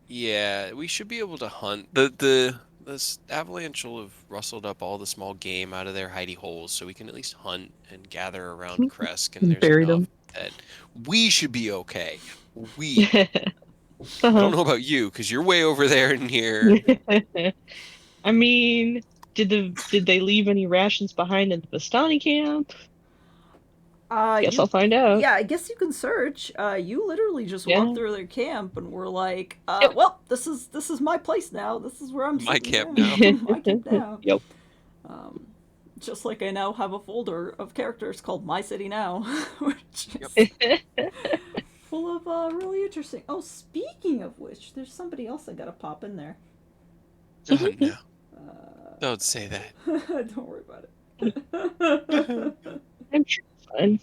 Yeah, we should be able to hunt. This avalanche will have rustled up all the small game out of their hidey holes, so we can at least hunt and gather around Kresk, and there's Buried enough him. that we should be okay. We. I Uh-huh. don't know about you, because you're way over there near. I mean, did they leave any rations behind in the Bastani camp? Guess I'll You, find out. yeah, I guess you can search. You literally just walked Yeah. through their camp and were like, Yep. well, this is my place now. This is where I'm My sitting camp down. now. My camp now. Yep. Um, just like I now have a folder of characters called My City Now, which Yep. is full of really interesting. Oh, speaking of which, there's somebody else I gotta pop in there. Oh no! Uh, Don't say that. don't worry about All it. I'm sure it's fine.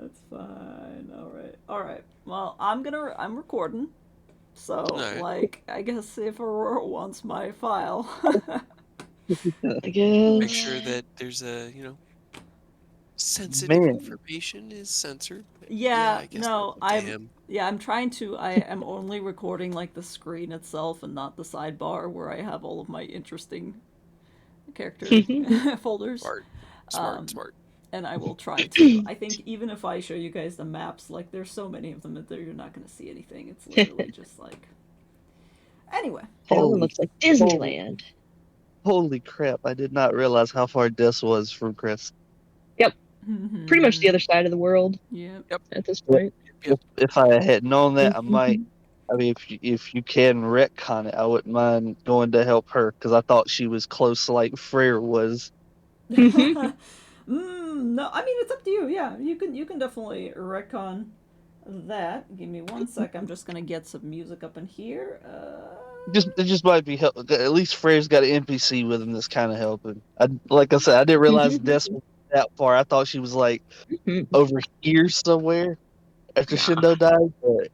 It's fine. All right. Well, I'm recording. So, right. like, I guess if Aurora wants my file. I Make guess. sure that there's a sensitive Man, information is censored. Yeah, Yeah, I guess that's no, up to I'm him. yeah, I'm trying to I am only recording like the screen itself and not the sidebar where I have all of my interesting character folders. Smart, smart, Um smart. and I will try to. I think even if I show you guys the maps, like there's so many of them that you're not going to see anything. It's literally just like anyway. That one holy, looks like holy, Disneyland. holy crap! I did not realize how far this was from Chris. Yep. Pretty much the other side of the world Yeah. Yep, at this If, point. yep. if I had known that, I might. I mean, if you can retcon it, I wouldn't mind going to help her because I thought she was close, like Freyr was. No, I mean it's up to you. Yeah, you can definitely retcon that. Give me one sec. I'm just gonna get some music up in here. It just might be help. At least Freyr's got an NPC with him that's kind of helping. Like I said, I didn't realize Des was that far. I thought she was like over here somewhere after Nah. Shindo died. But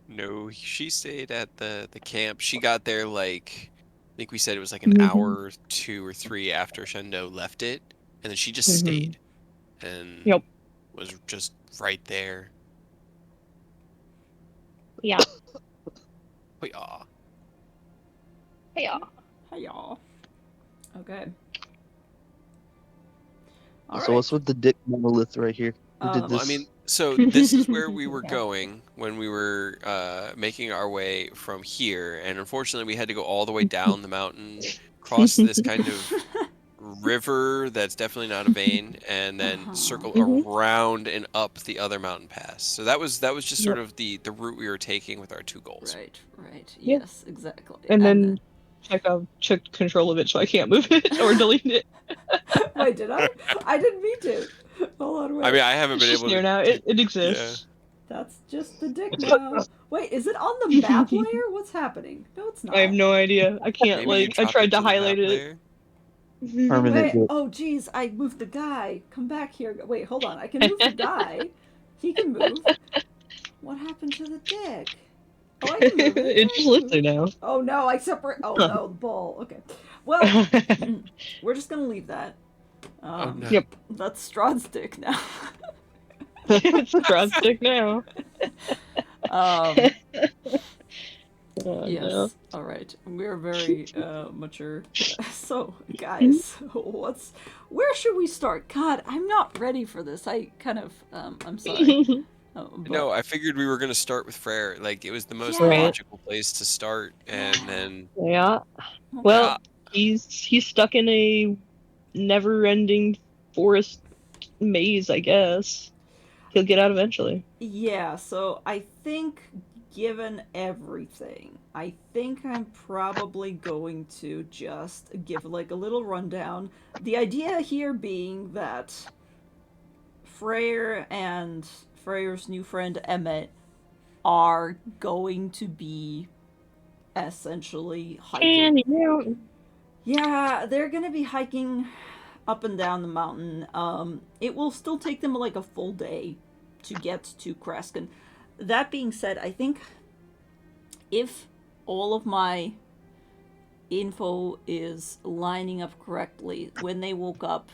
No, she stayed at the camp. She got there like I think we said it was like an hour, 2 or 3 after Shendo left it, and then she just stayed and Yep. was just right there. Yeah. But yeah, Yeah. Hi y'all. Okay. All so right. what's with the dick monolith right here? Who did well, I this? mean, so this is where we were Yeah. going when we were making our way from here, and unfortunately, we had to go all the way down the mountain, cross this kind of river that's definitely not a vein, and then circle around and up the other mountain pass. So that was just sort Yep. of the route we were taking with our two goals. Right. Right. Yeah. Yes. Exactly. And And then Chekhov took control of it, so I can't move it or delete it. wait, did I? I didn't mean to. Hold on. Wait. I mean, I haven't It's been just able there now. to It yeah. exists. That's just the dick now. Wait, is it on the map layer? What's happening? No, it's I have not. no idea. I can't Maybe you I dropped tried it to to the map highlight it. layer. Permanent Wait. dick. Oh, geez. I moved the guy. Come back here. Wait, hold on. I can move the guy. He can move. What happened to the dick? Oh, I can move it. Yeah, It I just can lives move there it. now. Oh no, I separate. Oh no, the ball. Okay. Well, we're just gonna leave that. Oh no. Yep. That's Strahd's dick now. It's drumstick now. um, Oh, yes. no. All right. We're very mature. So, guys, where should we start? God, I'm not ready for this. I kind of I'm sorry. But No, I figured we were gonna start with Frere. Like it was the most yeah, Right. logical place to start, and yeah. then Yeah. Okay. Well, yeah, he's stuck in a never-ending forest maze, I guess. He'll get out eventually. Yeah, so I think given everything, I think I'm probably going to just give like a little rundown. The idea here being that Freyr and Freyr's new friend Emmett are going to be essentially hiking. Candy Mountain. Yeah, they're going to be hiking up and down the mountain. It will still take them like a full day to get to Kreskin. That being said, I think if all of my info is lining up correctly, when they woke up,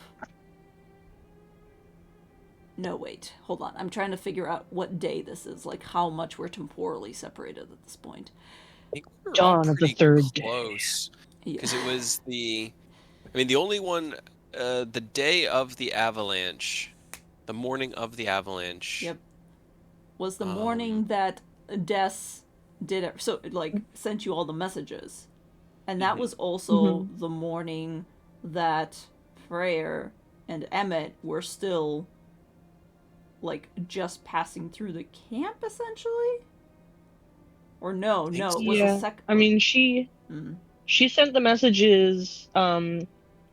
No, wait. Hold on. I'm trying to figure out what day this is. Like, how much we're temporally separated at this point. I think we were all Dawn of the pretty third day. close. Yeah. Because it was the... I mean, the only one... the day of the avalanche. The morning of the avalanche. Yep. Was the morning that Des did it. So, like, sent you all the messages. And that was also the morning that Freyr and Emmett were still, like, just passing through the camp, essentially? Or no, it was a second. I mean, she sent the messages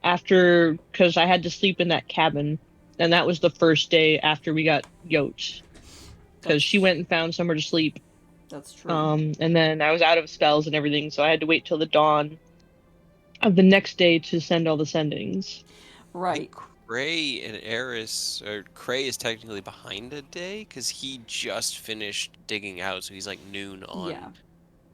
after, because I had to sleep in that cabin, and that was the first day after we got yoked. Because she went and found somewhere to sleep. That's true. And then I was out of spells and everything, so I had to wait till the dawn of the next day to send all the sendings. Right. Cray and Eris, or Cray is technically behind a day because he just finished digging out, so he's like noon on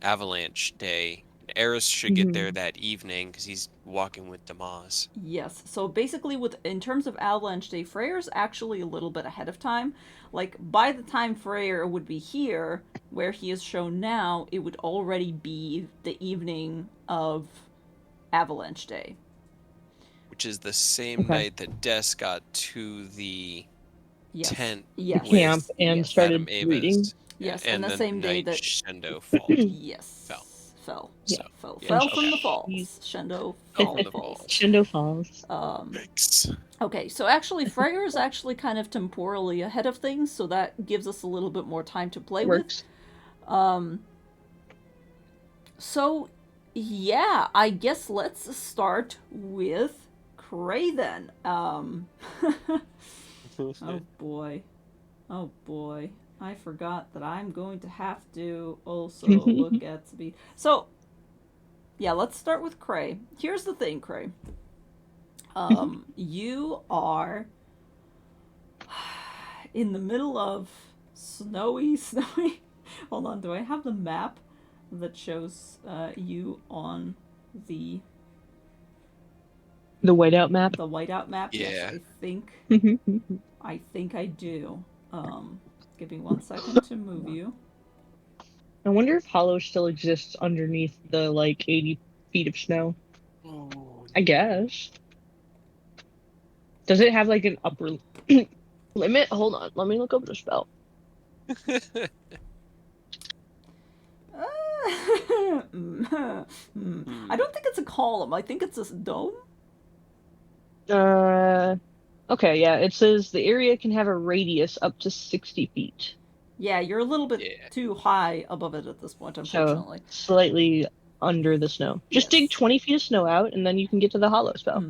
Avalanche Day. Eris should get there that evening because he's walking with Damas. Yes. So basically, in terms of Avalanche Day, Freyr's actually a little bit ahead of time. Like, by the time Freyr would be here, where he is shown now, it would already be the evening of Avalanche Day. Which is the same night that Des got to the tent camp and started reading. Yes, and the same day that Shendo fell. Fell. So, Fell from the falls. Shendo fell from the falls. Shendo falls. Thanks. Okay, so actually, Freyr is actually kind of temporally ahead of things, so that gives us a little bit more time to play with. So, yeah, I guess let's start with Cray then. Oh boy. I forgot that I'm going to have to also look at speed. So, yeah, let's start with Cray. Here's the thing, Cray. You are in the middle of snowy. Hold on, do I have the map that shows you on the whiteout map? The whiteout map? Yeah. Yes, I think I do. Give me 1 second to move you. I wonder if Hollow still exists underneath the, 80 feet of snow. I guess. Does it have, an upper limit? Hold on, let me look up the spell. I don't think it's a column. I think it's a dome. Okay, yeah, it says the area can have a radius up to 60 feet. Yeah, you're a little bit too high above it at this point, unfortunately. So, slightly under the snow. Just dig 20 feet of snow out, and then you can get to the hollow spell.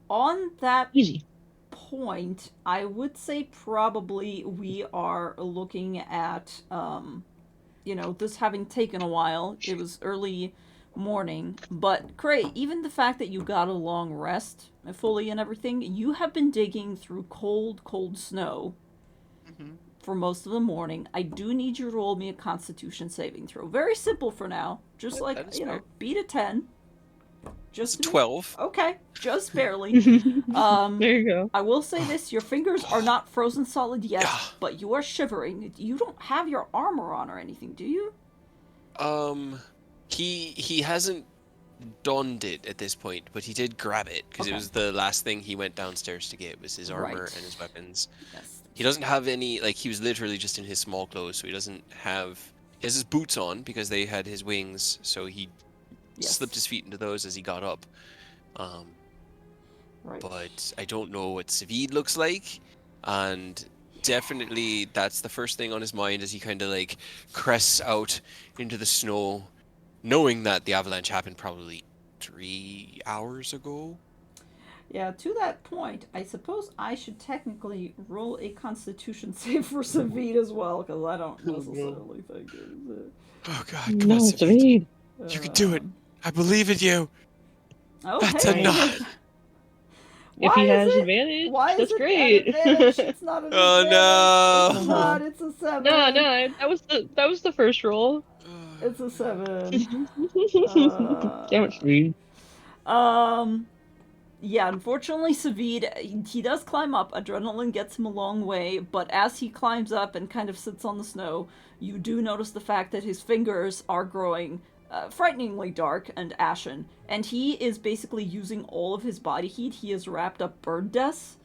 On that easy point, I would say probably we are looking at, this having taken a while. It was early morning, but Cray, even the fact that you got a long rest fully and everything, you have been digging through cold snow for most of the morning. I do need you to roll me a Constitution saving throw. Very simple for now. Just beat a 10. Just 12. Okay, just barely. There you go. I will say this, your fingers are not frozen solid yet, but you are shivering. You don't have your armor on or anything, do you? He hasn't donned it at this point, but he did grab it because it was the last thing he went downstairs to get was his armor and his weapons. Yes. He doesn't have any, he was literally just in his small clothes, so he doesn't have... He has his boots on because they had his wings, so he slipped his feet into those as he got up. But I don't know what Savid looks like, and definitely that's the first thing on his mind as he kind of crests out into the snow, knowing that the avalanche happened probably 3 hours ago. Yeah, to that point, I suppose I should technically roll a Constitution save for Savid as well, because I don't necessarily think it is it. Oh god, come on, Savid. You can do it. I believe in you. Oh, that's hey. a nod. If he has advantage, that's great. It's not an advantage. No. It's not. It's a 7. No, that was the first roll. It's a 7. Damn it, Savid. Yeah, unfortunately, Savid, he does climb up. Adrenaline gets him a long way, but as he climbs up and kind of sits on the snow, you do notice the fact that his fingers are growing frighteningly dark and ashen, and he is basically using all of his body heat. He has wrapped up bird deaths,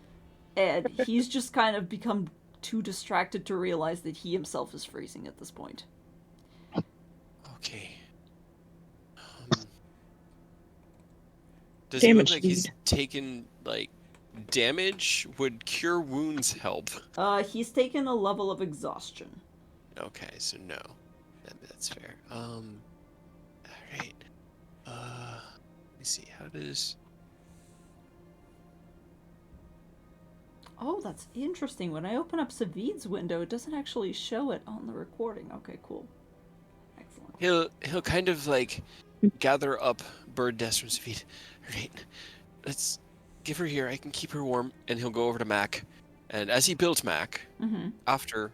and he's just kind of become too distracted to realize that he himself is freezing at this point. Okay. Does he look Damage like he's speed. taken, like, damage? Would cure wounds help? He's taken a level of exhaustion. Okay, so no. That's fair. Alright. Let me see, how does... Oh, that's interesting. When I open up Savid's window, it doesn't actually show it on the recording. Okay, cool. Excellent. He'll kind of, like, gather up bird deaths from Savid. Alright, let's give her here. I can keep her warm. And he'll go over to Mac. And as he built Mac, after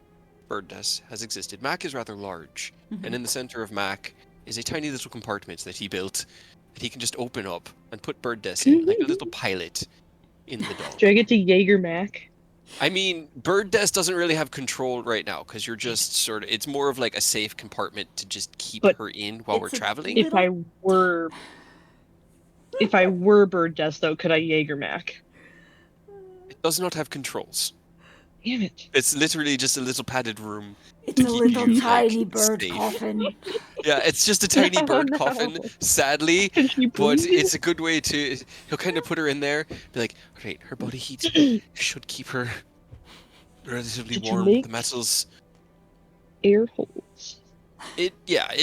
bird deaths has existed, Mac is rather large. And in the center of Mac is a tiny little compartment that he built that he can just open up and put bird deaths in, like a little pilot in the dog. Do I get to Jaeger Mac? I mean, bird death doesn't really have control right now because you're just sort of, it's more of like a safe compartment to just keep her in while we're traveling. If I were bird death though, could I Jaeger Mac? It does not have controls. Damn it. It's literally just a little padded room. It's a little tiny bird coffin. Yeah, it's just a tiny bird coffin, sadly, but it's a good way to... He'll kind of put her in there, be like, right, her body heat should keep her relatively warm. The metals... Air holes. It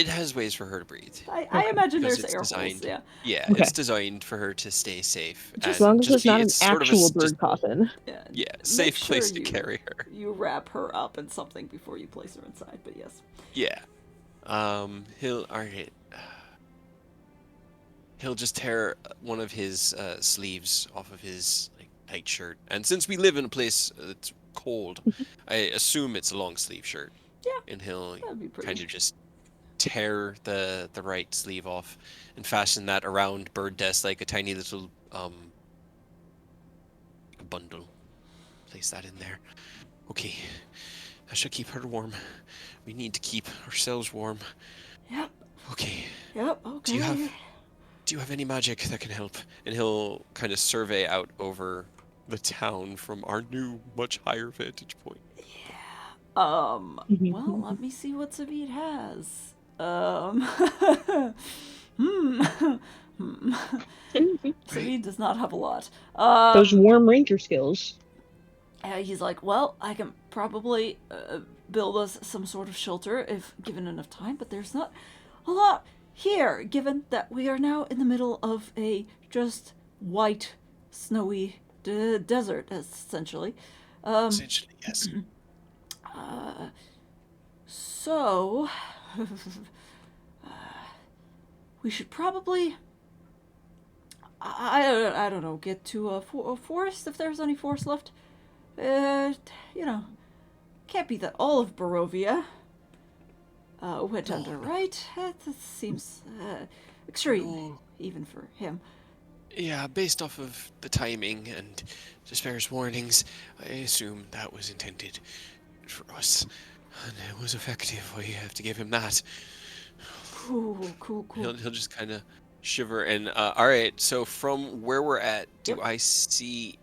has ways for her to breathe. I imagine there's air holes, yeah. Yeah, it's designed for her to stay safe. As long as it's not an actual bird coffin. Yeah, safe place to carry her. You wrap her up in something before you place her inside, but yes. Yeah. He'll just tear one of his sleeves off of his tight shirt. And since we live in a place that's cold, I assume it's a long sleeve shirt. Yeah. And he'll kind of just tear the right sleeve off and fasten that around Bird Death like a tiny little bundle. Place that in there. Okay. That should keep her warm. We need to keep ourselves warm. Yep. Okay. Yep, okay. Do you have any magic that can help? And he'll kind of survey out over the town from our new, much higher vantage point. Well, let me see what Savid has. Savid does not have a lot. Those warm ranger skills. He's like, well, I can probably build us some sort of shelter if given enough time, but there's not a lot here, given that we are now in the middle of a just white, snowy desert, essentially. Essentially, yes. So, we should probably, I don't know, get to a forest, if there's any forest left. Can't be that all of Barovia went under, right? That seems extreme, even for him. Yeah, based off of the timing and Despair's warnings, I assume that was intended for us. And it was effective. We have to give him that. Cool. He'll just kind of shiver. And, alright, so from where we're at, do I see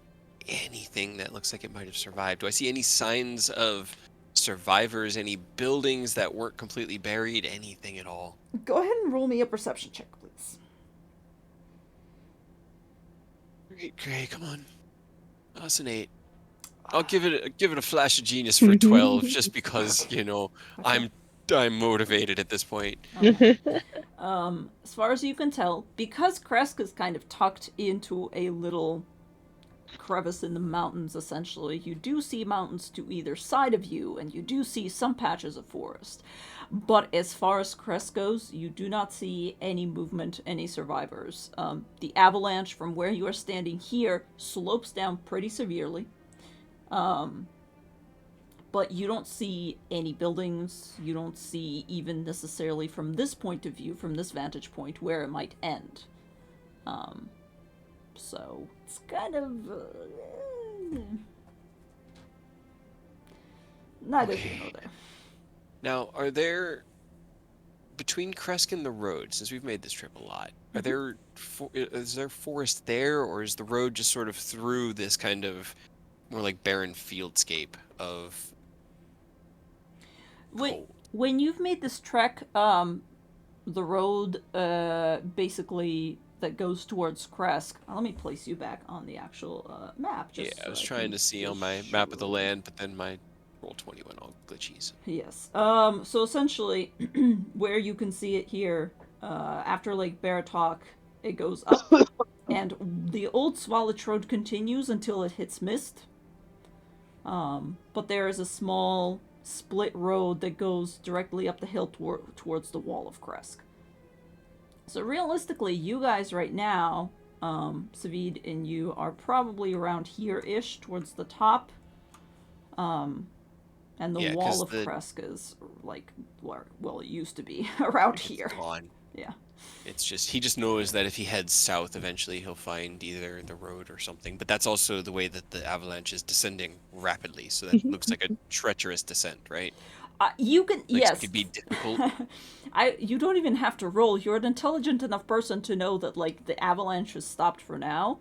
anything that looks like it might have survived? Do I see any signs of survivors, any buildings that weren't completely buried, anything at all? Go ahead and roll me a perception check, please. Great, come on. That's an 8. I'll give it a flash of genius for 12, just because, I'm motivated at this point. As far as you can tell, because Kresk is kind of tucked into a little crevice in the mountains, essentially, you do see mountains to either side of you, and you do see some patches of forest. But as far as Kresk goes, you do not see any movement, any survivors. The avalanche from where you are standing here slopes down pretty severely. But you don't see any buildings. You don't see even necessarily from this point of view, from this vantage point, where it might end. So it's kind of neither here nor there. Now, are there between Kresk and the road? Since we've made this trip a lot, are there is there forest there, or is the road just sort of through this kind of more like barren fieldscape of cold? When you've made this trek, the road basically that goes towards Kresk. Let me place you back on the actual map. Just Yeah, I was so trying to see on my map of the land, but then my Roll20 went all glitchies. Yes. So essentially, where you can see it here, after Lake Baratok, it goes up, and the old Swallow Road continues until it hits Mist. But there is a small split road that goes directly up the hill towards the wall of Kresk. So realistically, you guys right now, Savid and you, are probably around here-ish towards the top. And the wall of Kresk is like, well, it used to be around here. Gone. Yeah. It's just, he just knows that if he heads south, eventually he'll find either the road or something. But that's also the way that the avalanche is descending rapidly. So that looks like a treacherous descent, right? You can, yes. It could be difficult. You don't even have to roll. You're an intelligent enough person to know that, like, the avalanche has stopped for now.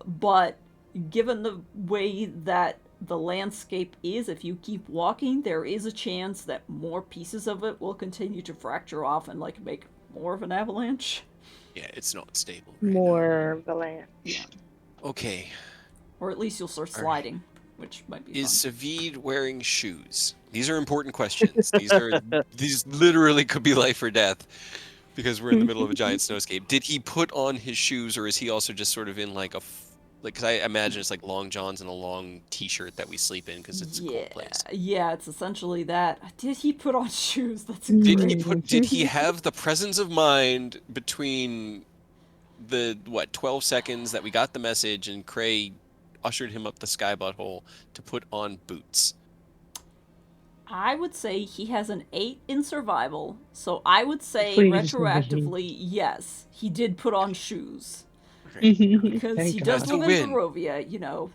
But given the way that the landscape is, if you keep walking, there is a chance that more pieces of it will continue to fracture off and, like, make more of an avalanche. Yeah, it's not stable. Right more avalanche. Yeah. Okay. Or at least you'll start sliding, which might be Is fun. Savid wearing shoes? These are important questions. These literally could be life or death because we're in the middle of a giant snowscape. Did he put on his shoes, or is he also just sort of in like a because I imagine it's like long johns and a long t-shirt that we sleep in because it's a cold place. Yeah, it's essentially that. Did he put on shoes? That's great. Did he have the presence of mind between the 12 seconds that we got the message and Cray ushered him up the sky butthole to put on boots? I would say he has an 8 in survival, so I would say retroactively, yes, he did put on shoes. Because he does live in Barovia, you know.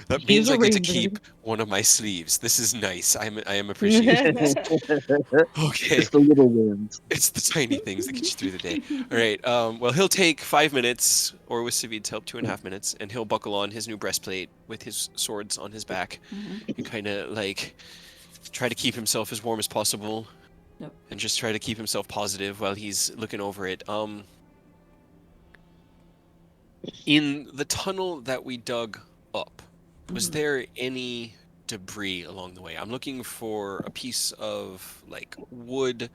That means I get to keep one of my sleeves. This is nice. I am appreciating this. Okay. It's the little wins. It's the tiny things that get you through the day. All right. Well, he'll take 5 minutes, or with Savid's help, 2.5 minutes, and he'll buckle on his new breastplate with his swords on his back and kind of like try to keep himself as warm as possible. Yep. And just try to keep himself positive while he's looking over it. In the tunnel that we dug up, was there any debris along the way? I'm looking for a piece of like wood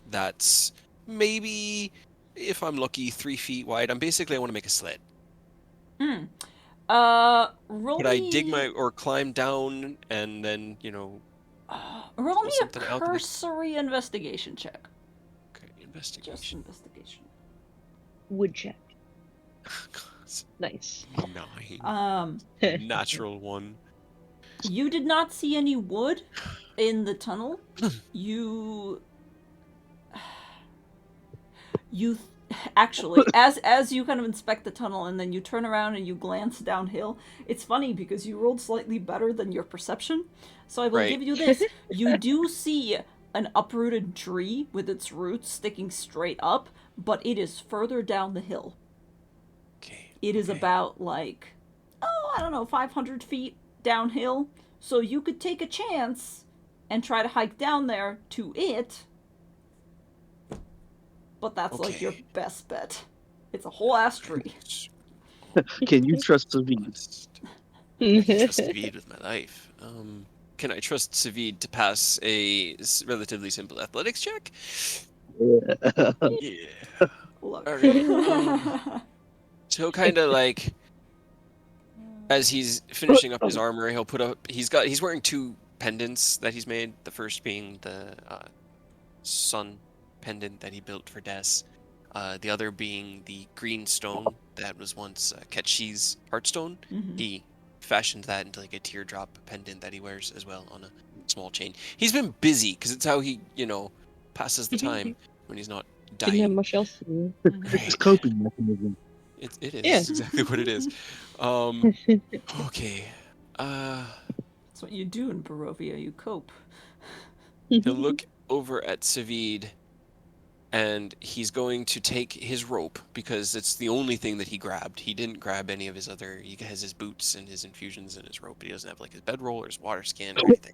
that's maybe, if I'm lucky, 3 feet wide. I want to make a sled. Could I dig or climb down and then, roll me a cursory investigation check. Okay, investigation. Just investigation. Wood check. Nice. 9. Natural 1. You did not see any wood in the tunnel. You actually, as you kind of inspect the tunnel and then you turn around and you glance downhill, it's funny because you rolled slightly better than your perception. So I will give you this. You do see an uprooted tree with its roots sticking straight up, but it is further down the hill. It is about, like, 500 feet downhill. So you could take a chance and try to hike down there to it. But that's, like, your best bet. It's a whole ass tree. Can you trust Savid? I can trust Savid with my life. Can I trust Savid to pass a relatively simple athletics check? Yeah. Look. All right. So kind of like, as he's finishing up his armor, he'll put up. He's wearing 2 pendants that he's made. The first being the sun pendant that he built for Des. The other being the green stone that was once Ketchi's heartstone. He fashioned that into like a teardrop pendant that he wears as well on a small chain. He's been busy because it's how he, passes the time when he's not dying. Didn't have much else to do. It's coping mechanism. It is Yeah. exactly what it is. Okay. That's what you do in Barovia. You cope. He'll look over at Savid, and he's going to take his rope because it's the only thing that he grabbed. He didn't grab any of his other. He has his boots and his infusions and his rope. But he doesn't have like his bedroll or his water skin or anything.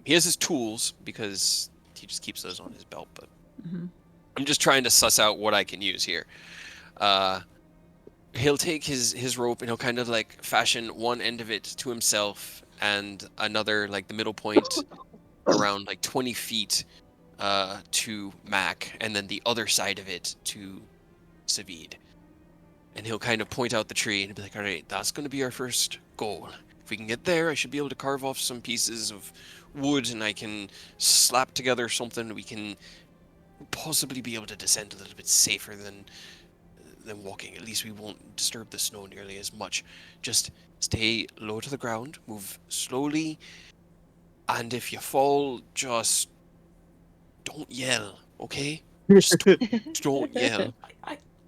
He has his tools because he just keeps those on his belt. But I'm just trying to suss out what I can use here. He'll take his rope and he'll kind of like fashion one end of it to himself and another, like the middle point around like 20 feet to Mac, and then the other side of it to Savid. And he'll kind of point out the tree and be like, all right, that's going to be our first goal. If we can get there, I should be able to carve off some pieces of wood and I can slap together something. We can possibly be able to descend a little bit safer than walking. At least we won't disturb the snow nearly as much. Just stay low to the ground, move slowly, and if you fall, just don't yell, okay? Just don't yell.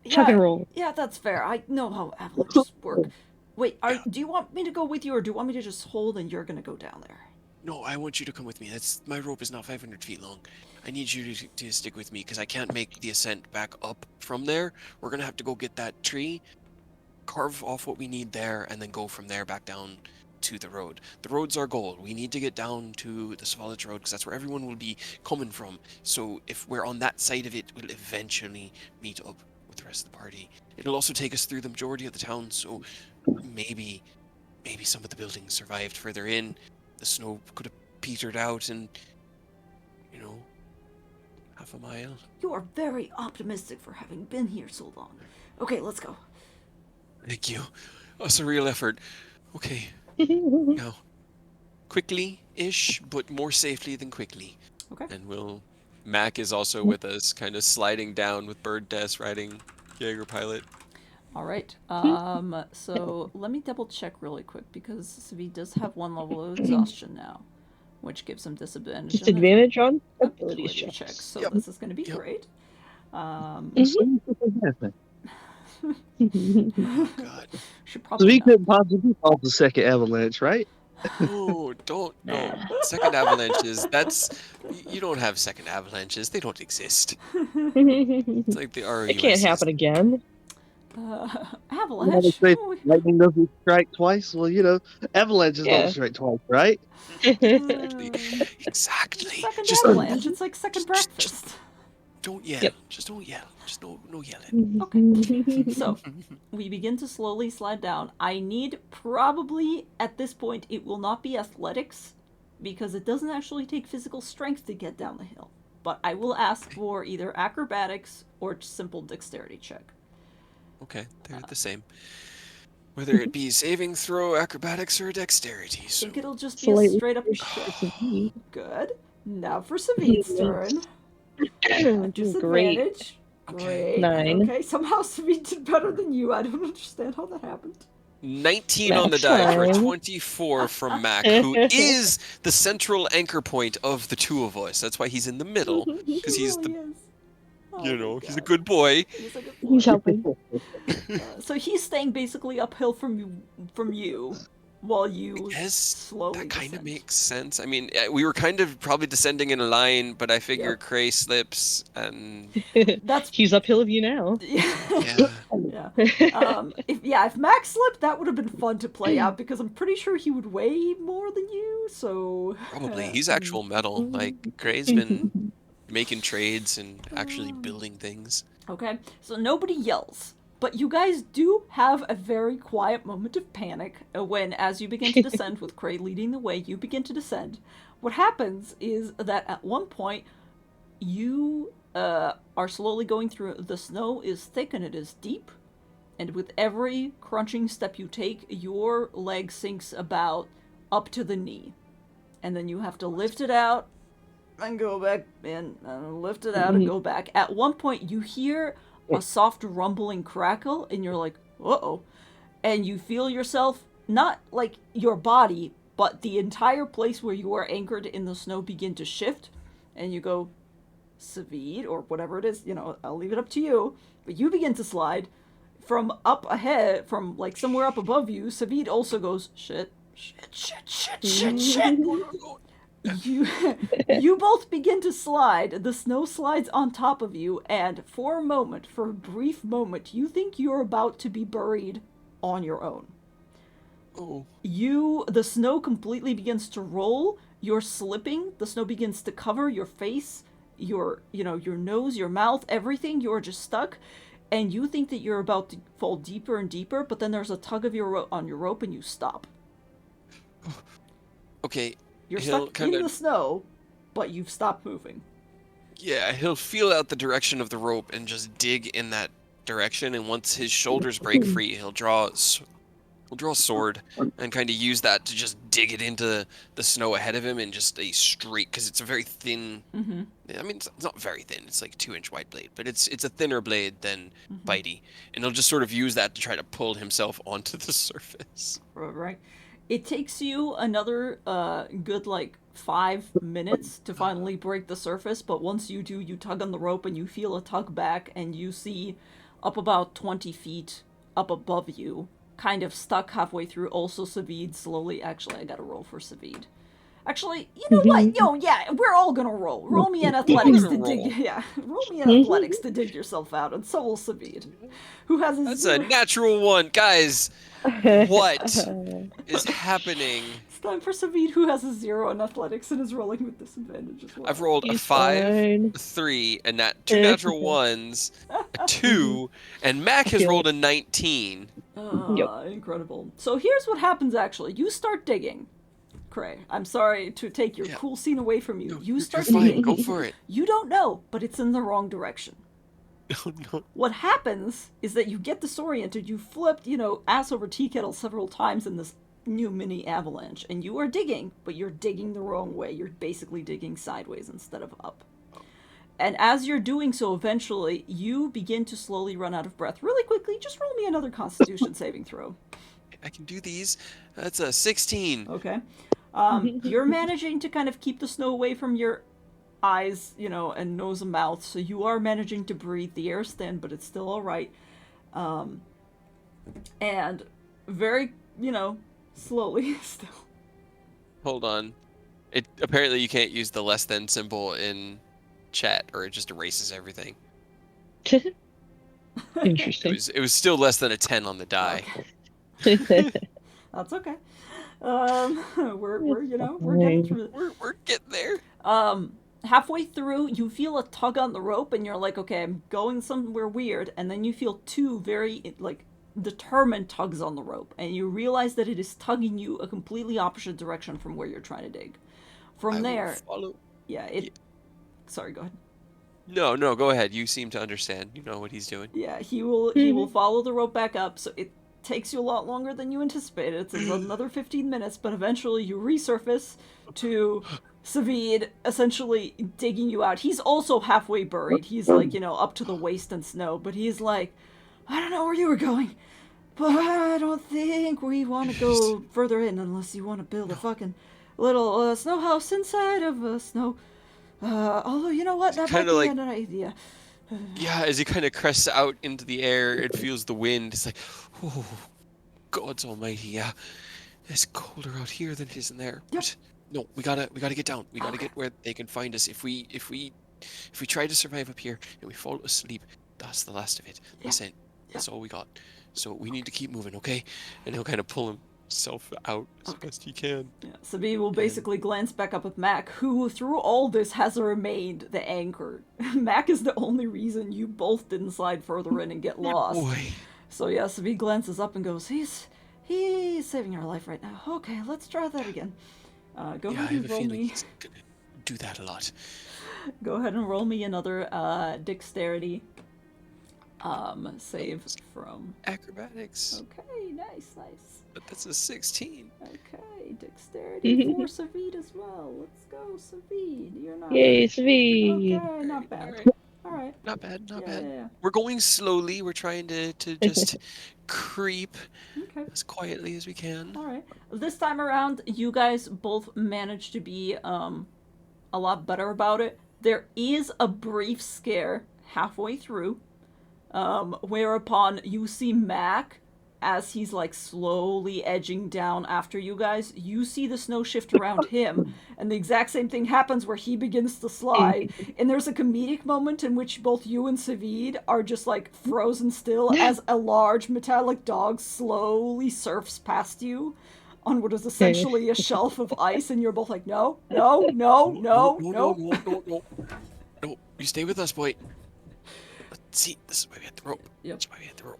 Tuck and roll. Yeah, that's fair. I know how avalanches work. Wait, Yeah. do you want me to go with you, or do you want me to just hold and you're gonna go down there? No, I want you to come with me. My rope is not 500 feet long. I need you to stick with me because I can't make the ascent back up from there. We're gonna have to go get that tree, carve off what we need there, and then go from there back down to the road. The road's our goal. We need to get down to the Svalage Road because that's where everyone will be coming from. So if we're on that side of it, we'll eventually meet up with the rest of the party. It'll also take us through the majority of the town, so maybe some of the buildings survived further in. The snow could have petered out and, half a mile. You are very optimistic for having been here so long. Okay, let's go. Thank you. That's a real effort. Okay. Now, quickly-ish, but more safely than quickly. Okay. And Mac is also with us, kind of sliding down with Bird Death riding Jaeger Pilot. All right. So let me double check really quick because Savi does have 1 level of exhaustion now, which gives him disadvantage. Disadvantage on ability abilities checks. So Yep. this is going to be Yep. great. Oh God. Should So probably he not. couldn't possibly cause the second avalanche, right? No, don't. No. Second avalanches. You don't have second avalanches. They don't exist. It's like the ROUS. It can't happen again. Avalanche. Say lightning doesn't strike twice. Well, avalanches Yeah. don't strike twice, right? Exactly. Second Just avalanche. It's like second breakfast. don't yell. Yep. Just don't yell. Just no yelling. Okay. So we begin to slowly slide down. I need probably at this point it will not be athletics because it doesn't actually take physical strength to get down the hill. But I will ask for either acrobatics or simple dexterity check. Okay, they're the same. Whether it be saving throw, acrobatics, or dexterity. I So think it'll just be So a like- straight up good. Now for Savid's turn. Disadvantage. Okay. Great. 9. Okay, somehow Savid did better than you. I don't understand how that happened. 19 on the die for a That's fine. 24 from Mac, who is the central anchor point of the two of us. That's why he's in the middle, because he's really the, is. Oh my he's a God. good boy. He's a good He's boy. helping. So he's staying basically uphill from you while you Yes, slowly that kind of descend. makes sense. I mean, we were kind of probably descending in a line, but I figure Yep. Cray slips and That's He's uphill of you now. yeah. yeah. If Max slipped, that would have been fun to play out because I'm pretty sure he would weigh more than you. So Probably. He's actual metal. Like, Gray's been making trades and actually building things. okay. So nobody yells. But you guys do have a very quiet moment of panic when, as you begin to descend, with Cray leading the way, you begin to descend. What happens is that at one point, you are slowly going through. The snow is thick and it is deep. And with every crunching step you take, your leg sinks about up to the knee. And then you have to lift it out and go back in, and lift it out and go back. At one point, you hear a soft rumbling crackle, and you're like, uh-oh. And you feel yourself, not like your body, but the entire place where you are anchored in the snow begin to shift. And you go, Savid, or whatever it is, I'll leave it up to you. But you begin to slide. from up ahead, from like somewhere up above you, Savid also goes, shit. You you both begin to slide. The snow slides on top of you, and for a brief moment, you think you're about to be buried on your own. Oh. The snow completely begins to roll. You're slipping. The snow begins to cover your face, your nose, your mouth, everything. You're just stuck, and you think that you're about to fall deeper and deeper. But then there's a tug of on your rope, and you stop. Okay. You're stuck in the snow, but you've stopped moving. Yeah, he'll feel out the direction of the rope and just dig in that direction. And once his shoulders break free, he'll draw a sword and kind of use that to just dig it into the snow ahead of him in just a straight, because it's a very thin. Mm-hmm. I mean, it's not very thin. It's like a 2-inch wide blade, but it's a thinner blade than Bitey, and he'll just sort of use that to try to pull himself onto the surface. Right. It takes you another good 5 minutes to finally break the surface, but once you do, you tug on the rope and you feel a tug back, and you see up about 20 feet up above you, kind of stuck halfway through, also Savid slowly. Actually, I gotta roll for Savid. Actually, you know what? Yeah, we're all gonna roll. Roll me an athletics to dig. Yeah, roll me an athletics to dig yourself out, and so will Savid, who has a That's zero. a natural one, guys. What is happening? It's time for Savid, who has a 0 in athletics and is rolling with disadvantage as well. I've rolled a He's 5, fine. a 3, and 2 natural ones, a 2, and Mac has rolled a 19. Incredible. So here's what happens, actually. You start digging. Cray, I'm sorry to take your cool scene away from you. You start digging. Go for it. You don't know, but it's in the wrong direction. Oh, no. What happens is that you get disoriented. You flipped, ass over tea kettle several times in this new mini avalanche, and you are digging, but you're digging the wrong way. You're basically digging sideways instead of up. And as you're doing so, eventually, you begin to slowly run out of breath. Really quickly, just roll me another Constitution saving throw. I can do these. That's a 16. Okay. You're managing to kind of keep the snow away from your eyes, and nose and mouth, so you are managing to breathe. The air's thin, but it's still all right. And very, slowly still. Hold on. Apparently you can't use the less than symbol in chat, or it just erases everything. Interesting. It was still less than a 10 on the die. That's okay. We're getting through it. We're getting there. Halfway through, you feel a tug on the rope, and you're like, okay, I'm going somewhere weird, and then you feel 2 very, determined tugs on the rope, and you realize that it is tugging you a completely opposite direction from where you're trying to dig. From there, follow. Yeah, Sorry, go ahead. No, go ahead. You seem to understand. You know what he's doing. Yeah, he will follow the rope back up, so it takes you a lot longer than you anticipated. It's another 15 minutes, but eventually you resurface to Savid essentially digging you out. He's also halfway buried. He's up to the waist in snow, but he's like, I don't know where you were going, but I don't think we want to go further in unless you want to build a fucking little snow house inside of a snow. Although, you know what? That might be an idea. Yeah, as he kind of crests out into the air, it feels the wind. It's like, oh, God's almighty, yeah. It's colder out here than it is in there. Yep. But no, we gotta get down. We gotta get where they can find us. If we try to survive up here and we fall asleep, that's the last of it. Yeah. Listen, that's all we got. So we need to keep moving, okay? And he'll kind of pull himself out as best he can. Yeah. Sabi will basically glance back up at Mac, who through all this has remained the anchor. Mac is the only reason you both didn't slide further in and get lost. Boy. So yeah, Sabi glances up and goes, he's saving our life right now. Okay, let's try that again. Go ahead and roll me. He's gonna do that a lot. Go ahead and roll me another dexterity save from acrobatics. Okay, nice. But that's a 16. Okay, dexterity for Savid as well. Let's go, Savid. You're not. Yay, Savid. Okay, not bad. All right. Not bad. Yeah. We're going slowly. We're trying to just creep as quietly as we can. All right. This time around, you guys both managed to be a lot better about it. There is a brief scare halfway through. Whereupon you see Mac, as he's like slowly edging down after you guys, you see the snow shift around him, and the exact same thing happens where he begins to slide. And there's a comedic moment in which both you and Savid are just like frozen still as a large metallic dog slowly surfs past you on what is essentially a shelf of ice, and you're both like, no, no, no, no, no. No. You stay with us, boy. Let's see. This is why we had the rope. Yep. That's why we had the rope.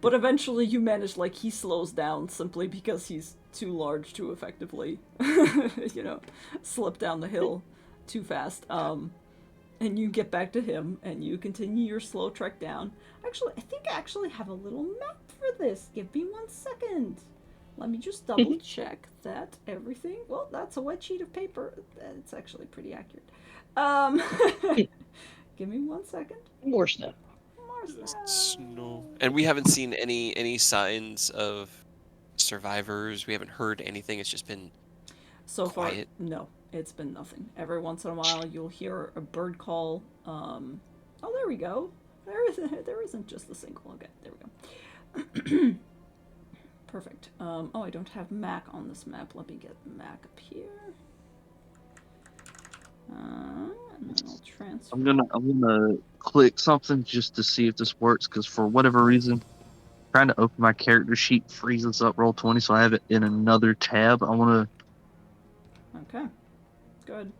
But eventually you manage, like, he slows down simply because he's too large to effectively, slip down the hill too fast. And you get back to him, and you continue your slow trek down. Actually, I think I actually have a little map for this. Give me 1 second. Let me just double check that everything... Well, that's a wet sheet of paper. It's actually pretty accurate. Give me 1 second. More snow. Snow. And we haven't seen any signs of survivors. We haven't heard anything. It's just been so quiet. Far, no, it's been nothing. Every once in a while, you'll hear a bird call. Oh, there we go. There isn't just a single. Okay, there we go. Perfect. Oh, I don't have Mac on this map. Let me get Mac up here. And then I'll transfer. I'm gonna click something just to see if this works, because for whatever reason, trying to open my character sheet freezes up Roll20, so I have it in another tab. I want to. Okay. Good.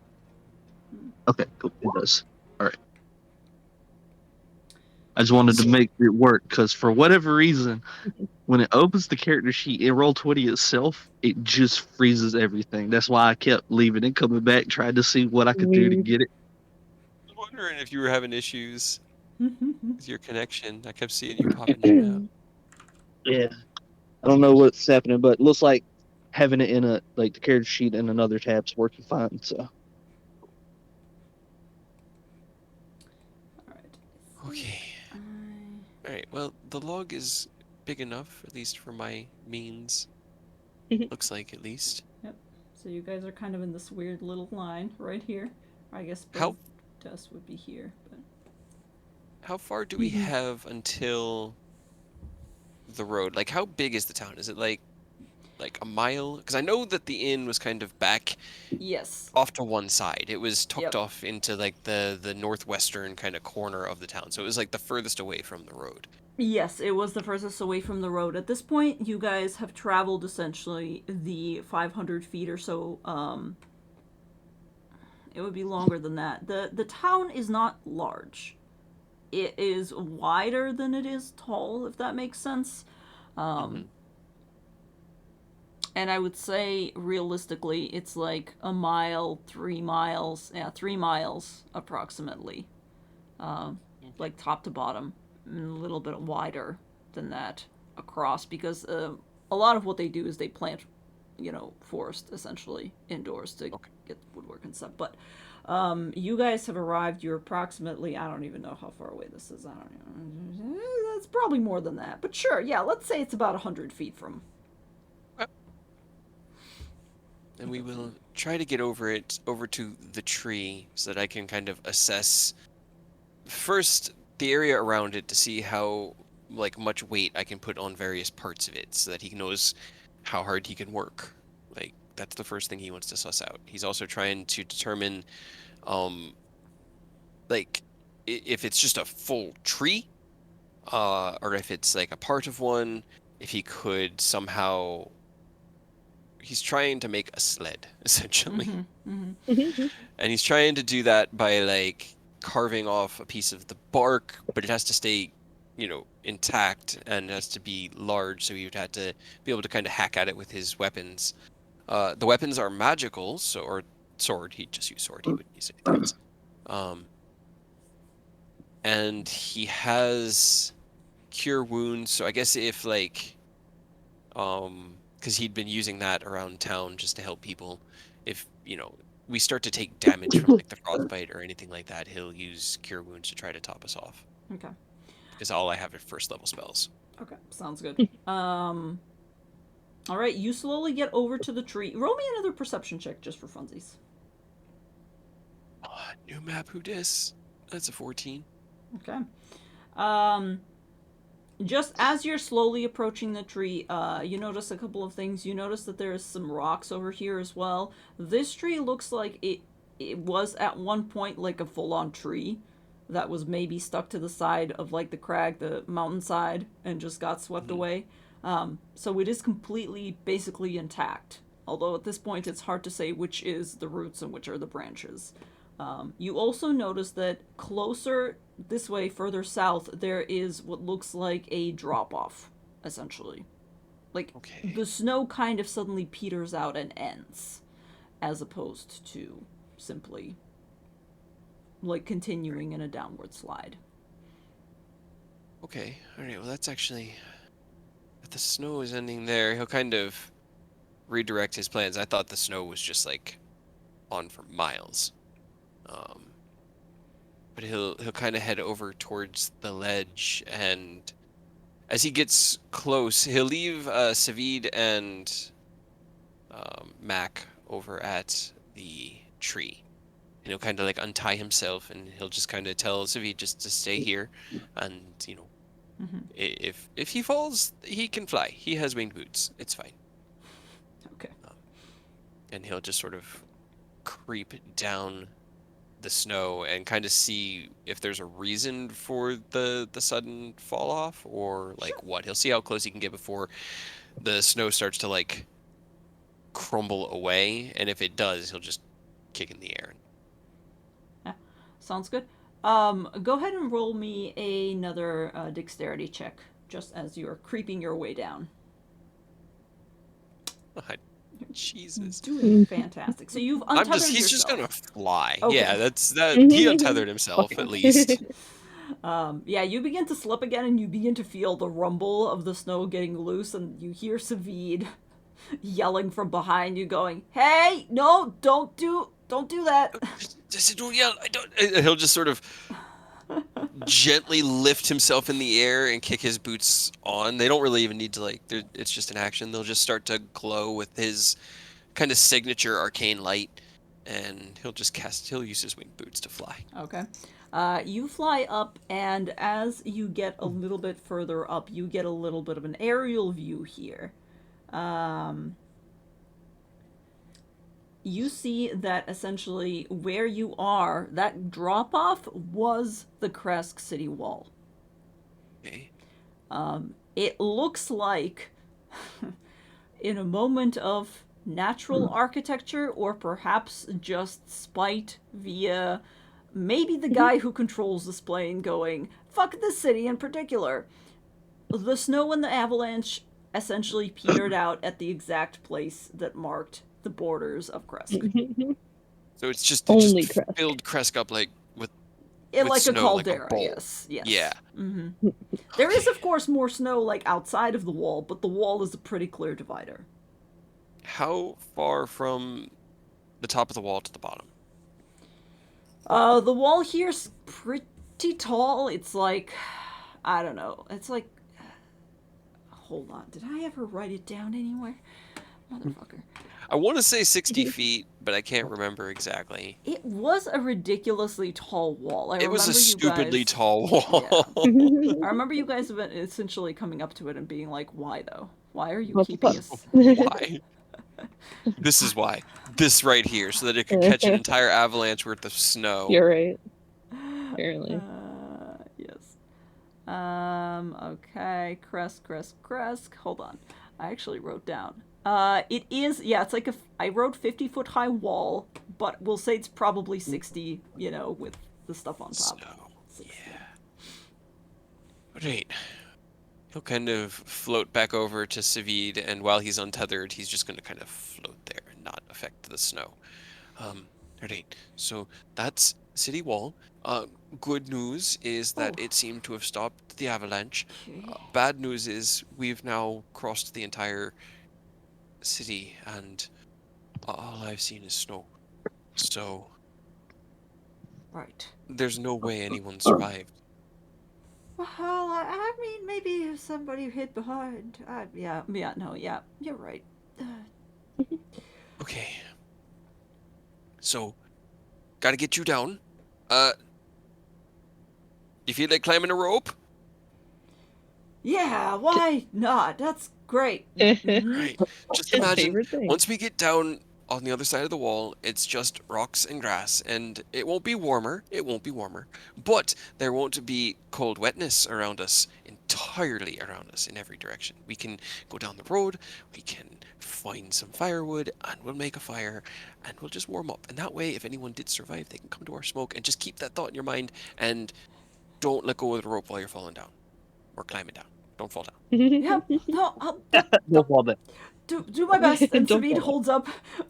Okay, cool. It does. All right. I just wanted to make it work, because for whatever reason, when it opens the character sheet in Roll20 itself, it just freezes everything. That's why I kept leaving and coming back, trying to see what I could do to get it. I was wondering if you were having issues with your connection. I kept seeing you popping in and out. Yeah. I don't know what's happening, but it looks like having it in the character sheet in another tab's working fine, so. Alright. Okay. Alright, well, the log is big enough, at least for my means. Looks like, at least. Yep. So you guys are kind of in this weird little line right here. I guess both dust would be here, but... How far do we have until the road? Like, how big is the town? Is it like a mile? Because I know that the inn was kind of back off to one side. It was tucked off into like the northwestern kind of corner of the town. So it was like the furthest away from the road. Yes, it was the furthest away from the road. At this point, you guys have traveled essentially the 500 feet or so. It would be longer than that. The town is not large. It is wider than it is tall, if that makes sense. And I would say, realistically, it's like a mile, 3 miles. Yeah, 3 miles, approximately. Like top to bottom. And a little bit wider than that across. Because a lot of what they do is they plant, forest, essentially, indoors to get woodwork and stuff. But you guys have arrived. You're approximately, I don't even know how far away this is. I don't know. That's probably more than that. But sure, yeah, let's say it's about 100 feet from... And we will try to get over to the tree so that I can kind of assess first the area around it to see how much weight I can put on various parts of it so that he knows how hard he can work. Like, that's the first thing he wants to suss out. He's also trying to determine if it's just a full tree or if it's like a part of one, if he could somehow... He's trying to make a sled, essentially. And he's trying to do that by, carving off a piece of the bark, but it has to stay, intact, and it has to be large, so he would have to be able to kind of hack at it with his weapons. The weapons are magical, or sword. He'd just use sword. He wouldn't use anything else. And he has cure wounds, so I guess if, because he'd been using that around town just to help people. If, we start to take damage from the frostbite or anything like that, he'll use cure wounds to try to top us off. Okay. Because all I have are first level spells. Okay, sounds good. Alright, you slowly get over to the tree. Roll me another perception check just for funsies. New map, who dis? That's a 14. Okay. Just as you're slowly approaching the tree, you notice a couple of things. You notice that there's some rocks over here as well. This tree looks like it was at one point like a full-on tree that was maybe stuck to the side of like the crag, the mountainside, and just got swept away. So it is completely, basically intact. Although at this point it's hard to say which is the roots and which are the branches. You also notice that closer this way, further south, there is what looks like a drop off, essentially. Like, Okay. the snow kind of suddenly peters out and ends, as opposed to simply, like, continuing in a downward slide. Okay. All right. Well, that's actually. If the snow is ending there, he'll kind of redirect his plans. I thought the snow was just like on for miles. But he'll kind of head over towards the ledge, and as he gets close, he'll leave Savid and Mac over at the tree. And he'll kind of like untie himself, and he'll just kind of tell Savid just to stay here, and if he falls, he can fly. He has winged boots. It's fine. Okay. And he'll just sort of creep down the snow and kind of see if there's a reason for the sudden fall off, or like what. He'll see how close he can get before the snow starts to like crumble away, and if it does, he'll just kick in the air. Yeah, sounds good. Go ahead and roll me another dexterity check, just as you're creeping your way down. Jesus. Doing fantastic. So you've untethered yourself. He's just gonna fly. Okay. Yeah, he untethered himself at least. Yeah, you begin to slip again, and you begin to feel the rumble of the snow getting loose, and you hear Savid yelling from behind you, going, "Hey, no, don't do that." Don't yell. I don't. He'll just sort of gently lift himself in the air and kick his boots on. They don't really even need to like. It's just an action. They'll just start to glow with his kind of signature arcane light, and he'll use his winged boots to fly. Okay. You fly up, and as you get a little bit further up, you get a little bit of an aerial view here. You see that essentially where you are, that drop off was the Kresk city wall. Okay. It looks like, in a moment of natural architecture, or perhaps just spite via maybe the guy who controls this plane going, "Fuck this city in particular," the snow and the avalanche essentially petered out at the exact place that marked the borders of Kresk. So it's just Only filled Kresk up like with Like snow, a caldera, like a bowl. yes. Yeah. Mm-hmm. There is, of course, more snow like outside of the wall, but the wall is a pretty clear divider. How far from the top of the wall to the bottom? The wall here's pretty tall. It's like, I don't know. It's like, hold on. Did I ever write it down anywhere? Motherfucker. I want to say 60 feet, but I can't remember exactly. It was a ridiculously tall wall. It was a stupidly tall wall. Yeah. I remember you guys essentially coming up to it and being like, "Why though? Why are you keeping us?" Why? This is why. This right here, so that it could catch an entire avalanche worth of snow. You're right. Apparently. Yes. Okay. Kresk. Hold on. I actually wrote down. It is, yeah, it's like I wrote 50-foot high wall, but we'll say it's probably 60, with the stuff on top. Snow. 60. Yeah. Right. He'll kind of float back over to Savid, and while he's untethered, he's just going to kind of float there and not affect the snow. Right. So that's city wall. Good news is that it seemed to have stopped the avalanche. Bad news is we've now crossed the entire city, and all I've seen is snow. So right. There's no way anyone survived. Well, I mean, maybe if somebody hid behind. You're right. Okay. So, gotta get you down. You feel like climbing a rope? Yeah, why not? That's great. Mhm. Right. Just His imagine, favorite thing. once we get down on the other side of the wall, it's just rocks and grass, and it won't be warmer. It won't be warmer. But there won't be cold wetness around us, entirely around us in every direction. We can go down the road, we can find some firewood, and we'll make a fire, and we'll just warm up. And that way, if anyone did survive, they can come to our smoke, and just keep that thought in your mind, and don't let go of the rope while you're falling down or climbing down. Don't fall down. Yep. No, No problem. do my best. And Don't Savid fall down. holds up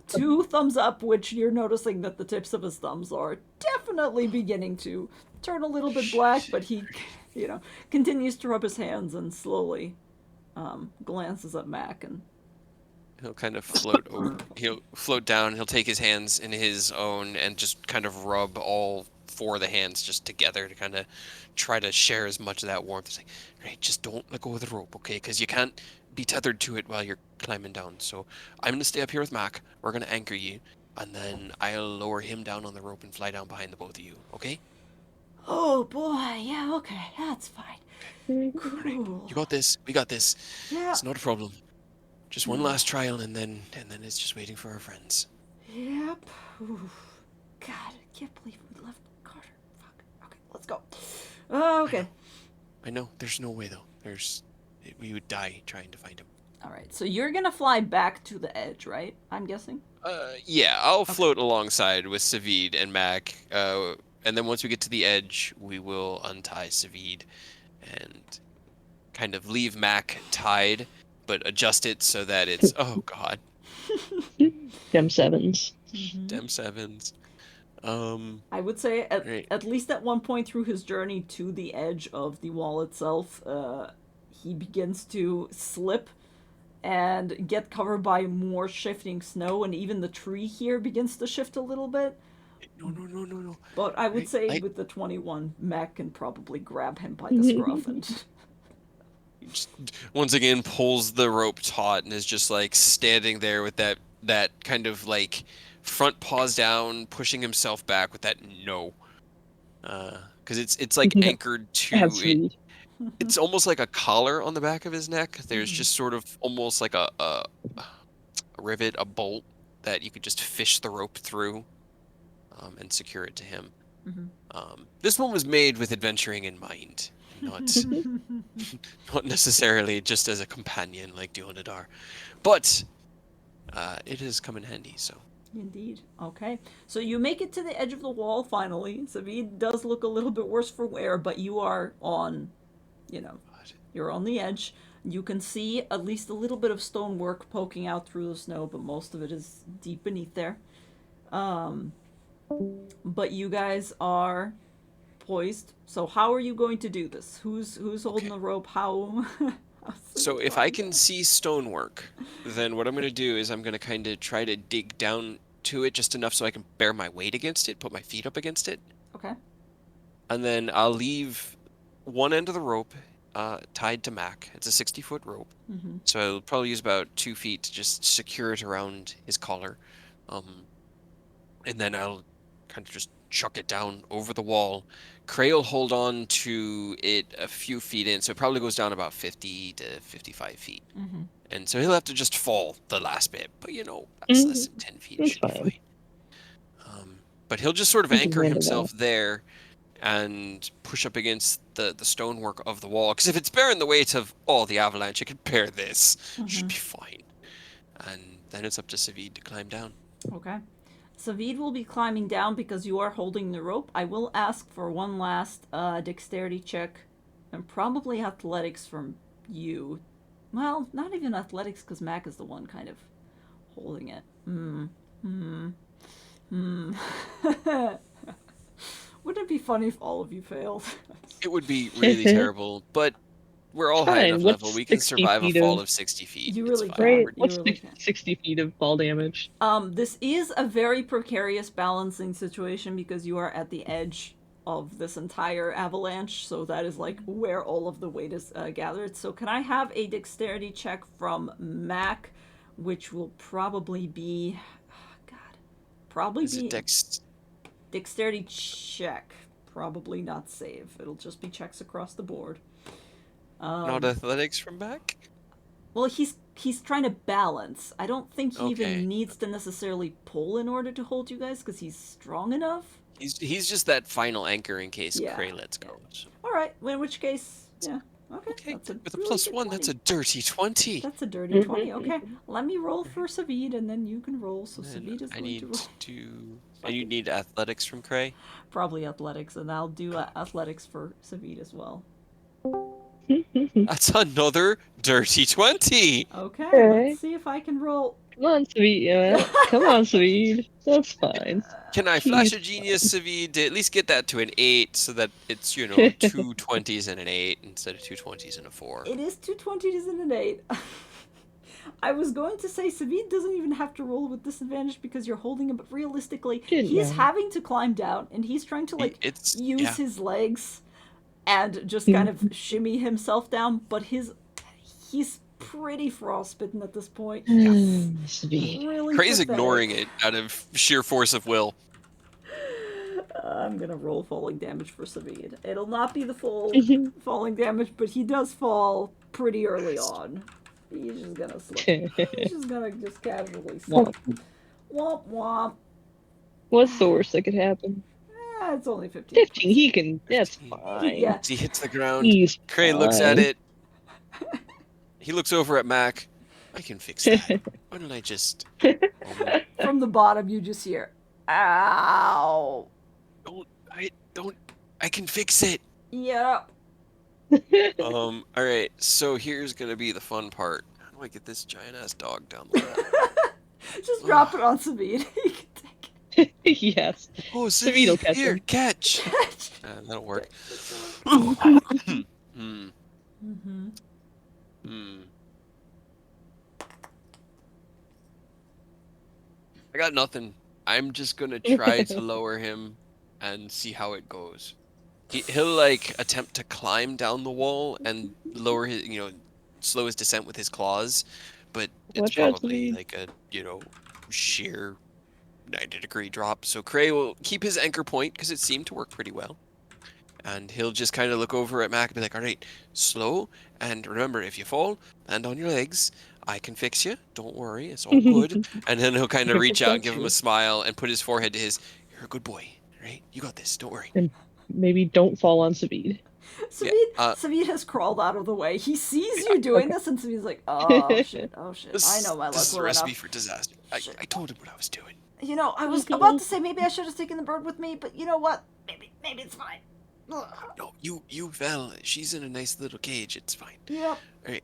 2 thumbs up, which you're noticing that the tips of his thumbs are definitely beginning to turn a little bit black, but he, continues to rub his hands and slowly glances at Mac and. He'll kind of float over. He'll float down. He'll take his hands in his own and just kind of rub all 4 of the hands just together to kind of try to share as much of that warmth. It's like, right, just don't let go of the rope, okay? Because you can't be tethered to it while you're climbing down. So I'm gonna stay up here with Mac. We're gonna anchor you, and then I'll lower him down on the rope and fly down behind the both of you, okay? Oh boy, yeah, okay, that's fine. Right. Cool. You got this. We got this. Yeah. It's not a problem. Just one last trial, and then it's just waiting for our friends. Yep. Oof. God, I can't believe we left Carter. Fuck. Okay, let's go. Okay. I know. There's no way though. We would die trying to find him. All right. So you're gonna fly back to the edge, right? I'm guessing. Yeah, I'll float alongside with Savid and Mac. And then once we get to the edge, we will untie Savid and kind of leave Mac tied, but adjust it so that it's oh god, Dem sevens. Dem sevens. I would say Right. at least at one point through his journey to the edge of the wall itself, he begins to slip and get covered by more shifting snow, and even the tree here begins to shift a little bit. No. But I would Right, say with the 21, Mac can probably grab him by the scruff and. Just once again pulls the rope taut and is just like standing there with that kind of like front paws down, pushing himself back with that no. Because it's like anchored to Have it. sweet. It's almost like a collar on the back of his neck. There's just sort of almost like a rivet, a bolt that you could just fish the rope through and secure it to him. This one was made with adventuring in mind, not necessarily just as a companion like Dionadar. But it has come in handy, so. Indeed. Okay. So you make it to the edge of the wall finally. Savid does look a little bit worse for wear, but you are on, you're on the edge. You can see at least a little bit of stonework poking out through the snow, but most of it is deep beneath there. But you guys are poised. So how are you going to do this? Who's holding the rope? How? So if I can see stonework, then what I'm going to do is I'm going to kind of try to dig down to it just enough so I can bear my weight against it, put my feet up against it. Okay. And then I'll leave one end of the rope tied to Mac. It's a 60-foot rope. So I'll probably use about 2 feet to just secure it around his collar. And then I'll kind of just chuck it down over the wall. Cray will hold on to it a few feet in, so it probably goes down about 50 to 55 feet. And so he'll have to just fall the last bit, but that's less than 10 feet. It should be fine. But he'll just sort of anchor himself there and push up against the stonework of the wall. Because if it's bearing the weight of all the avalanche, it can bear this. Should be fine. And then it's up to Savid to climb down. Okay. Savid will be climbing down because you are holding the rope. I will ask for one last dexterity check and probably athletics from you. Well, not even athletics because Mac is the one kind of holding it. Wouldn't it be funny if all of you failed? It would be really terrible, but we're all high enough What's level. We can 60 survive a feet fall of- of 60 feet. You It's really fine. can. Right? You What's really 60 feet of fall damage? This is a very precarious balancing situation because you are at the edge of this entire avalanche, so that is like where all of the weight is gathered. So can I have a dexterity check from Mac, which will probably be, Is it dexterity check, probably not save. It'll just be checks across the board. Not athletics from back? Well, he's trying to balance. I don't think he Okay. even needs to necessarily pull in order to hold you guys because he's strong enough. He's just that final anchor in case Yeah, Cray lets go. So. All right. In which case, yeah. Okay. Okay, That's a with a really +1, good that's 20. a dirty 20. That's a dirty 20. Okay. Let me roll for Savid, and then you can roll. So And Savid is I going need to roll. to. And you need athletics from Cray. Probably athletics, and I'll do athletics for Savid as well. That's another dirty 20. Okay. Let's see if I can roll. Come on, Sweet. Yeah. Come on, Sweet. That's fine. Can I flash a genius, Savid, to at least get that to an 8 so that it's, you know, 2 20s and an 8 instead of 2 20s and a 4? It is 2 20s and an 8. I was going to say Savid doesn't even have to roll with disadvantage because you're holding him, but realistically, he's having to climb down and he's trying to use his legs and just kind of shimmy himself down, but he's pretty frostbitten at this point. Really Cray's pathetic. ignoring it out of sheer force of will. I'm gonna roll falling damage for Savid. It'll not be the full falling damage, but he does fall pretty early on. He's just gonna slip. He's just gonna casually slip. Womp womp. What's the worst that could happen? It's only 15. 15. He can. That's 15. fine. Yeah. He hits the ground. He's Cray looks at it. He looks over at Mac. I can fix that. Why don't I just... From the bottom, you just hear, ow. I can fix it. Yeah. Alright, so here's gonna be the fun part. How do I get this giant-ass dog down the wall? Just drop it on Savid. He can take it. Yes. Oh, Savid will Savid, catch here, him. catch! That'll work. I got nothing. I'm just gonna try to lower him and see how it goes. He'll like attempt to climb down the wall and lower his, slow his descent with his claws, but it's Watch out, probably Savid. like a, sheer 90-degree drop. So Cray will keep his anchor point because it seemed to work pretty well. And he'll just kind of look over at Mac and be like, all right, slow. And remember, if you fall, land on your legs. I can fix you. Don't worry. It's all good. And then he'll kind of reach out and give him a smile and put his forehead to his, you're a good boy, right? You got this. Don't worry. And maybe don't fall on Savid. Savid has crawled out of the way. He sees you doing this, and Savid's like, oh shit. I know my luck This is a well recipe enough. for disaster. I told him what I was doing. I was about to say maybe I should have taken the bird with me, but you know what? Maybe it's fine. No, you fell. She's in a nice little cage. It's fine. Yep. All right.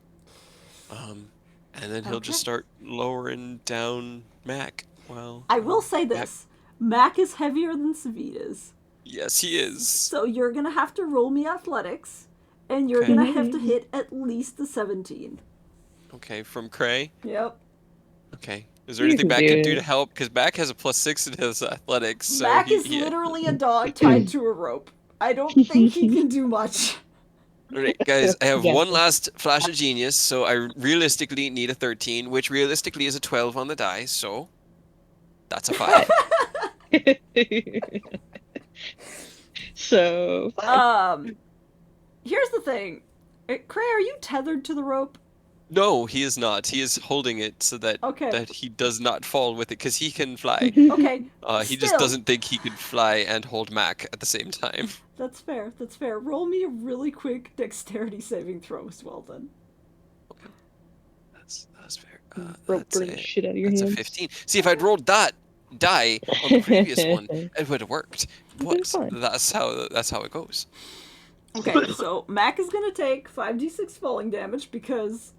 And then he'll just start lowering down Mac. Well, I will say this: Mac is heavier than Savid is. Yes, he is. So you're gonna have to roll me athletics, and you're gonna have to hit at least the 17. Okay, from Cray. Yep. Okay. Is there anything Mac can do to help? Because Mac has a +6 in his athletics. So Mac is literally a dog tied to a rope. I don't think he can do much. Alright, guys, I have one last flash of genius, so I realistically need a 13, which realistically is a 12 on the die, so that's a 5. So, here's the thing. Cray, are you tethered to the rope? No, he is not. He is holding it so that he does not fall with it, because he can fly. Okay. He just doesn't think he could fly and hold Mac at the same time. That's fair. Roll me a really quick dexterity saving throw as well, then. That's fair. Rope burning shit out of your hands. That's a 15. See, if I'd rolled that die on the previous one, it would have worked. But that's how it goes. Okay, so Mac is gonna take 5d6 falling damage because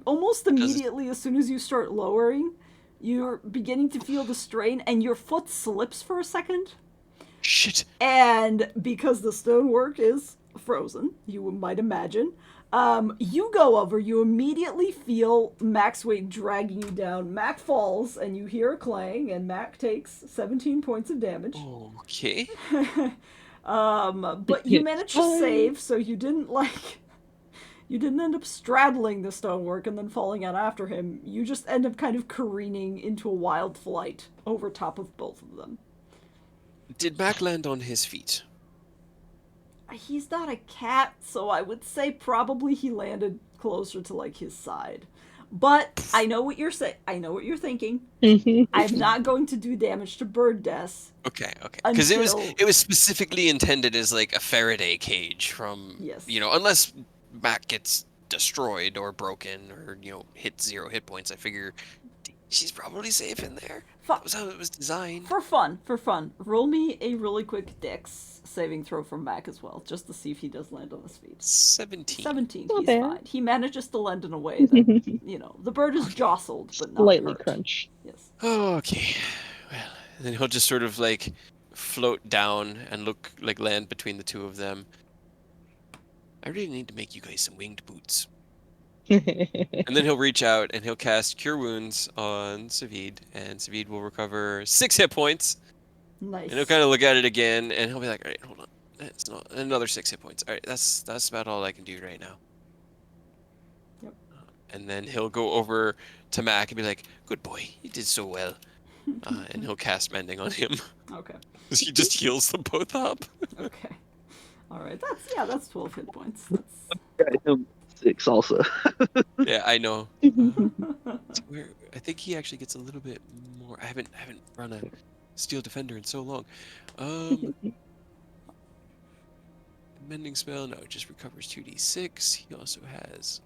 almost immediately as soon as you start lowering, you're beginning to feel the strain and your foot slips for a second. Shit. And because the stonework is frozen, you might imagine, you go over, you immediately feel Mac's weight dragging you down. Mac falls, and you hear a clang, and Mac takes 17 points of damage. Okay. But you managed to save, so you didn't end up straddling the stonework and then falling out after him. You just end up kind of careening into a wild flight over top of both of them. Did Mac land on his feet? He's not a cat, so I would say probably he landed closer to like his side. But I know what you're saying. I know what you're thinking. I'm not going to do damage to bird deaths. Okay. Because Until... it was specifically intended as like a Faraday cage from Yes. unless Mac gets destroyed or broken or hit 0 hit points. I figure she's probably safe in there. That was how it was designed. For fun. Roll me a really quick Dex saving throw from Mac as well, just to see if he does land on his feet. 17. 17. Not He's bad. fine. He manages to land in a way that the bird is jostled, but not Slightly hurt. crunch. Yes. Okay. Well, and then he'll just sort of like float down and land between the two of them. I really need to make you guys some winged boots. And then he'll reach out and he'll cast Cure Wounds on Savid, and Savid will recover 6 hit points. Nice. And he'll kind of look at it again, and he'll be like, "All right, hold on, it's not another 6 hit points. All right, that's about all I can do right now." Yep. And then he'll go over to Mac and be like, "Good boy, you did so well." And he'll cast Mending on him. Okay. He just heals them both up. Okay. All right. That's 12 hit points. That's... Got him 6 also. Yeah, I know. I think he actually gets a little bit more. I haven't run a Steel Defender in so long. Mending spell, no, it just recovers 2d6. He also has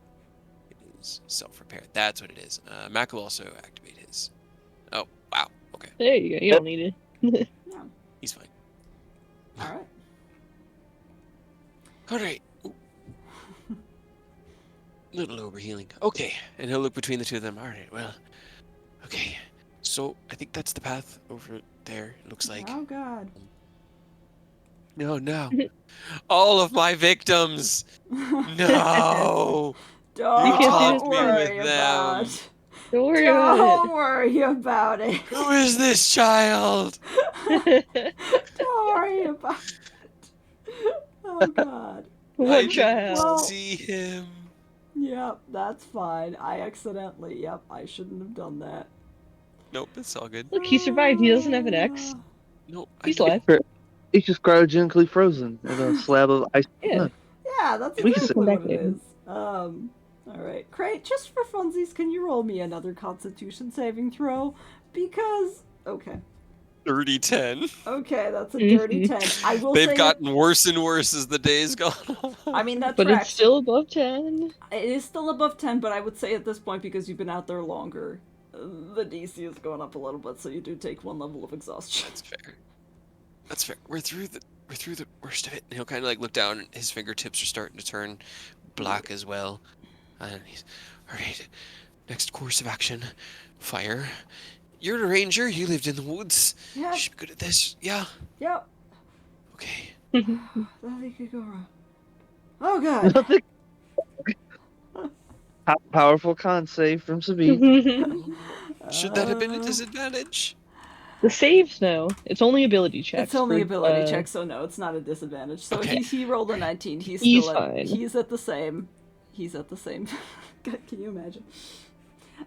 his self-repair. That's what it is. Mac will also activate his. Oh, wow. Okay. There you go. You don't need it. Yeah. He's fine. All right. All right. Little overhealing. Okay. And he'll look between the two of them. All right, well. Okay. So, I think that's the path over there, it looks like. Oh, God. No. All of my victims! No! Don't taunted me worry with about them. it. Don't worry about Don't worry about it. Who is this child? it. Don't worry about it. Oh, God. I One didn't child. see him. Yep, that's fine. Yep, I shouldn't have done that. Nope, it's all good. Look, he survived. He doesn't have an X. Nope, He's know. alive. He's just cryogenically frozen in a slab of ice. Yeah. Yeah, that's We can exactly come what back it later. is. Alright. Crate, just for funsies, can you roll me another Constitution saving throw? Because... Okay. Dirty 10. Okay, that's a dirty 10. I will They've say... gotten worse and worse as the days gone on. I mean, that But tracks. it's still above 10. It is still above 10, but I would say at this point, because you've been out there longer, the DC is going up a little bit, so you do take 1 level of exhaustion. That's fair. We're through the worst of it. And he'll kind of like look down, and his fingertips are starting to turn black as well. And he's, all right, next course of action, fire. You're a ranger. You lived in the woods. Yeah. You should be good at this. Yeah. Yep. Okay. Nothing could go wrong. Oh, God. Powerful con save from Sabine. Should that have been a disadvantage? The saves, no. It's only ability checks. It's only for, ability check, so no, it's not a disadvantage. So Okay. he rolled a 19. He's He's still fine. He's at the same. He's at the same. God, can you imagine?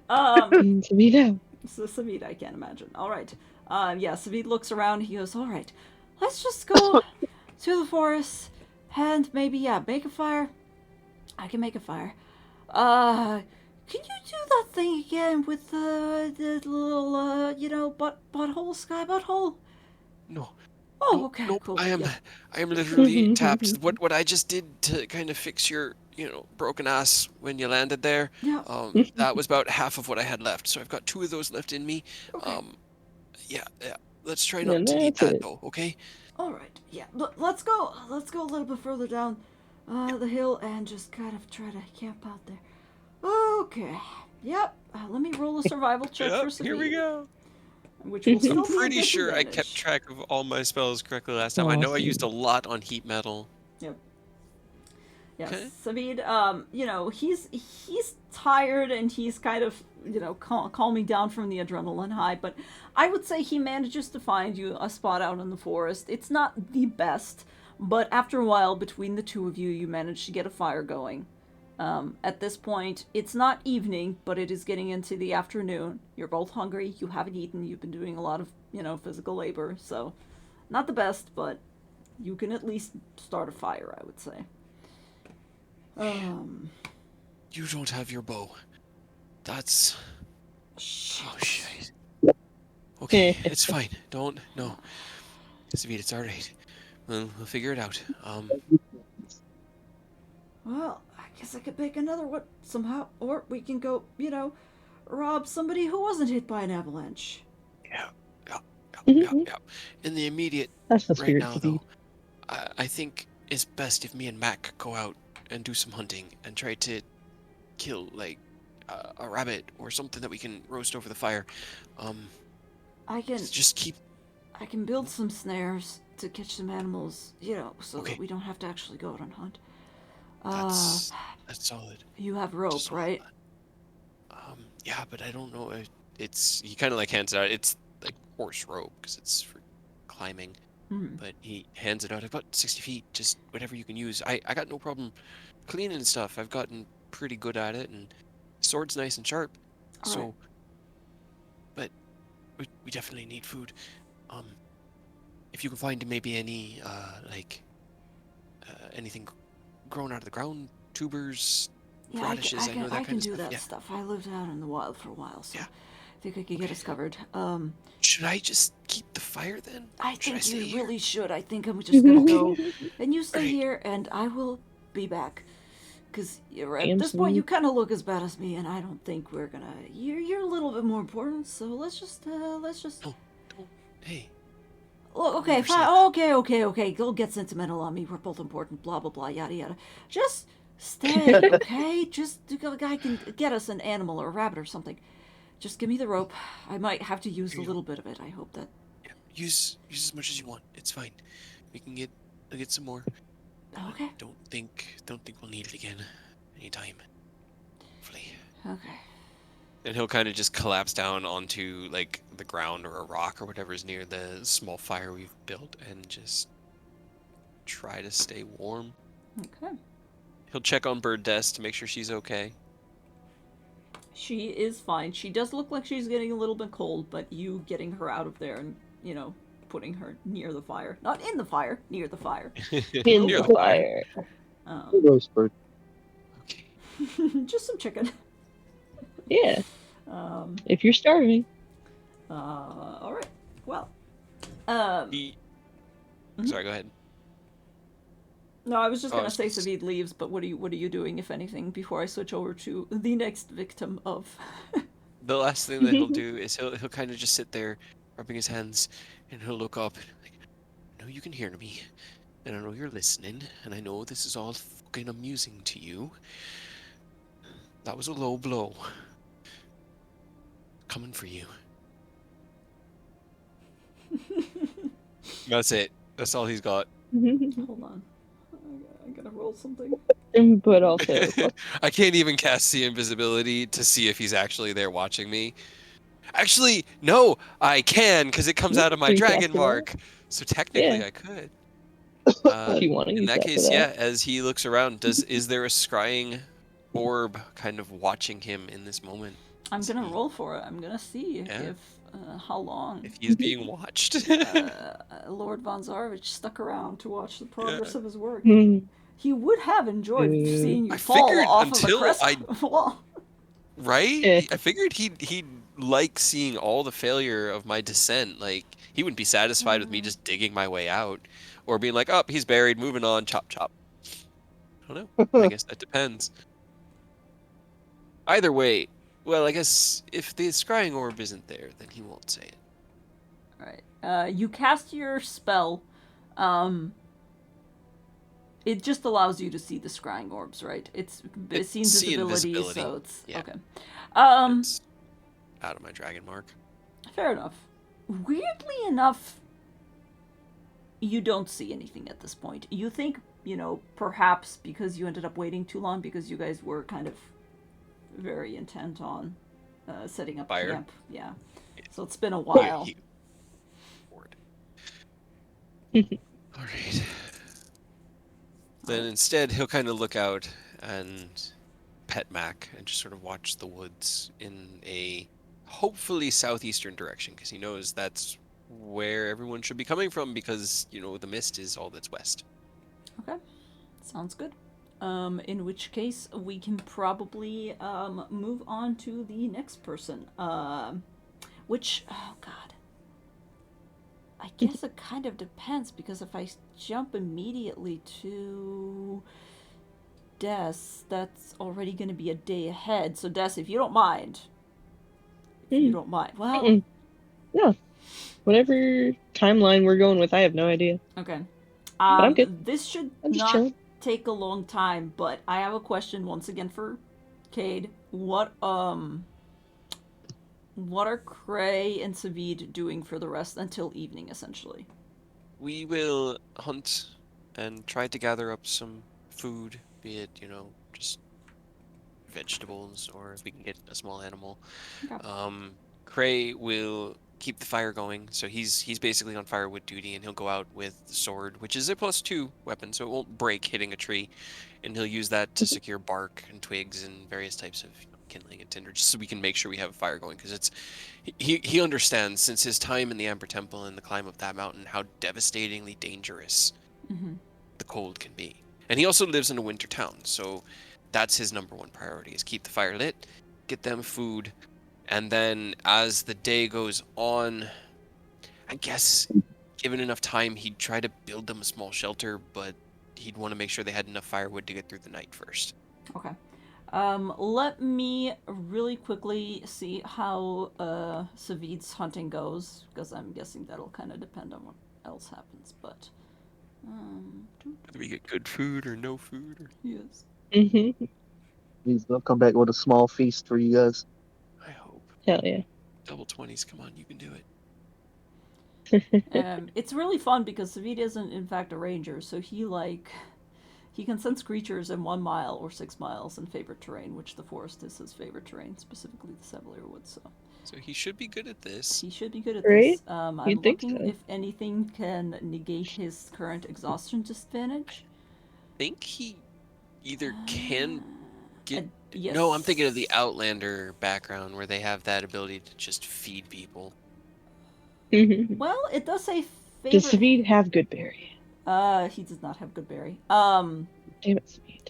To me now. So Savid, I can't imagine. All right. Yeah, Savid looks around. He goes, all right, let's just go to the forest and maybe, make a fire. I can make a fire. Can you do that thing again with the little, butthole, sky butthole? No. Oh, okay, Nope. cool. I am Yeah. literally tapped. What I just did to kind of fix your, broken ass when you landed there. Yeah. That was about half of what I had left. So I've got 2 of those left in me. Okay. Yeah. Let's try not And to need that's that it. though, okay? All right. Yeah. Let's go. Let's go a little bit further down the hill and just kind of try to camp out there. Okay. Yep. Let me roll a survival check for Savid. Here we go. Which will still I'm be a pretty sure I kept disadvantage. track of all my spells correctly last time. I know I used a Awesome. lot on heat metal. Yep. Yes, Okay. Savid, he's tired and he's kind of, calming down from the adrenaline high, but I would say he manages to find you a spot out in the forest. It's not the best, but after a while, between the two of you, you manage to get a fire going. At this point, it's not evening, but it is getting into the afternoon. You're both hungry, you haven't eaten, you've been doing a lot of, physical labor, so not the best, but you can at least start a fire, I would say. You don't have your bow. That's... Shit. Oh, shit. Okay, it's fine. Don't... No. Sweet, it's alright. We'll figure it out. Well, I guess I could make another one somehow. Or we can go, rob somebody who wasn't hit by an avalanche. Yeah. Yeah. In the immediate... That's the right spirit, now, Sweet. though, I think it's best if me and Mac go out and do some hunting and try to kill, like, a rabbit or something that we can roast over the fire. I can Just keep... I can build some snares to catch some animals, so Okay. that we don't have to actually go out and hunt. That's solid. You have rope, Just hold right? on. Yeah, but I don't know. It's... He kind of, like, hands it out. It's, like, horse rope, because it's for climbing. But he hands it out. I've got 60 feet, just whatever you can use. I got no problem cleaning stuff. I've gotten pretty good at it, and sword's nice and sharp. All So, right. but we definitely need food. If you can find maybe any, anything grown out of the ground, tubers, Yeah, radishes, I know that I kind can of do stuff. that Yeah. stuff. I lived out in the wild for a while, so Yeah. I think I could get us covered. Should I just keep the fire then? I Should think stay you here? really should. I think I'm just gonna go, and you stay Alright. here, and I will be back. Because at Damn, this point, you Sweet. kind of look as bad as me, and I don't think we're gonna. You're a little bit more important, so let's just. No, don't. Hey. Look, okay, Never fine. said Okay. Don't get sentimental on me. We're both important. Blah blah blah. Yada yada. Just stay, okay? Just a guy can get us an animal or a rabbit or something. Just give me the rope. I might have to use a Here you little bit of it. I hope that. Yeah. Use as much as you want. It's fine. We can I'll get some more. Okay. Don't think we'll need it again anytime. Hopefully. Okay. And he'll kind of just collapse down onto like the ground or a rock or whatever is near the small fire we've built and just try to stay warm. Okay. He'll check on Bird Des to make sure she's okay. She is fine. She does look like she's getting a little bit cold, but you getting her out of there and, putting her near the fire. Not in the fire, near the fire. In Near the fire. Roast bird. Okay. Just some chicken. Yeah. Um, If you're starving. all right. Well, He... Mhm. Sorry, go ahead. no, I was just Oh, gonna I was say supposed Savid leaves, but what are you doing, if anything, before I switch over to the next victim of? The last thing that he'll do is he'll kind of just sit there, rubbing his hands, and he'll look up. Like, I know you can hear me, and I know you're listening, and I know this is all fucking amusing to you. That was a low blow. Coming for you. That's it. That's all he's got. Hold on, I gotta roll something. But also, I can't even cast the invisibility to see if he's actually there watching me. Actually, no, I can because it comes out of my Can you cast dragon it out? mark. So technically, Yeah. I could. if you want to In use that that case, for yeah. that. As he looks around, is there a scrying orb kind of watching him in this moment? I'm gonna See roll for it. I'm gonna see Yeah. if how long if he's being watched. Lord Von Zarovich stuck around to watch the progress of his work. Hmm. He would have enjoyed seeing you I fall figured off of the until crest I- wall. Right? Eh. I figured he'd like seeing all the failure of my descent. Like he wouldn't be satisfied with me just digging my way out, or being like, "Oh, he's buried. Moving on. Chop chop." I don't know. I guess that depends. Either way, well, I guess if the scrying orb isn't there, then he won't say it. Alright. You cast your spell. It just allows you to see the scrying orbs, right? It's seen See visibility, invisibility. so it's Yeah. okay. It's out of my dragon mark. Fair enough. Weirdly enough, you don't see anything at this point. You think, perhaps because you ended up waiting too long because you guys were kind of very intent on setting up Fire? camp. Yeah. So it's been a while. Bored. All right. Then instead, he'll kind of look out and pet Mac and just sort of watch the woods in a hopefully southeastern direction because he knows that's where everyone should be coming from because, the mist is all that's west. Okay, sounds good. In which case, we can probably move on to the next person. Which, oh god. I guess it kind of depends, because if I jump immediately to Des, that's already going to be a day ahead. So, Des, if you don't mind. If you don't mind. Well. No. Whatever timeline we're going with, I have no idea. Okay. But I'm good. This should I'm just not chilling. take a long time, but I have a question once again for Cade. What are Cray and Savid doing for the rest until evening, essentially? We will hunt and try to gather up some food, be it, just vegetables, or if we can get a small animal. Okay. Cray will keep the fire going, so he's basically on firewood duty, and he'll go out with the sword, which is a +2 weapon, so it won't break hitting a tree, and he'll use that to secure bark and twigs and various types of kindling and tinder, just so we can make sure we have a fire going, because he understands, since his time in the Amber Temple and the climb up that mountain, how devastatingly dangerous the cold can be. And he also lives in a winter town, so that's his number one priority, is keep the fire lit, get them food, and then as the day goes on, I guess given enough time, he'd try to build them a small shelter, but he'd want to make sure they had enough firewood to get through the night first. Okay. Let me really quickly see how Savid's hunting goes, because I'm guessing that'll kind of depend on what else happens. But Whether we get good food or no food. Or... yes. They'll come back with a small feast for you guys. I hope. Hell yeah. Double 20s, come on, you can do it. It's really fun because Savid isn't in fact a ranger, so he can sense creatures in 1 mile or 6 miles in favorite terrain, which the forest is his favorite terrain, specifically the Sevelier Woods. So he should be good at this. He should be good at Right? this. I'm You'd think looking so. if anything can negate his current exhaustion disadvantage. I think he either can get... Yes. No, I'm thinking of the Outlander background where they have that ability to just feed people. Well, it does say favorite... Does Savid have good berry? He does not have good berry. Damn it, Savid.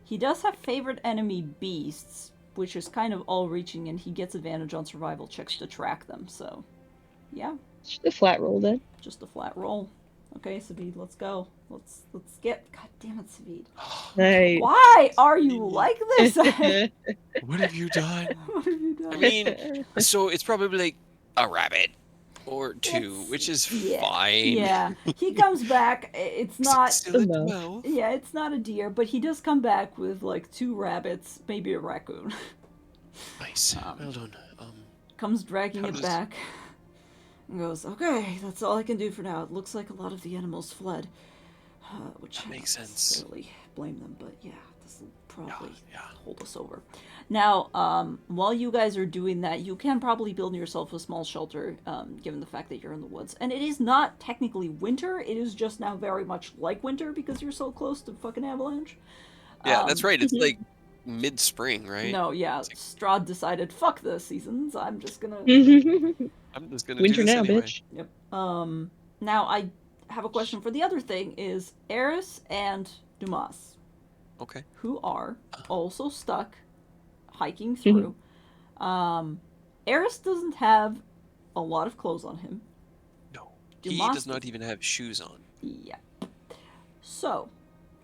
He does have favorite enemy beasts, which is kind of all-reaching, and he gets advantage on survival checks to track them, so... Yeah. Just a flat roll then. Just a flat roll. Okay, Savid, let's go. Let's get... God damn it, Savid. Nice. Why are you like this? What have you done? What have you done? I mean, so it's probably like a rabbit or two, which is fine. Yeah, he comes back. It's not... Still a 12. Yeah, it's not a deer, but he does come back with like 2 rabbits, maybe a raccoon. Nice. Well done. Comes dragging it back. And goes, okay, that's all I can do for now. It looks like a lot of the animals fled. Which that makes sense. necessarily blame them, but yeah, this will probably hold us over. Now, while you guys are doing that, you can probably build yourself a small shelter, given the fact that you're in the woods. And it is not technically winter, it is just now very much like winter because you're so close to fucking avalanche. Yeah, that's right. It's like mid-spring, right? No, yeah, like... Strahd decided, fuck the seasons, I'm just gonna... I'm just gonna Winter do this now, anyway. bitch. Yep. Now I have a question for the other thing is Eris and Dumas. Okay. Who are also stuck hiking through. Eris doesn't have a lot of clothes on him. No. Dumas he does not even have shoes on. Yeah. So,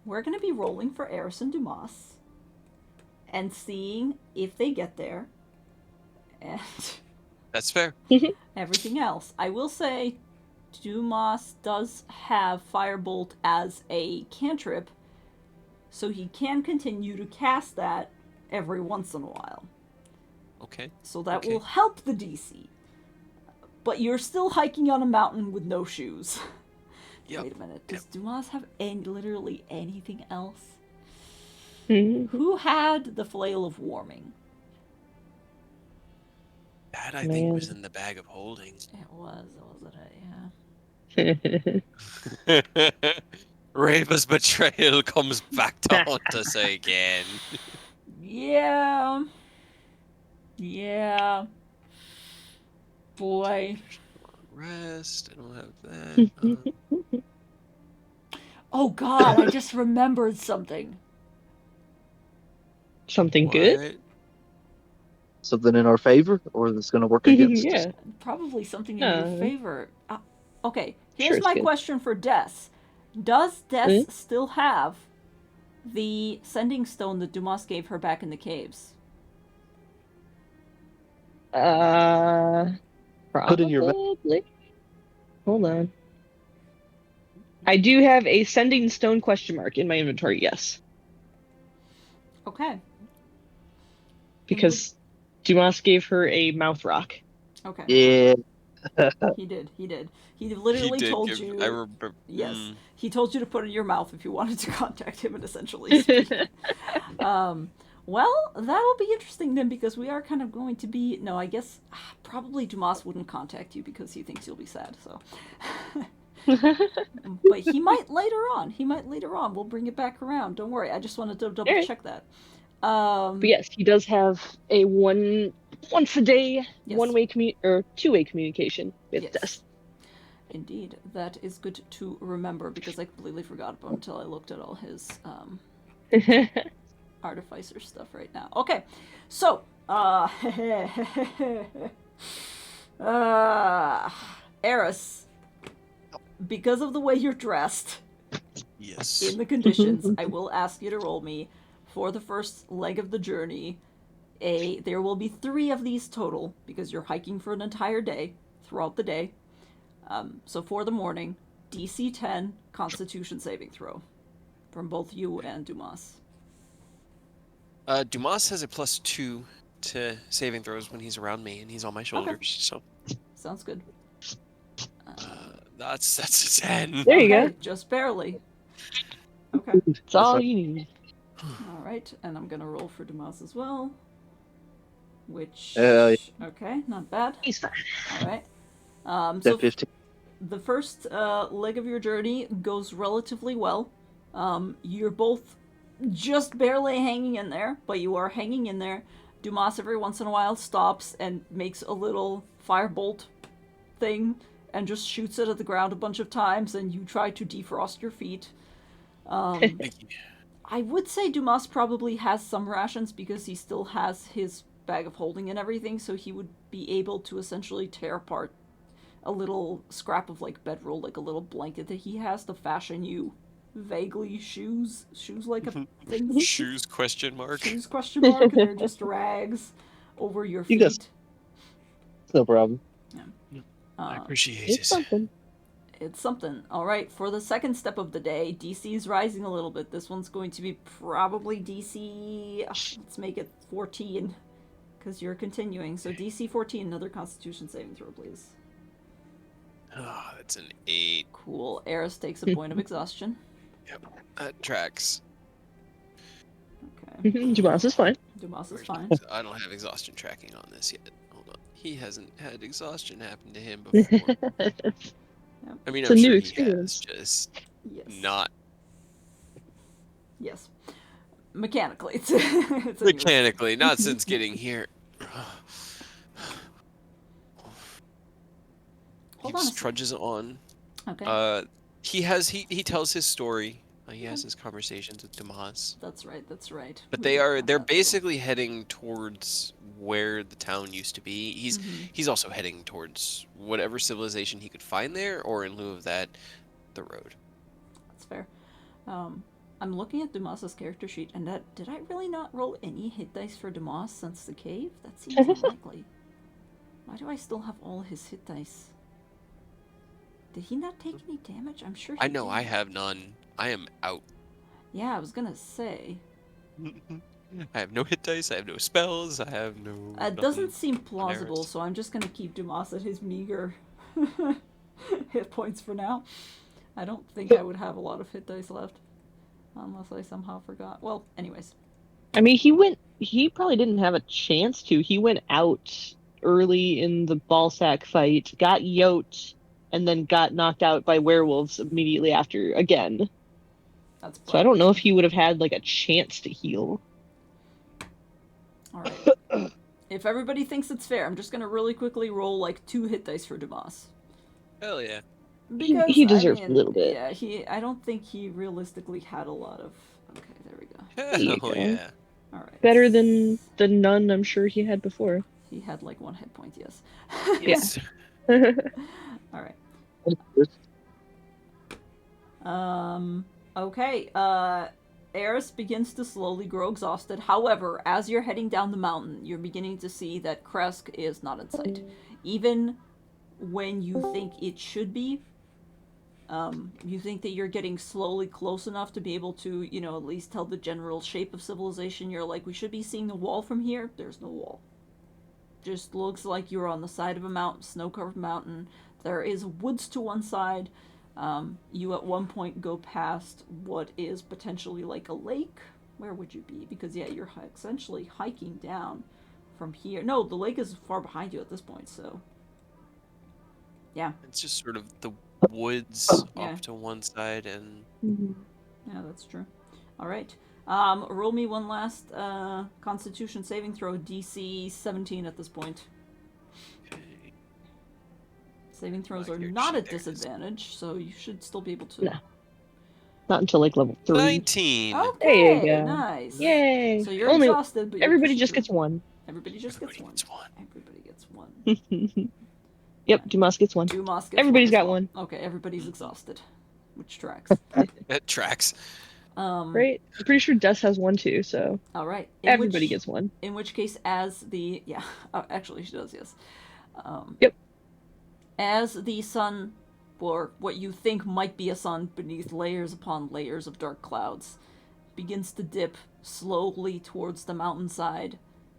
we're going to be rolling for Eris and Dumas and seeing if they get there. And that's fair. Everything else. I will say Dumas does have Firebolt as a cantrip, so he can continue to cast that every once in a while. Okay. So that will help the DC. But you're still hiking on a mountain with no shoes. Yep. Wait a minute. Does Dumas have literally anything else? Who had the Flail of Warming? That, I think, was in the bag of holding. It was, wasn't it? Yeah. Raven's betrayal comes back to haunt us again. Yeah. Boy. rest. I don't have that. Oh God, I just remembered something. Something good? What? Something in our favor, or that's going to work against us? Yeah. Probably something in your favor. Okay, here's Sure, it's my good. question for Des. Does Des Mm? still have the sending stone that Dumas gave her back in the caves? Put in your Probably. Hold on. I do have a sending stone question mark in my inventory, yes. Okay. Because Dumas gave her a mouth rock. Okay. Yeah. He did. He He literally did told give. you. I remember. Yes. He told you to put it in your mouth if you wanted to contact him and essentially speak. Well, that'll be interesting then because we are kind of going to be. No, I guess probably Dumas wouldn't contact you because he thinks you'll be sad. So. But he might later on. We'll bring it back around. Don't worry. I just wanted to double check that. But yes, he does have a once a day, one-way or two-way communication with Des. Indeed, that is good to remember because I completely forgot about him until I looked at all his artificer stuff right now. Okay, so Eris, because of the way you're dressed, Yes. in the conditions, I will ask you to roll me for the first leg of the journey. There will be 3 of these total because you're hiking for an entire day throughout the day. So for the morning, DC 10 Constitution saving throw from both you and Dumas. Dumas has a +2 to saving throws when he's around me and he's on my shoulders. Okay. So sounds good. That's a 10. There you go. Just barely. Okay. That's all you need. All right, and I'm gonna roll for Dumas as well. Which okay, not bad. He's fine. All right. So 15. The first leg of your journey goes relatively well. You're both just barely hanging in there, but you are hanging in there. Dumas every once in a while stops and makes a little firebolt thing and just shoots it at the ground a bunch of times, and you try to defrost your feet. I would say Dumas probably has some rations because he still has his bag of holding and everything, so he would be able to essentially tear apart a little scrap of like bedroll, like a little blanket that he has to fashion you vaguely shoes like a thing. Shoes question mark. Shoes question mark. They're just rags over your feet. Yes. No problem. Yeah. I appreciate it's it. It's something. All right, for the second step of the day, DC is rising a little bit. This one's going to be probably DC. Let's make it 14 because you're continuing. So DC 14, another Constitution saving throw, please. Oh, that's an 8. Cool. Eris takes a point of exhaustion. Yep, that tracks. Okay. Dumas is fine. Dumas is fine. I don't have exhaustion tracking on this yet. Hold on. He hasn't had exhaustion happen to him before. I mean, I'm sure he has, just not. Yes. Mechanically. It's mechanically, not since getting here. Hold he on just trudges on. Okay. He tells his story. He has his conversations with Dumas. That's right. But they're basically heading towards where the town used to be. He's also heading towards whatever civilization he could find there, or in lieu of that, the road. That's fair. I'm looking at Dumas's character sheet, and did I really not roll any hit dice for Dumas since the cave? That seems unlikely. Why do I still have all his hit dice? Did he not take any damage? I'm sure he I know, did. I have none. I am out. Yeah, I was gonna say. I have no hit dice, I have no spells, I have no... It doesn't seem plausible, so I'm just gonna keep Dumas at his meager hit points for now. I don't think I would have a lot of hit dice left. Unless I somehow forgot. Well, anyways. I mean, he probably didn't have a chance to. He went out early in the ball sack fight, got yoked, and then got knocked out by werewolves immediately after again. So I don't know if he would have had like a chance to heal. Alright. If everybody thinks it's fair, I'm just gonna really quickly roll like 2 hit dice for Dumas. Hell yeah. Because He deserves I a mean, little bit. yeah, I don't think he realistically had a lot of. Okay, there we go. There you Hell go. yeah. All right. Better than the none I'm sure he had before. He had like 1 hit point. Yes. Yes. All right. It's Okay. Eris begins to slowly grow exhausted. However, as you're heading down the mountain, you're beginning to see that Kresk is not in sight. Even when you think it should be, you think that you're getting slowly close enough to be able to, you know, at least tell the general shape of civilization. You're like, we should be seeing the wall from here. There's no wall. Just looks like you're on the side of a mountain, snow-covered mountain. There is woods to one side. You at one point go past what is potentially like a lake. Where would you be? Because yeah, you're essentially hiking down from here. No, the lake is far behind you at this point, so yeah. It's just sort of the woods Yeah. off to one side and Yeah, that's true. All right. Roll me one last Constitution saving throw, DC 17 at this point. Saving throws are not at disadvantage, so you should still be able to. No. Not until like level 3. 19. Okay, There you go. nice. Yay! So you're Only exhausted, but you're everybody pushing just through. gets one. Everybody just gets one. Gets one. Everybody gets one. Yep, Dumas gets one. Dumas gets Everybody's one as got well. one. Okay, everybody's exhausted, which tracks. That tracks. Right? I'm pretty sure Dust has one too, so All right. everybody gets one. In which case, as the actually she does, yes. Yep. As the sun, or what you think might be a sun beneath layers upon layers of dark clouds, begins to dip slowly towards the mountainside,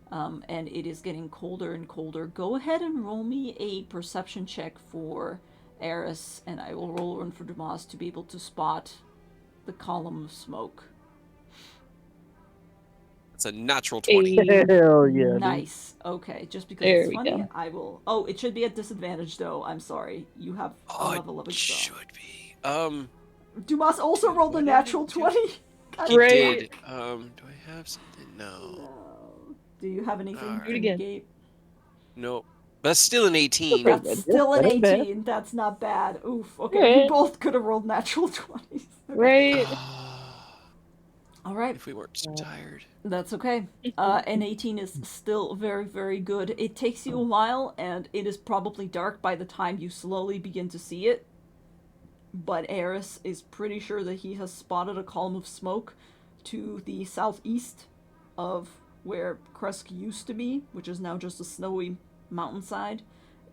and it is getting colder and colder. Go ahead and roll me a perception check for Eris, and I will roll one for Dumas to be able to spot the column of smoke. It's a natural 20. hell yeah. Dude. Nice. Okay, just because There it's we funny, go. I will. Oh, it should be at disadvantage though. I'm sorry. You have a Oh, level of it exhaustion. should be. Dumas also rolled a What did natural it do? 20. He Right. did. Do I have something? No. Do you have anything Alright. to Do it again. negate? Nope. That's still an 18. Pretty That's good. still an That ain't bad. 18. That's not bad. Oof. Okay, you Right. both could have rolled natural 20s. Okay. Right? All right. If we weren't so tired. That's okay. An 18 is still very, very good. It takes you a while, and it is probably dark by the time you slowly begin to see it. But Eris is pretty sure that he has spotted a column of smoke to the southeast of where Kresk used to be, which is now just a snowy mountainside,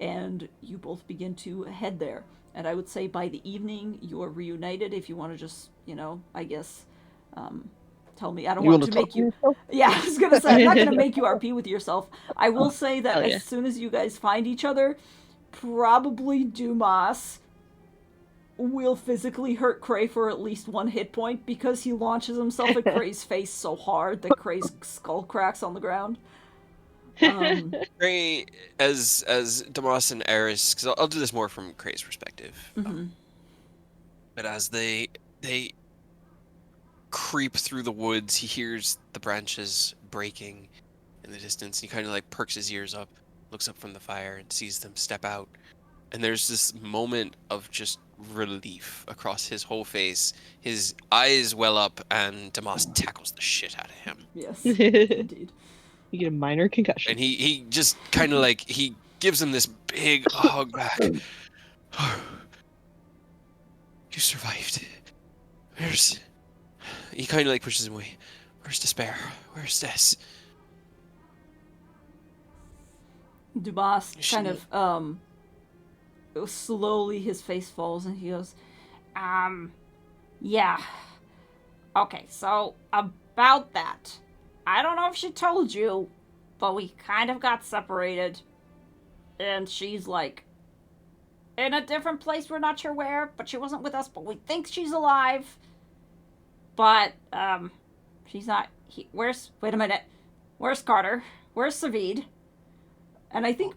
and you both begin to head there. And I would say by the evening, you are reunited. If you want to just, I guess, tell me. I don't want to make you. Yeah, I was gonna say I'm not gonna make you RP with yourself. I will say that Hell yeah. as soon as you guys find each other, probably Dumas will physically hurt Cray for at least 1 hit point because he launches himself at Cray's face so hard that Cray's skull cracks on the ground. Cray, as Damas and Eris, because I'll do this more from Cray's perspective. But as they creep through the woods, he hears the branches breaking in the distance. He kind of like perks his ears up, looks up from the fire, and sees them step out. And there's this moment of just relief across his whole face. His eyes well up, and Damas tackles the shit out of him. Yes, indeed. You get a minor concussion. And he just kind of like, he gives him this big hug back. You survived. He kind of like pushes him away. Where's Despair? Where's Des? Dumas kind of, slowly his face falls and he goes, yeah. Okay, so about that. I don't know if she told you, but we kind of got separated. And she's like, in a different place, we're not sure where, but she wasn't with us, but we think she's alive. But, she's not, wait a minute, where's Carter? Where's Savid? And I think,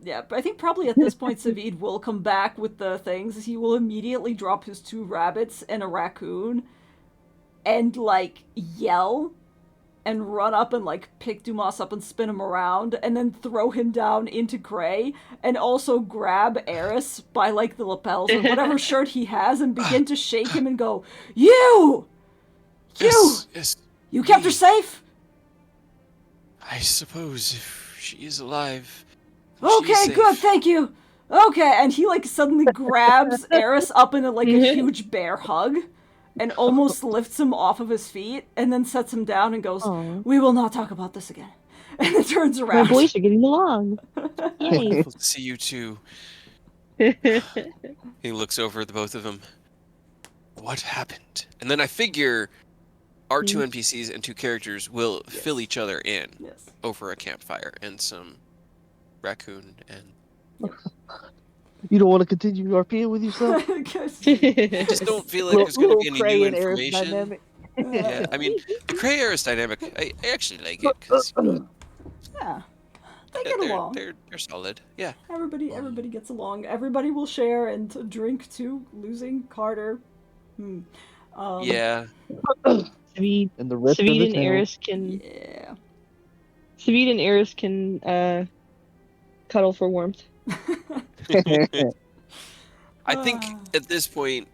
yeah, but I think probably at this point, Savid will come back with the things. He will immediately drop his 2 rabbits and a raccoon and, like, yell and run up and like pick Dumas up and spin him around and then throw him down into Gray and also grab Eris by like the lapels or whatever shirt he has and begin to shake him and go, You! Yes, You kept her safe? I suppose if she is alive. Okay, good, thank you. Okay, and he like suddenly grabs Eris up in like a huge bear hug and almost lifts him off of his feet and then sets him down and goes, Aww. We will not talk about this again. And then turns around. My boys are getting along. Yay. Wonderful to see you too. He looks over at the both of them. What happened? And then I figure our two NPCs and two characters will fill each other in over a campfire and some raccoon and... You don't want to continue RPing with yourself? I just don't feel like there's going to be any new information. Yeah, I mean, the Cray Eris dynamic, I actually like it because yeah, they get along. They're solid. Yeah. Everybody gets along. Everybody will share and drink too. Losing Carter. Yeah. Savid and Eris can. Yeah. Savid and Eris can cuddle for warmth. I think at this point,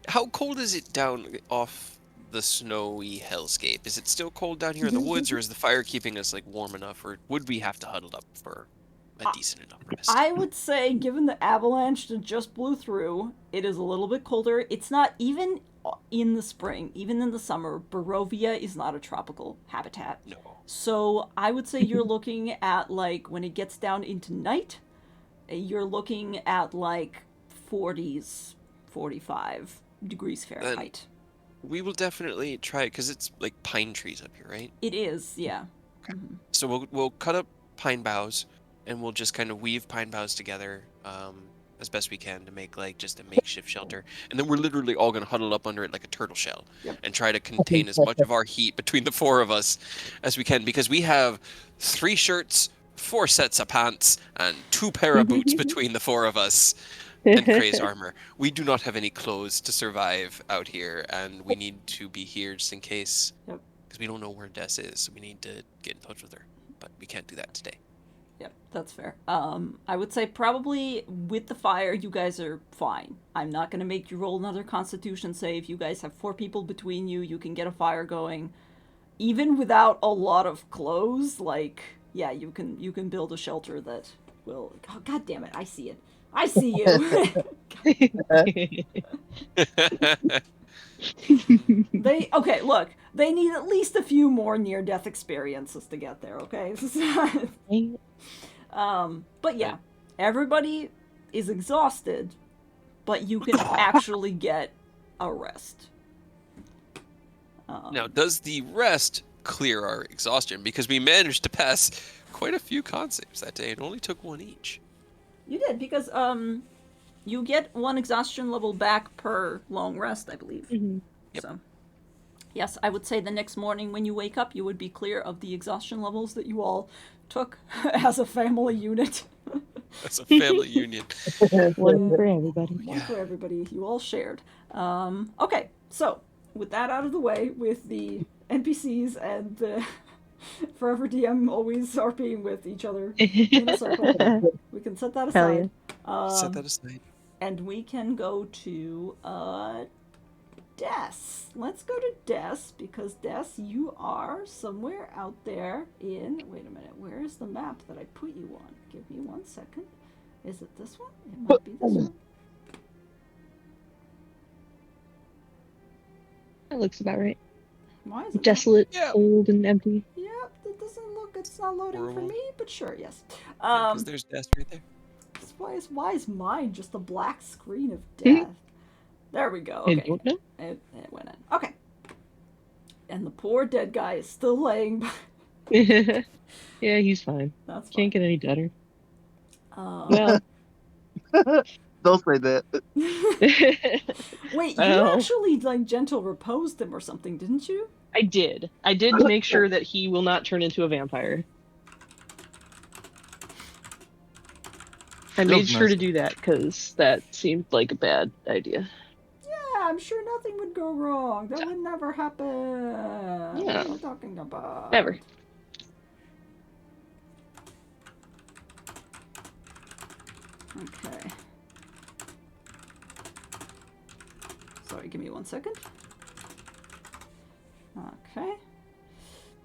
how cold is it down off the snowy hellscape? Is it still cold down here in the woods, or is the fire keeping us like warm enough, or would we have to huddle up for a decent enough rest? I would say, given the avalanche that just blew through, it is a little bit colder. It's not even in the spring, even in the summer. Barovia is not a tropical habitat. No. So I would say you're looking at like when it gets down into night, you're looking at like 40s, 45 degrees Fahrenheit. We will definitely try it because it's like pine trees up here, right? It is, yeah. Okay. So we'll cut up pine boughs and we'll just kind of weave pine boughs together as best we can to make like just a makeshift shelter. And then we're literally all going to huddle up under it like a turtle shell and try to contain as much of our heat between the four of us as we can, because we have 3 shirts, 4 sets of pants, and 2 pair of boots between the 4 of us. And Cray's armor. We do not have any clothes to survive out here, and we need to be here just in case, because we don't know where Des is, so we need to get in touch with her. But we can't do that today. Yep, that's fair. I would say probably with the fire, you guys are fine. I'm not going to make you roll another Constitution save. You guys have 4 people between you. You can get a fire going. Even without a lot of clothes, like, yeah, you can build a shelter that will... Oh, God damn it, I see it. I see you. Okay, look, they need at least a few more near-death experiences to get there, okay? But yeah, everybody is exhausted, but you can actually get a rest. Now, does the rest clear our exhaustion? Because we managed to pass quite a few con saves that day. It only took 1 each. You did, because you get 1 exhaustion level back per long rest, I believe. Mm-hmm. Yep. So, yes, I would say the next morning when you wake up, you would be clear of the exhaustion levels that you all took as a family unit. That's a family union. One for everybody. One for everybody. You all shared. Okay, so with that out of the way, with the NPCs and the Forever DM always RPing with each other in a circle, we can set that aside. Set that aside. And we can go to Des. Let's go to Des, because Des, you are somewhere out there in... Wait a minute, where is the map that I put you on? Give me 1 second. Is it this one? It might be this one. That looks about right. Why is it desolate, cold, and empty? Yep, it doesn't look... It's not loading for me, but sure, yes. Because there's death right there. Why is mine just a black screen of death? There we go. Okay. It went in. Okay. And the poor dead guy is still laying by... Yeah, he's fine. That's fine. Can't get any better. Well... Don't say that. Wait, you actually, like, gentle reposed him or something, didn't you? I did. I did to make sure that he will not turn into a vampire. I made sure to do that, because that seemed like a bad idea. I'm sure nothing would go wrong. That would never happen. Yeah. What are you talking about? Never. Okay. Sorry, give me 1 second. Okay.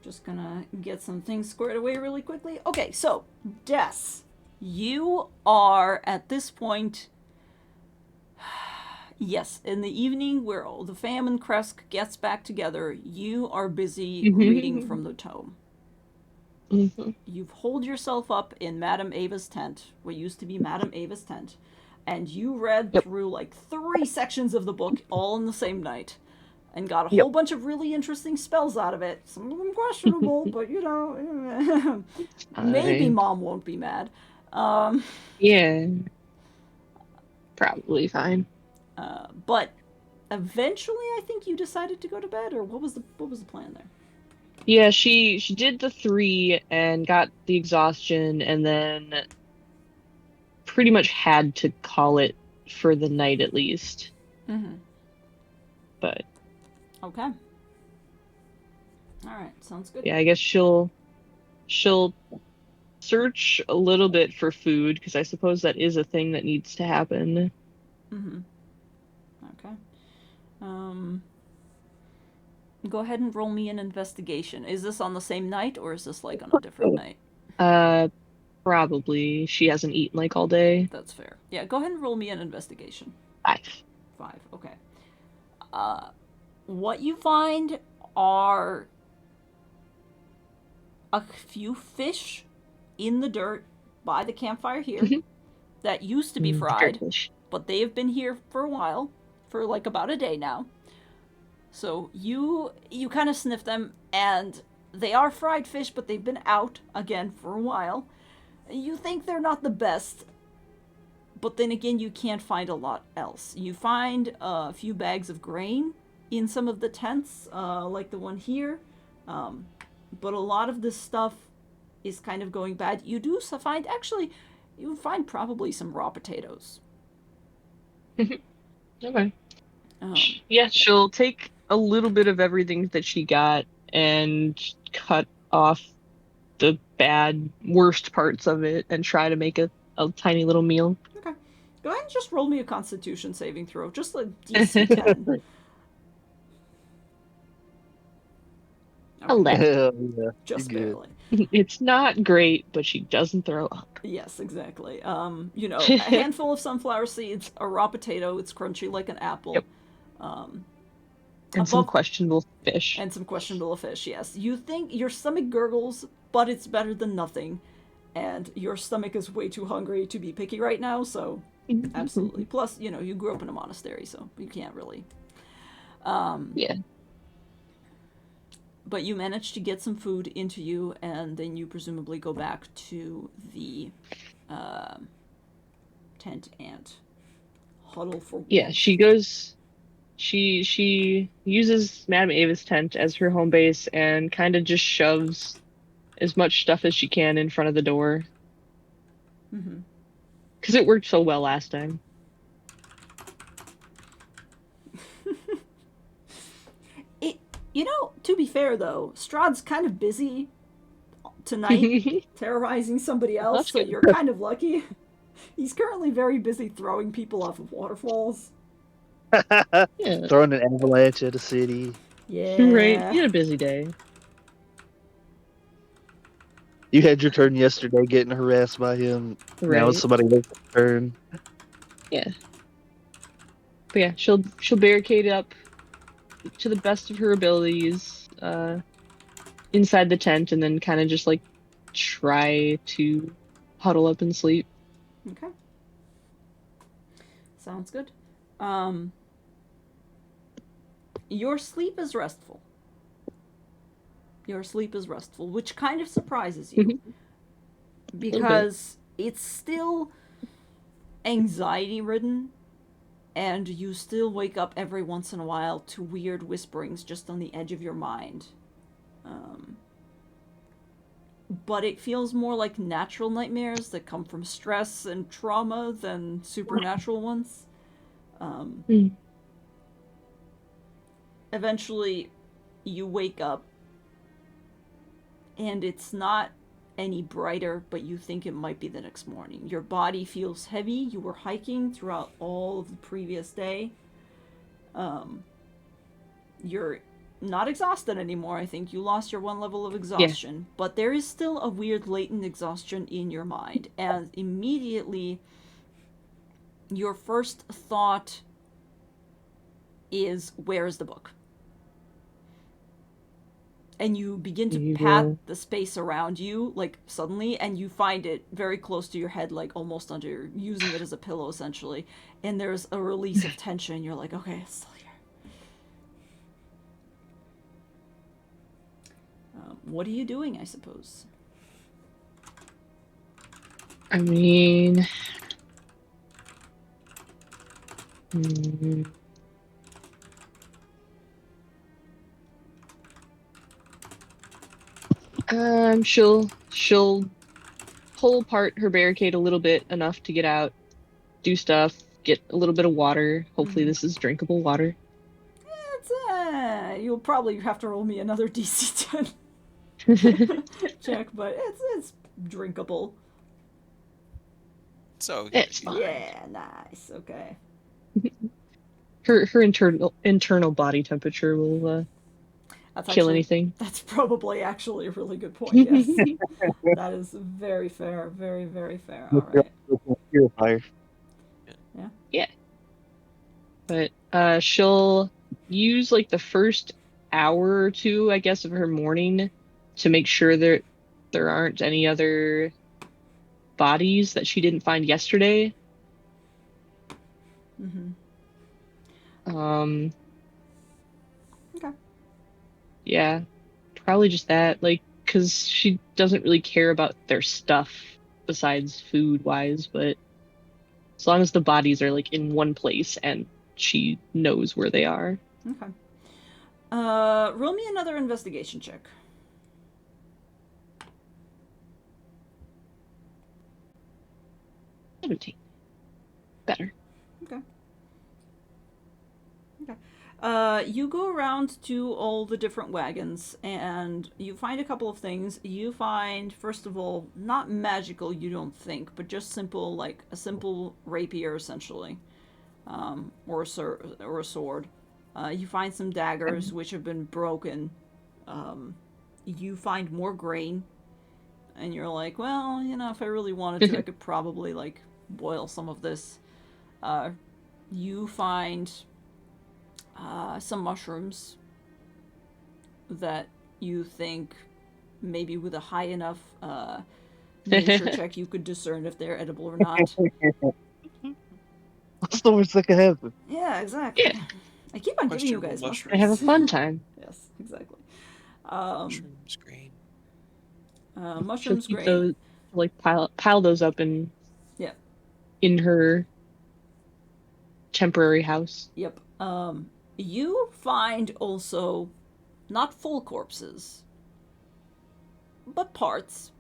Just gonna get some things squared away really quickly. Okay, so, Des, you are at this point, yes, in the evening where all the fam and Kresk gets back together, you are busy reading from the tome. You've holed yourself up in Madame Ava's tent, what used to be Madame Ava's tent, and you read through like 3 sections of the book all in the same night, and got a whole bunch of really interesting spells out of it. Some of them questionable, but you know, maybe Mom won't be mad. Yeah. Probably fine. But eventually, I think you decided to go to bed, or what was the plan there? Yeah, she did the 3 and got the exhaustion, and then pretty much had to call it for the night at least. But okay. All right, sounds good. Yeah, I guess she'll search a little bit for food, because I suppose that is a thing that needs to happen. Okay. Go ahead and roll me an investigation. Is this on the same night, or is this like on a different night? Probably. She hasn't eaten like all day. That's fair. Yeah, go ahead and roll me an investigation. 5. 5, okay. What you find are a few fish in the dirt by the campfire here that used to be fried, but they have been here for a while, for like about a day now. So you kind of sniff them, and they are fried fish, but they've been out again for a while. You think they're not the best, but then again, you can't find a lot else. You find a few bags of grain in some of the tents, like the one here, but a lot of this stuff is kind of going bad. You do find, actually, you find probably some raw potatoes. Okay. Yeah, she'll take a little bit of everything that she got and cut off the worst parts of it and try to make a tiny little meal. Okay. Go ahead and just roll me a Constitution saving throw. Just a DC 10. Okay. Yeah, just barely. It's not great, but she doesn't throw up. Yes, exactly. You know, a handful of sunflower seeds, a raw potato, it's crunchy like an apple. Yep. And some questionable fish. And some questionable fish, yes. You think your stomach gurgles, but it's better than nothing. And your stomach is way too hungry to be picky right now, so absolutely. Plus, you know, you grew up in a monastery, so you can't really. Yeah. But you manage to get some food into you, and then you presumably go back to the tent and huddle for warmth. Yeah, she goes. She uses Madame Ava's tent as her home base and kind of just shoves as much stuff as she can in front of the door. Because it worked so well last time. You know, to be fair though, Strahd's kind of busy tonight terrorizing somebody else, so you're kind of lucky. He's currently very busy throwing people off of waterfalls. Yeah. Throwing an avalanche at a city. Yeah. Right. He had a busy day. You had your turn yesterday getting harassed by him. Right. Now it's somebody else's turn. Yeah. But yeah, she'll barricade up to the best of her abilities inside the tent, and then kind of just like try to huddle up and sleep. Okay. Sounds good. Your sleep is restful. Your sleep is restful, which kind of surprises you. Because it's still anxiety-ridden, and you still wake up every once in a while to weird whisperings just on the edge of your mind. But it feels more like natural nightmares that come from stress and trauma than supernatural ones. eventually you wake up and it's not any brighter, but you think it might be the next morning. Your body feels heavy. You were hiking throughout all of the previous day. You're not exhausted anymore. I think you lost your one level of exhaustion, but there is still a weird latent exhaustion in your mind, and immediately your first thought is, where is the book? And you begin to pat the space around you, like, suddenly, and you find it very close to your head, like, almost under, using it as a pillow, essentially. And there's a release of tension. You're like, okay, it's still here. What are you doing, I suppose? I mean... She'll pull apart her barricade a little bit, enough to get out, do stuff, get a little bit of water. Hopefully this is drinkable water. You'll probably have to roll me another DC 10 check, but it's drinkable. So it's fine. Yeah, nice. Okay. Her internal body temperature will kill anything. That's probably actually a really good point. Yes, that is very fair. Very, very fair. All right. Yeah. But she'll use like the first hour or two, I guess, of her morning to make sure that there aren't any other bodies that she didn't find yesterday. Okay. Yeah, probably just that, like, because she doesn't really care about their stuff besides food-wise, but as long as the bodies are, like, in one place and she knows where they are. Okay. Roll me another investigation check. 17. Better. Okay. You go around to all the different wagons, and you find a couple of things. You find, first of all, not magical, you don't think, but just simple, like a simple rapier, essentially, or a sword. You find some daggers, which have been broken. You find more grain, and you're like, well, you know, if I really wanted to, I could probably, like, boil some of this. You find some mushrooms that you think maybe with a high enough nature check you could discern if they're edible or not. What's the worst that could happen? Yeah, exactly. Yeah. I keep on giving you guys mushrooms. I have a fun time. Yes, exactly. Mushrooms, grain. Mushrooms, grain. Those, like, pile those up in her temporary house. Yep. You find also not full corpses, but parts.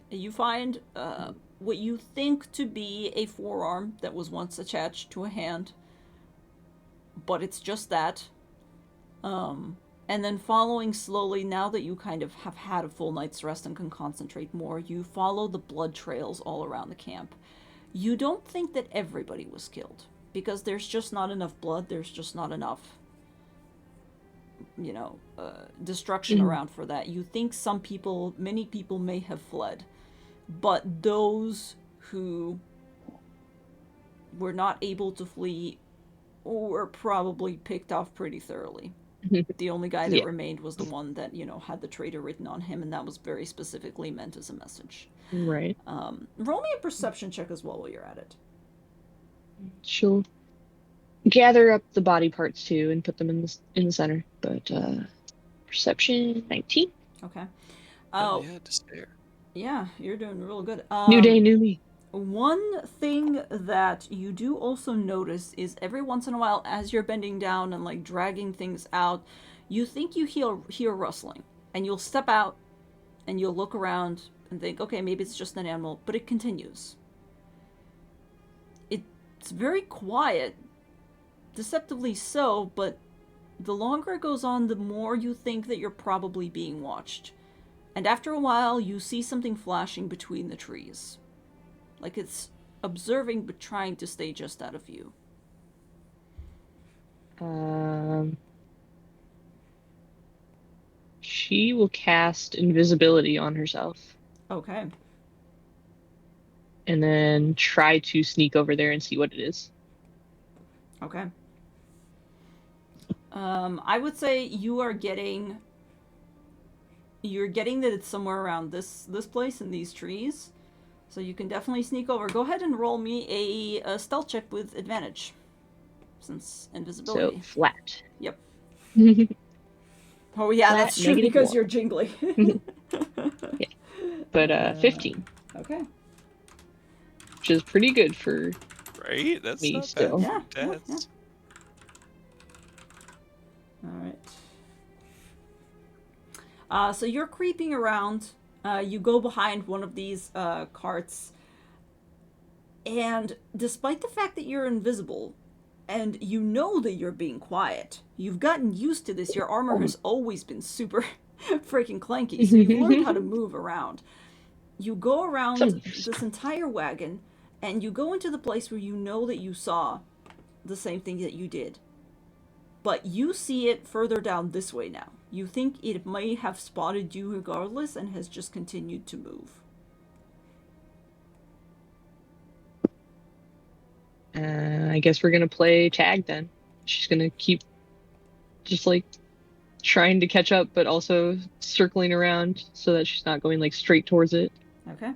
You find what you think to be a forearm that was once attached to a hand, but it's just that. And then following slowly, now that you kind of have had a full night's rest and can concentrate more, you follow the blood trails all around the camp. You don't think that everybody was killed, because there's just not enough blood, there's just not enough, you know, destruction around for that. You think many people may have fled, but those who were not able to flee were probably picked off pretty thoroughly. The only guy that remained was the one that, you know, had the traitor written on him, and that was very specifically meant as a message. Right. Roll me a perception check as well while you're at it. She'll gather up the body parts too and put them in the center. But perception 19. Okay. Oh yeah, despair. Yeah, you're doing real good. New day, new me. One thing that you do also notice is every once in a while, as you're bending down and like dragging things out, you think you hear rustling, and you'll step out and you'll look around and think, okay, maybe it's just an animal, but it continues. It's very quiet, deceptively so, but the longer it goes on, the more you think that you're probably being watched. And after a while, you see something flashing between the trees. Like it's observing but trying to stay just out of view. She will cast invisibility on herself. Okay. And then try to sneak over there and see what it is. Okay. I would say you're getting that it's somewhere around this place in these trees. So you can definitely sneak over. Go ahead and roll me a stealth check with advantage. Since invisibility. So flat. Yep. Oh yeah, Flat, that's true because -1. you're jingly. Yeah. But 15. Okay. Which is pretty good for Right? That's me not still. bad Yeah, for yeah, deaths. Alright. So you're creeping around. You go behind one of these carts. And despite the fact that you're invisible, and you know that you're being quiet, you've gotten used to this. Your armor has always been super freaking clanky, so you've learned how to move around. You go around this entire wagon, and you go into the place where you know that you saw the same thing that you did. But you see it further down this way now. You think it may have spotted you regardless and has just continued to move. I guess we're gonna play tag then. She's gonna keep just like trying to catch up, but also circling around so that she's not going like straight towards it. Okay.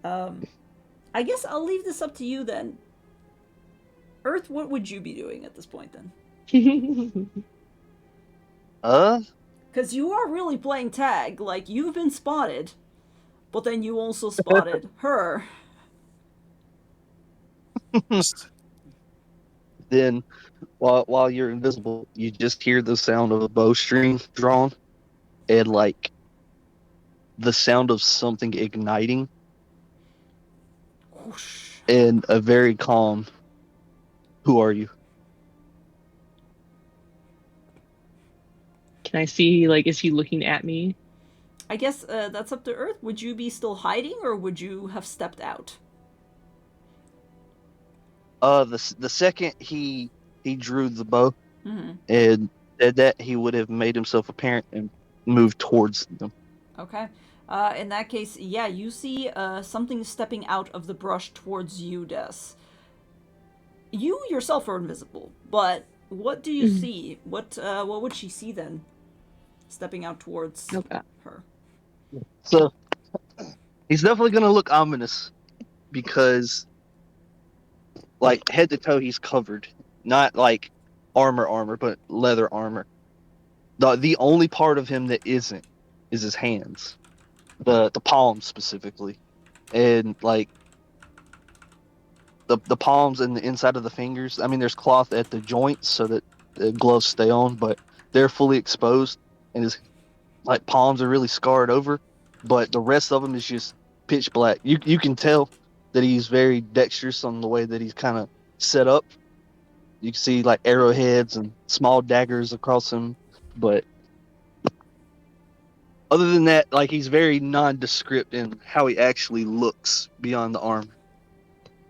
I guess I'll leave this up to you then. Earth, what would you be doing at this point then? Because you are really playing tag. Like, you've been spotted, but then you also spotted her. Then, while you're invisible, you just hear the sound of a bowstring drawn, and like the sound of something igniting, Whoosh. and a very calm. Who are you? Can I see, like, is he looking at me? I guess that's up to Earth. Would you be still hiding, or would you have stepped out? The second he drew the bow Mm-hmm. and said that, he would have made himself apparent and moved towards them. Okay. In that case, yeah, you see something stepping out of the brush towards you, Des. You yourself are invisible, but what do you see? What would she see then? Stepping out towards her. So he's definitely gonna look ominous because, like, head to toe, he's covered. Not like armor, but leather armor. The only part of him that isn't is his hands, the palms specifically, and like the palms and the inside of the fingers. I mean, there's cloth at the joints so that the gloves stay on, but they're fully exposed, and his like palms are really scarred over. But the rest of him is just pitch black. You can tell that he's very dexterous on the way that he's kind of set up. You can see like arrowheads and small daggers across him, but other than that, like, he's very nondescript in how he actually looks beyond the armor.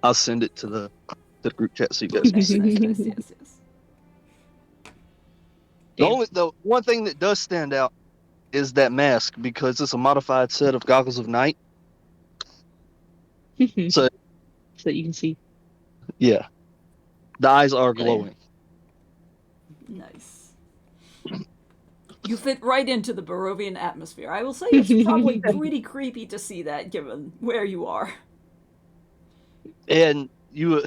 I'll send it to the group chat so you guys can see. Yes. The one thing that does stand out is that mask, because it's a modified set of goggles of night. So that you can see. Yeah, the eyes are glowing. Nice. You fit right into the Barovian atmosphere. I will say it's probably pretty creepy to see that, given where you are. And you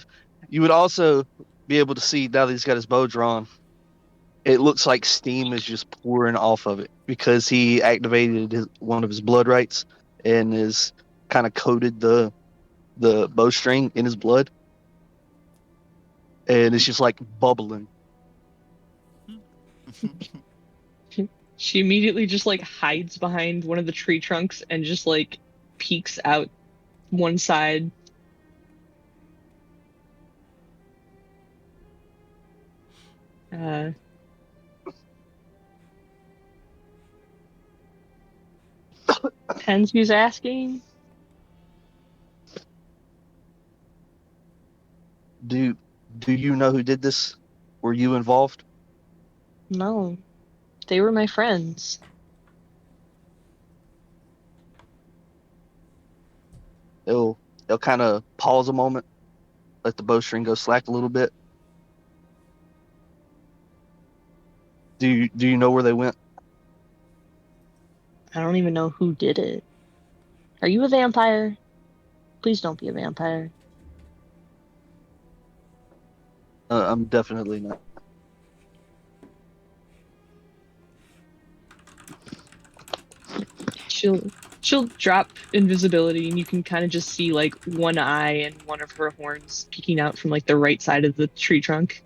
would also be able to see, now that he's got his bow drawn, it looks like steam is just pouring off of it because he activated one of his blood rights and is kind of coated the bowstring in his blood, and it's just like bubbling. She immediately just like hides behind one of the tree trunks and just like peeks out one side. Depends who's asking. Do you know who did this? Were you involved? No, they were my friends. They'll kind of pause a moment, let the bowstring go slack a little bit. Do you know where they went? I don't even know who did it. Are you a vampire? Please don't be a vampire. I'm definitely not. She'll drop invisibility, and you can kind of just see like one eye and one of her horns peeking out from like the right side of the tree trunk.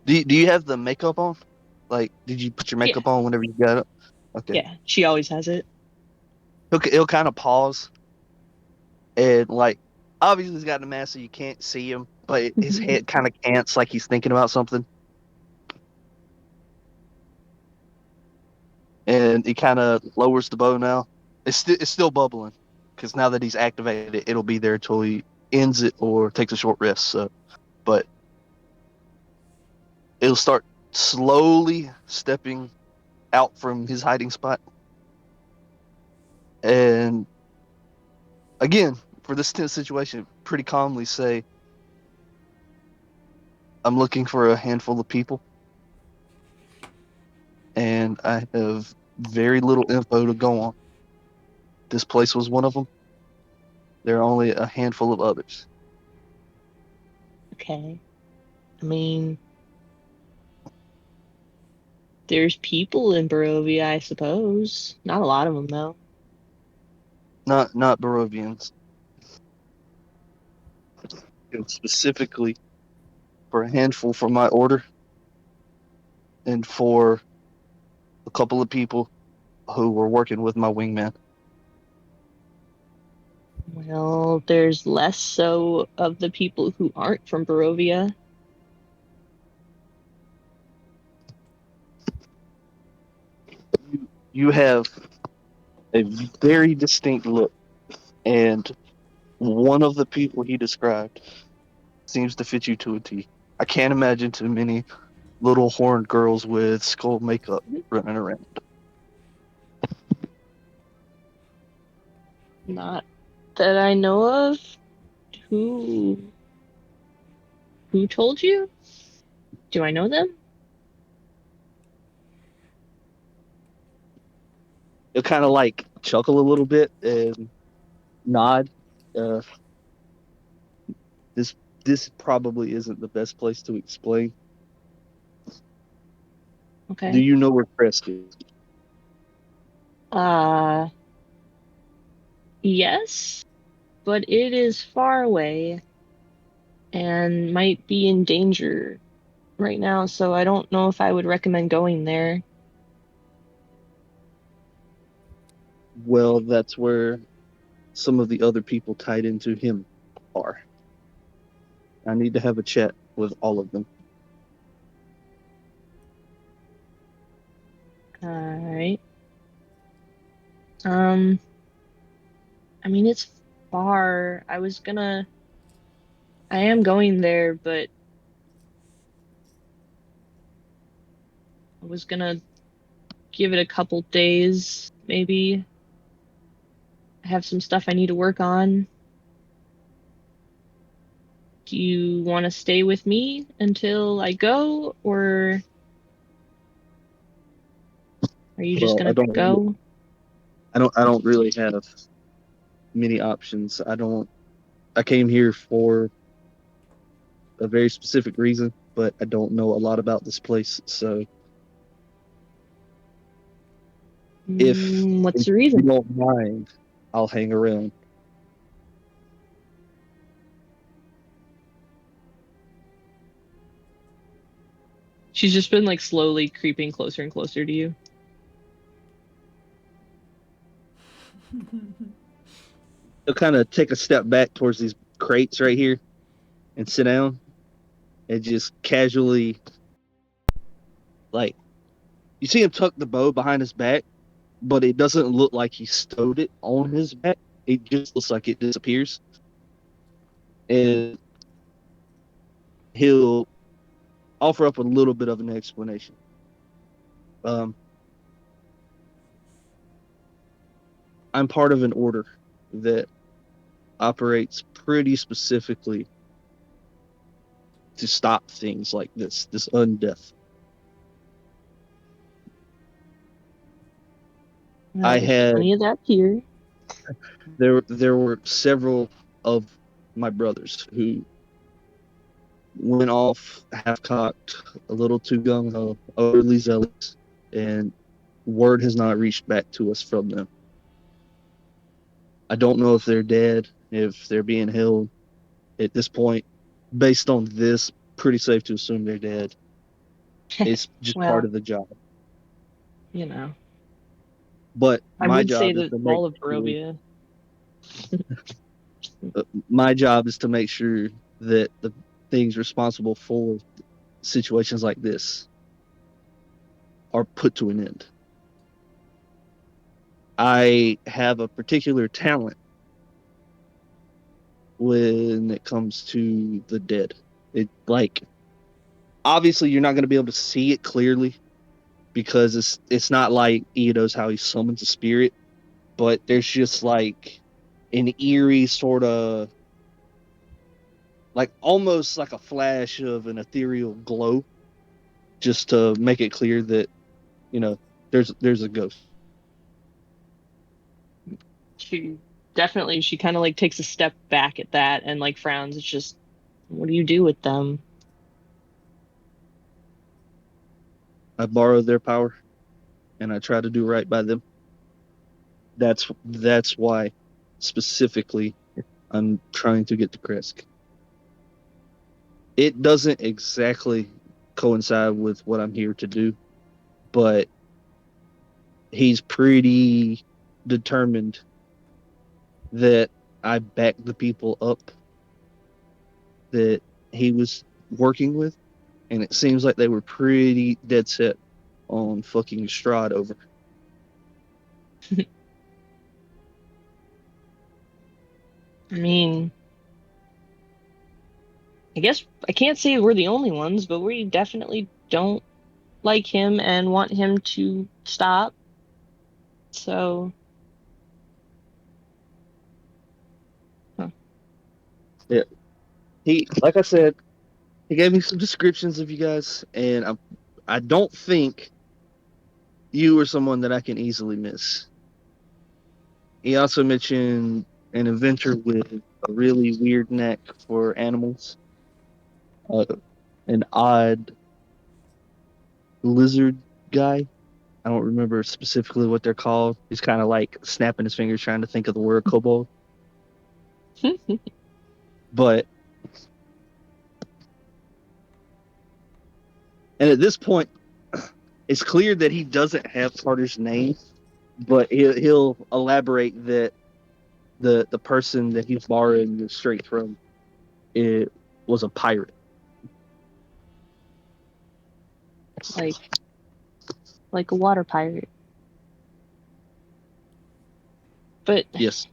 Do you have the makeup on? Like, did you put your makeup on whenever you got up? Okay. Yeah, she always has it. He'll kind of pause and like, obviously he's got a mask so you can't see him, but his head kind of cants like he's thinking about something. And he kind of lowers the bow now. It's still bubbling because now that he's activated it, it'll be there until he ends it or takes a short rest. So, but it'll start slowly stepping out from his hiding spot. And again, for this tense situation, pretty calmly say, I'm looking for a handful of people. And I have very little info to go on. This place was one of them. There are only a handful of others. Okay. I mean, there's people in Barovia, I suppose. Not a lot of them, though. Not Barovians. Specifically for a handful for my order and for a couple of people who were working with my wingman. Well, there's less so of the people who aren't from Barovia. You have a very distinct look, and one of the people he described seems to fit you to a T. I can't imagine too many little horned girls with skull makeup running around. Not that I know of. Who told you? Do I know them? He'll kind of like chuckle a little bit and nod. Uh, this probably isn't the best place to explain. Okay. Do you know where Kresk is? Yes, but it is far away and might be in danger right now, so I don't know if I would recommend going there. Well, that's where some of the other people tied into him are. I need to have a chat with all of them. All right. I mean, it's far. I am going there, but I was gonna give it a couple days, maybe. I have some stuff I need to work on. Do you want to stay with me until I go, or are you just Well, gonna go? I don't really have many options. I came here for a very specific reason, but I don't know a lot about this place. So What's if the you reason? don't mind, I'll hang around. She's just been like slowly creeping closer and closer to you. He'll kind of take a step back towards these crates right here and sit down and just casually like You see him tuck the bow behind his back, but it doesn't look like he stowed it on his back. It just looks like it disappears. And he'll offer up a little bit of an explanation. I'm part of an order that operates pretty specifically to stop things like this undeath. Well, I there's had plenty of that here. there were several of my brothers who went off half-cocked, a little too gung-ho, overly zealous, and word has not reached back to us from them. I don't know if they're dead, if they're being held. At this point, based on this, pretty safe to assume they're dead. It's just Well, part of the job. you know, But I my would say job is that to make all of sure, Barovia. my job is to make sure that the things responsible for situations like this are put to an end. I have a particular talent when it comes to the dead. It like obviously you're not going to be able to see it clearly because it's not like Eodos how he summons a spirit, but there's just like an eerie sort of like almost like a flash of an ethereal glow just to make it clear that you know there's a ghost. She she kind of like takes a step back at that and like frowns. It's just, what do you do with them? I borrow their power and I try to do right by them. That's why specifically I'm trying to get to Kresk. It doesn't exactly coincide with what I'm here to do, but he's pretty determined that I back the people up that he was working with, and it seems like they were pretty dead set on fucking Strahd over. I mean, I guess I can't say we're the only ones, but we definitely don't like him and want him to stop. So, huh. Yeah, he like I said, he gave me some descriptions of you guys, and I don't think you are someone that I can easily miss. He also mentioned an inventor with a really weird knack for animals, uh, an odd lizard guy. I don't remember specifically what they're called. He's kind of like snapping his fingers trying to think of the word kobold. But and at this point, it's clear that he doesn't have Carter's name, but he'll elaborate that the person that he's borrowing the strength from it was a pirate. like a water pirate. But Yes.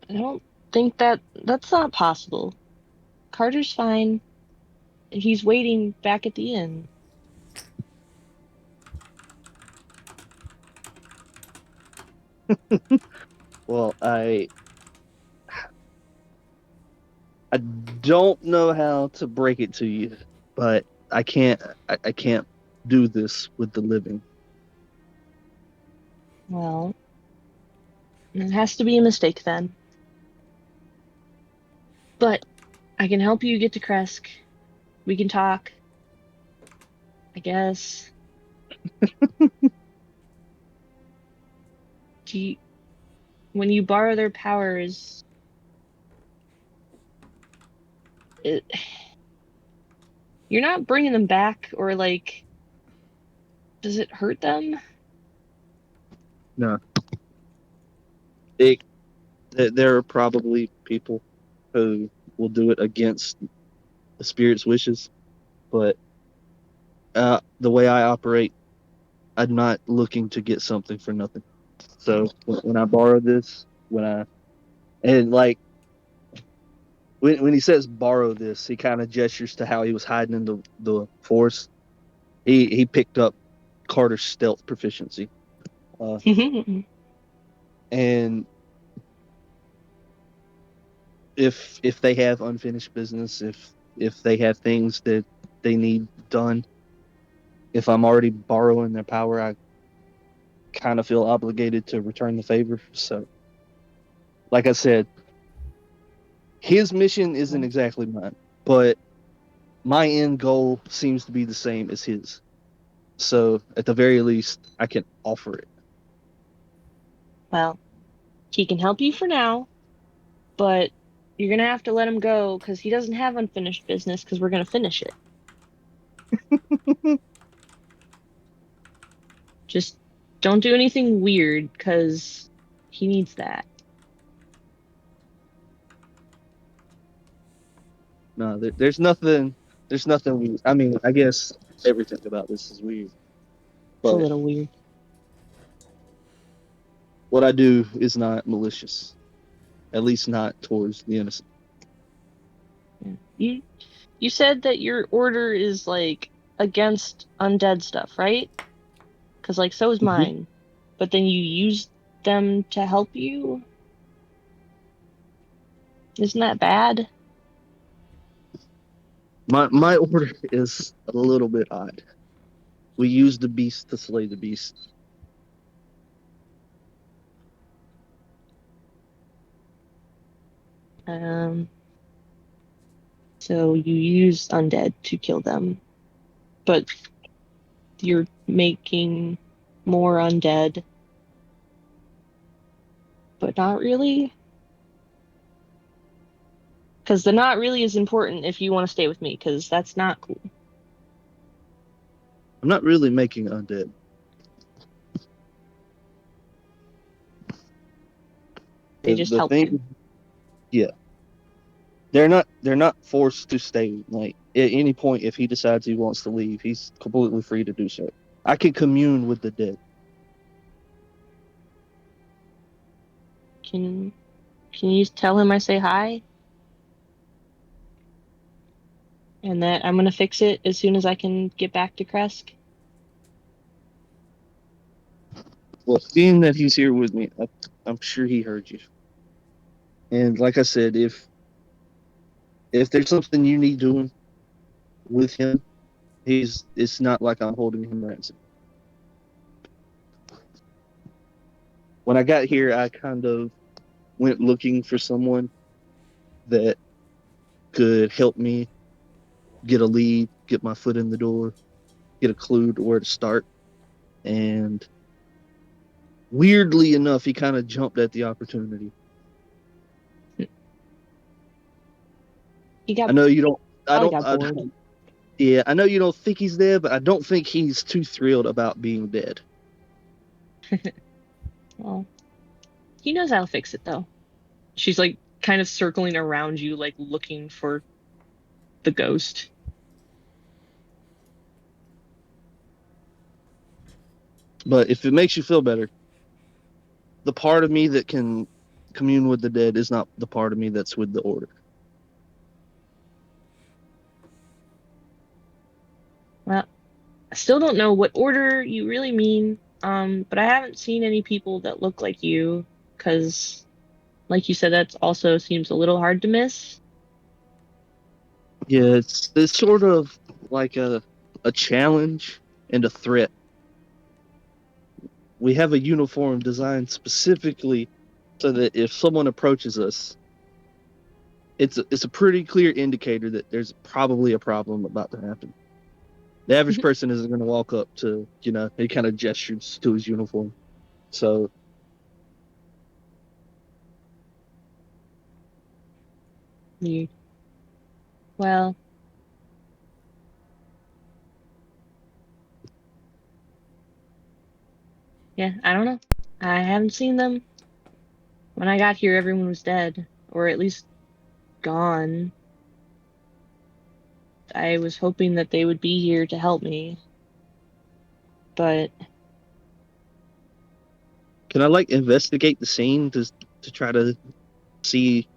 I don't think that's not possible. Carter's fine. He's waiting back at the inn. Well, I don't know how to break it to you, but I can't do this with the living. Well, it has to be a mistake then. But I can help you get to Kresk. We can talk, I guess. Do you, when you borrow their powers, it, you're not bringing them back, or like, does it hurt them? No, there are probably people who will do it against a spirit's wishes, but the way I operate, I'm not looking to get something for nothing. So when I borrow this, and like when he says borrow this, he kind of gestures to how he was hiding in the forest. He picked up Carter's stealth proficiency, and if they have unfinished business, if they have things that they need done, if I'm already borrowing their power, I kind of feel obligated to return the favor. So, like I said, his mission isn't exactly mine, but my end goal seems to be the same as his. So, at the very least, I can offer it. Well, he can help you for now, but you're gonna have to let him go because he doesn't have unfinished business because we're gonna finish it. Just don't do anything weird because he needs that. No, there's nothing. There's nothing. I mean, I guess everything about this is weird, It's a but little weird. what I do is not malicious. At least not towards the innocent. You said that your order is like against undead stuff, right? Because like so is Mhm. mine. But then you use them to help you? Isn't that bad? My order is a little bit odd. We use the beast to slay the beast. Um, so you use undead to kill them, but you're making more undead, but not really. Because the not really is important if you want to stay with me, because that's not cool. I'm not really making undead. They just The help you. thing, yeah, they're not forced to stay. Like at any point, if he decides he wants to leave, he's completely free to do so. I can commune with the dead. Can can you tell him I say hi? And that I'm gonna fix it as soon as I can get back to Kresk? Well, seeing that he's here with me, I'm sure he heard you. And like I said, if there's something you need doing with him, it's not like I'm holding him ransom. When I got here, I kind of went looking for someone that could help me get a lead, get my foot in the door, get a clue to where to start. And weirdly enough, he kind of jumped at the opportunity. He I got know you don't. probably got I bored. don't. Yeah, I know you don't think he's dead, but I don't think he's too thrilled about being dead. Well, he knows I'll fix it though. She's like kind of circling around you, like looking for the ghost. But if it makes you feel better, the part of me that can commune with the dead is not the part of me that's with the order. Well, I still don't know what order you really mean. But I haven't seen any people that look like you, because, like you said, that also seems a little hard to miss. Yeah, it's sort of like a challenge and a threat. We have a uniform designed specifically so that if someone approaches us, it's a pretty clear indicator that there's probably a problem about to happen. The average person isn't going to walk up to, he kind of gestures to his uniform. So, You, well, yeah, I don't know. I haven't seen them. When I got here, everyone was dead, or at least gone. I was hoping that they would be here to help me. But can I investigate the scene to try to see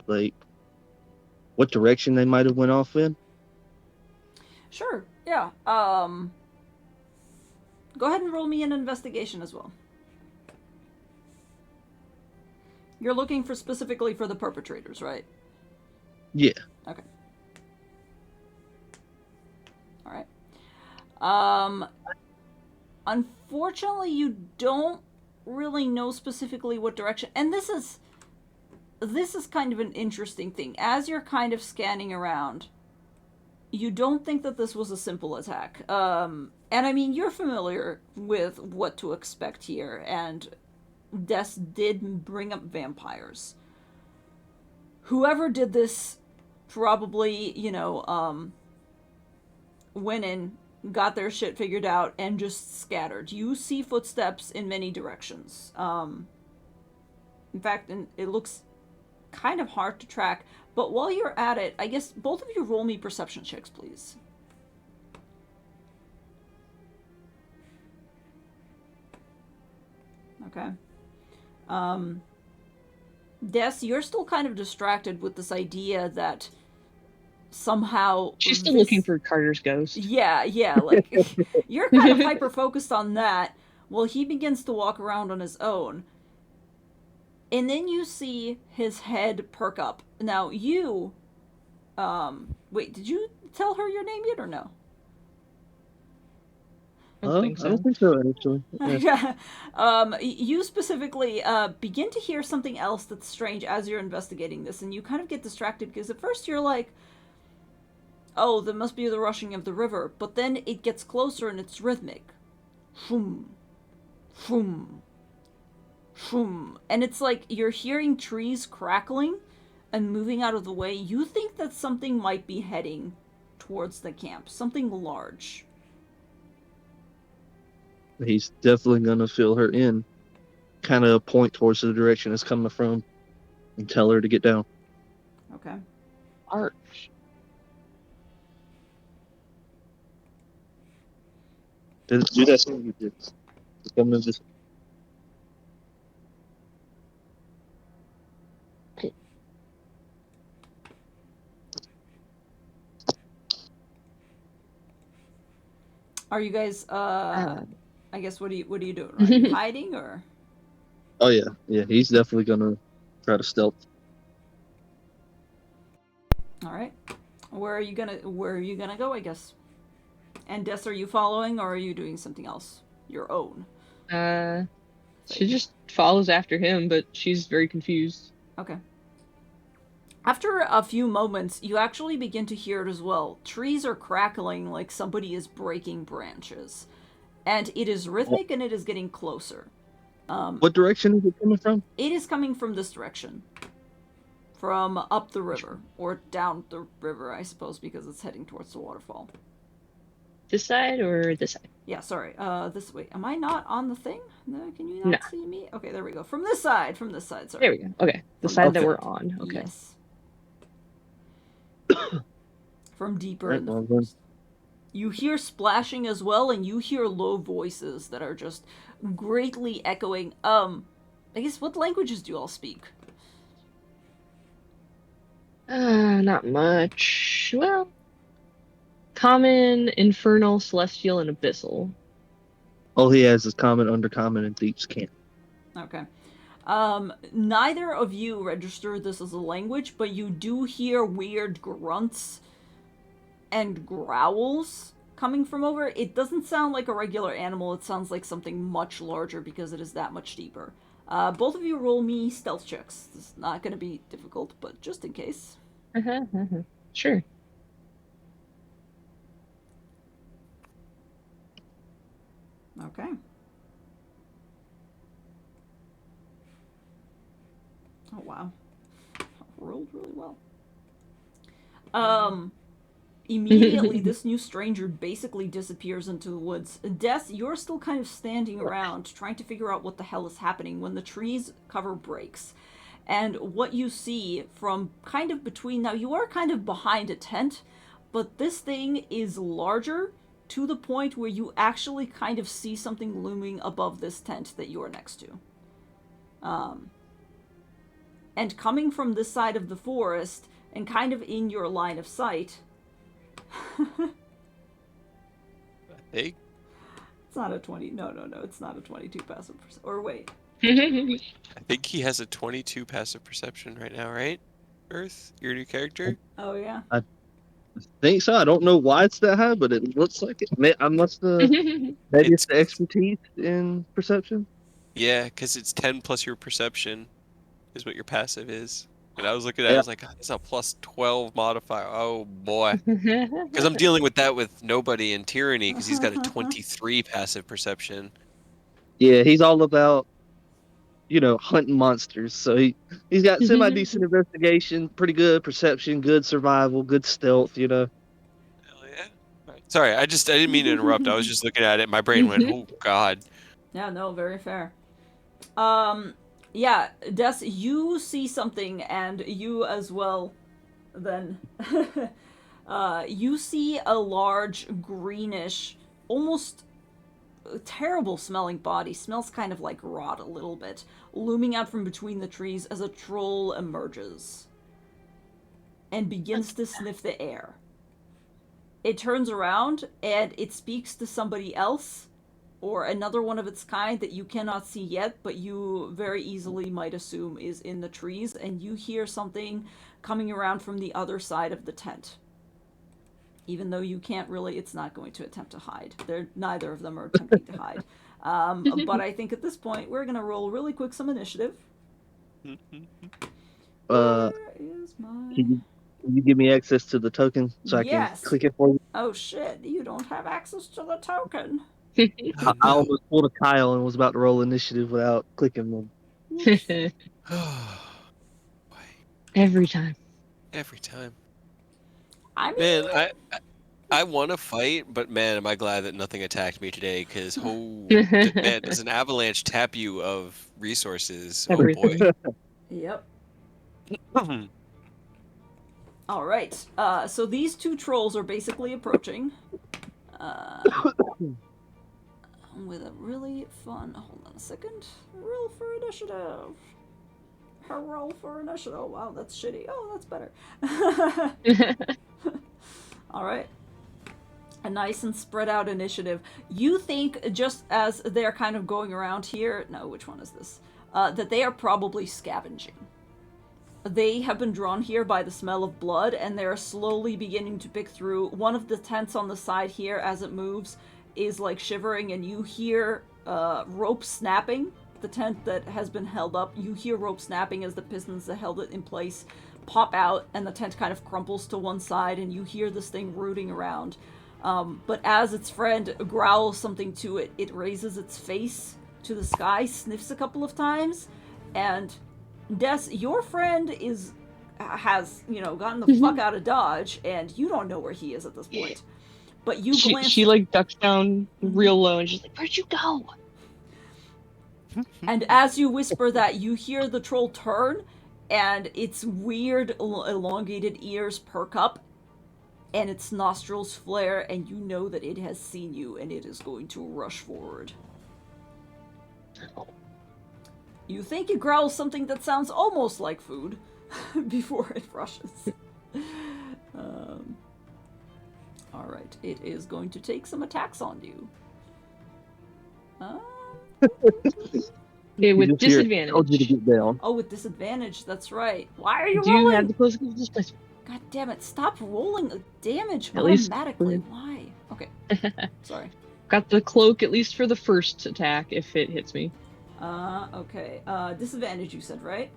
what direction they might have went off in? Sure. Yeah. Go ahead and roll me an investigation as well. You're looking specifically for the perpetrators, right? Yeah. Okay. All right. Unfortunately, you don't really know specifically what direction, and this is kind of an interesting thing. As you're kind of scanning around, you don't think that this was a simple attack. And I mean, you're familiar with what to expect here, and Des did bring up vampires. Whoever did this probably, went in, got their shit figured out, and just scattered. You see footsteps in many directions. In fact, it looks kind of hard to track. But while you're at it, I guess both of you roll me perception checks, please. Okay. Des, you're still kind of distracted with this idea that somehow she's still looking for Carter's ghost. Yeah, like you're kind of hyper focused on that while he begins to walk around on his own. And then you see his head perk up. Now you wait, did you tell her your name yet or no? I don't think so, actually. Yeah. You specifically begin to hear something else that's strange as you're investigating this, and you kind of get distracted because at first you're like, oh, that must be the rushing of the river, but then it gets closer and it's rhythmic. Shoom, shoom, shoom. And it's like you're hearing trees crackling and moving out of the way. You think that something might be heading towards the camp, something large. He's definitely gonna fill her in, kind of point towards the direction it's coming from, and tell her to get down. Okay. Arch. Do that thing you did. Come to this. Are you guys I guess what are you doing? Are you hiding or? Oh yeah. He's definitely gonna try to stealth. All right. Where are you gonna go? I guess. And Des, are you following or are you doing something else? Your own. She just follows after him, but she's very confused. Okay. After a few moments, you actually begin to hear it as well. Trees are crackling like somebody is breaking branches. And it is rhythmic and it is getting closer. What direction is it coming from? It is coming from this direction. From up the river. Or down the river, I suppose, because it's heading towards the waterfall. This side or this side? Yeah, sorry. This way. Am I not on the thing? No, can you not see me? Okay, there we go. From this side, sorry. There we go. Okay. The side that we're on. Okay. Yes. From deeper in the forest. You hear splashing as well, and you hear low voices that are just greatly echoing. I guess, what languages do you all speak? Not much. Well, common, infernal, celestial, and abyssal. All he has is common, undercommon, and thieves' camp. Okay. Neither of you register this as a language, but you do hear weird grunts and growls coming from over. It doesn't sound like a regular animal. It sounds like something much larger because it is that much deeper. Both of you roll me stealth checks. This is not going to be difficult, but just in case. Sure. Okay. Oh, wow. Rolled really well. Immediately, this new stranger basically disappears into the woods. Des, you're still kind of standing around, trying to figure out what the hell is happening when the tree's cover breaks. And what you see from kind of between... Now, you are kind of behind a tent, but this thing is larger to the point where you actually kind of see something looming above this tent that you are next to. And coming from this side of the forest, and kind of in your line of sight... Hey. It's not a 20... No, it's not a 22 passive perception. Or wait. I think he has a 22 passive perception right now, right? Earth, your new character? Oh, yeah? I think so. I don't know why it's that high, but it looks like it. I must have... Maybe it's the expertise in perception? Yeah, because it's 10 plus your perception is what your passive is. And I was looking at it, I was like, God, that's a plus 12 modifier. Oh, boy. Because I'm dealing with that with nobody in Tyranny, because he's got a 23 passive perception. Yeah, he's all about, hunting monsters. So he's got semi-decent investigation, pretty good perception, good survival, good stealth, Hell yeah. Right. Sorry, I didn't mean to interrupt. I was just looking at it. My brain went, oh, God. Yeah, no, very fair. Yeah, Des, you see something, and you as well, then. You see a large, greenish, almost terrible smelling body, smells kind of like rot a little bit, looming out from between the trees as a troll emerges and begins to sniff the air. It turns around, and it speaks to somebody else, or another one of its kind that you cannot see yet, but you very easily might assume is in the trees, and you hear something coming around from the other side of the tent. Even though you can't really, it's not going to attempt to hide. Neither of them are attempting to hide. But I think at this point, we're going to roll really quick some initiative. Where is my... Can you give me access to the token so I can click it for you? Oh shit, you don't have access to the token. Oh, I no. almost pulled a Kyle and was about to roll initiative without clicking them. Every time. Every time. I mean... Man, I want to fight, but man, am I glad that nothing attacked me today, because, man, does an avalanche tap you of resources? Everything. Oh, boy. Yep. Alright, so these two trolls are basically approaching. With a really fun... Hold on a second. Roll for initiative. Roll for initiative. Oh, wow, that's shitty. Oh, that's better. Alright. A nice and spread out initiative. You think, just as they're kind of going around here... No, which one is this? That they are probably scavenging. They have been drawn here by the smell of blood, and they're slowly beginning to pick through. One of the tents on the side here, as it moves, is like shivering, and you hear rope snapping. The tent that has been held up, you hear rope snapping as the pistons that held it in place pop out, and the tent kind of crumples to one side, and you hear this thing rooting around. But as its friend growls something to it, it raises its face to the sky, sniffs a couple of times, and Des, your friend has gotten the fuck out of Dodge, and you don't know where he is at this point. But you glance... She like ducks down real low, and she's like, "Where'd you go?" And as you whisper that, you hear the troll turn, and its weird, elongated ears perk up, and its nostrils flare, and you know that it has seen you, and it is going to rush forward. You think it growls something that sounds almost like food before it rushes. Alright, it is going to take some attacks on you. Okay, with disadvantage. Told you to get down. Oh, with disadvantage, that's right. Why are you Do rolling? you have the close displacement? God damn it, stop rolling damage At least- automatically. Why? Okay. Sorry. Got the cloak at least for the first attack if it hits me. Okay. Disadvantage you said, right?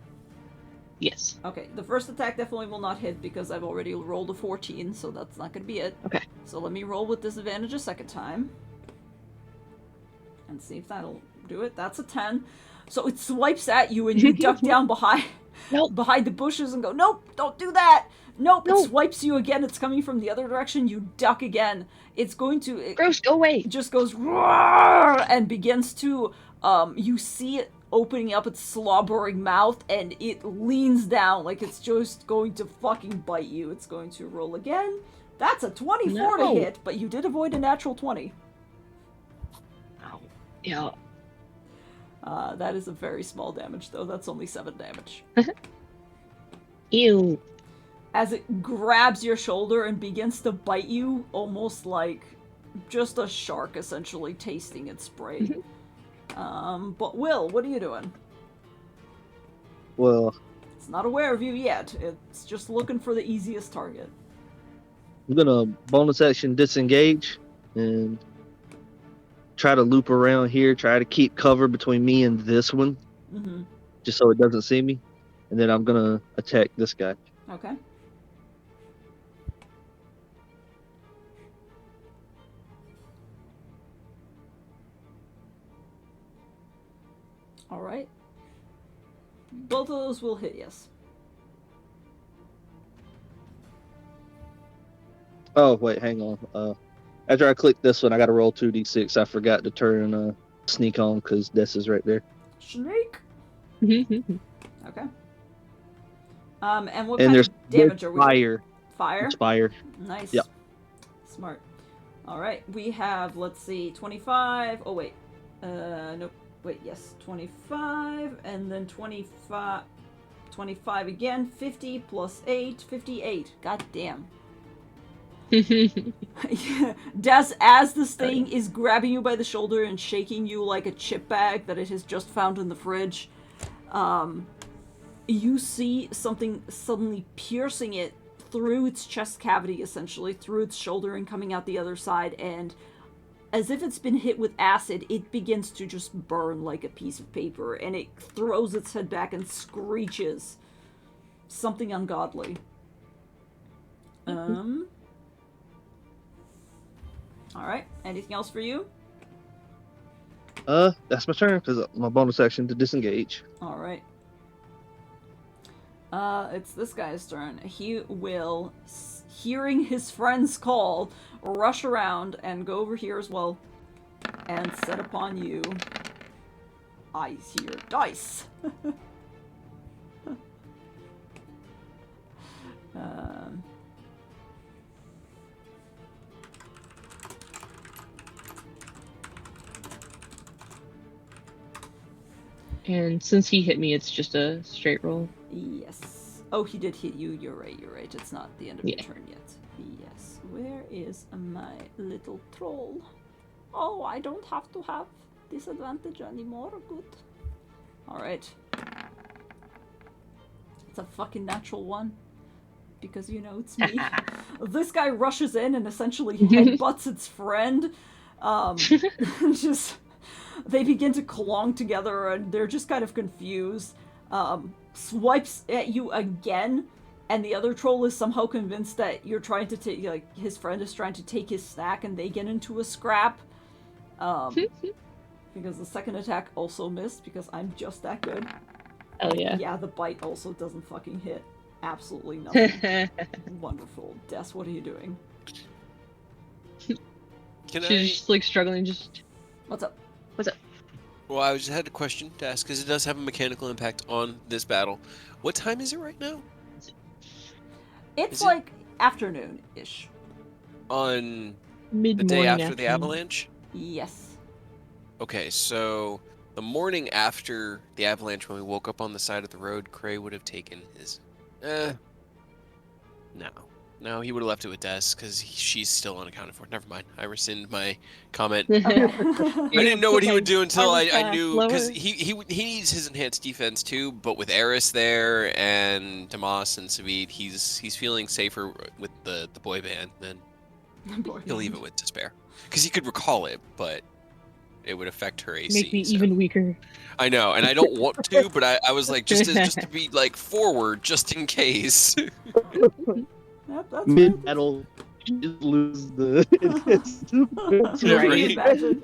Yes. Okay, the first attack definitely will not hit because I've already rolled a 14, so that's not gonna be it. Okay. So let me roll with disadvantage a second time. And see if that'll do it. That's a 10. So it swipes at you and you duck down behind the bushes and go, nope, don't do that! Nope, it swipes you again. It's coming from the other direction. You duck again. It's going to... Gross, go away! It just goes roar and begins to... you see it opening up its slobbering mouth, and it leans down like it's just going to fucking bite you. It's going to roll again. That's a 24 to hit, but you did avoid a natural 20. Oh, yeah. That is a very small damage, though. That's only 7 damage. Ew. As it grabs your shoulder and begins to bite you, almost like just a shark, essentially, tasting its prey. But Will, what are you doing? Well, It's not aware of you yet. It's just looking for the easiest target. I'm gonna bonus action disengage and try to loop around here, try to keep cover between me and this one, just so it doesn't see me. And then I'm gonna attack this guy. Okay. Alright. Both of those will hit, yes. Oh, wait, hang on. After I click this one, I gotta roll 2d6. I forgot to turn sneak on because this is right there. Snake! Okay. And what And kind there's of damage are we fire. Fire? It's fire. Nice. Yep. Smart. Alright, we have, let's see, 25. Oh, wait. Nope. Wait, yes. 25, and then 25. 25 again. 50 plus 8. 58. God damn. Des, as this thing is grabbing you by the shoulder and shaking you like a chip bag that it has just found in the fridge, you see something suddenly piercing it through its chest cavity, essentially, through its shoulder and coming out the other side, and as if it's been hit with acid, it begins to just burn like a piece of paper, and it throws its head back and screeches. Something ungodly. Alright, anything else for you? That's my turn, because my bonus action to disengage. Alright. It's this guy's turn. He will, hearing his friend's call, rush around and go over here as well, and set upon you. I hear dice. And since he hit me, it's just a straight roll. Yes. Oh, he did hit you. You're right. It's not the end of your turn yet. Yes. Where is my little troll? Oh, I don't have to have disadvantage anymore. Good. Alright. It's a fucking natural one. Because, you know, it's me. This guy rushes in and essentially headbutts its friend. Just... They begin to clong together and they're just kind of confused. Swipes at you again, and the other troll is somehow convinced that you're trying to take, like, his friend is trying to take his snack, and they get into a scrap. Because the second attack also missed, because I'm just that good. Oh yeah. Yeah, the bite also doesn't fucking hit. Absolutely nothing. Wonderful. Des, what are you doing? She's just, like, struggling, just... What's up? What's up? Well, I just had a question to ask, because it does have a mechanical impact on this battle. What time is it right now? It's like afternoon-ish. On the Mid-morning day after afternoon. the avalanche? Yes. Okay, so the morning after the avalanche, when we woke up on the side of the road, Cray would have taken his... No, he would have left it with Des, because she's still unaccounted for. Never mind. I rescind my comment. I didn't know what he would do until I knew, because he needs his enhanced defense too, but with Eris there, and Tomas and Savid, he's feeling safer with the boy band than he'll leave it with Despair. Because he could recall it, but it would affect her AC. Make me even weaker. I know, and I don't want to, but I was like, just to be like forward, just in case. Yep, that's Mid battle, lose the. Right. Imagine.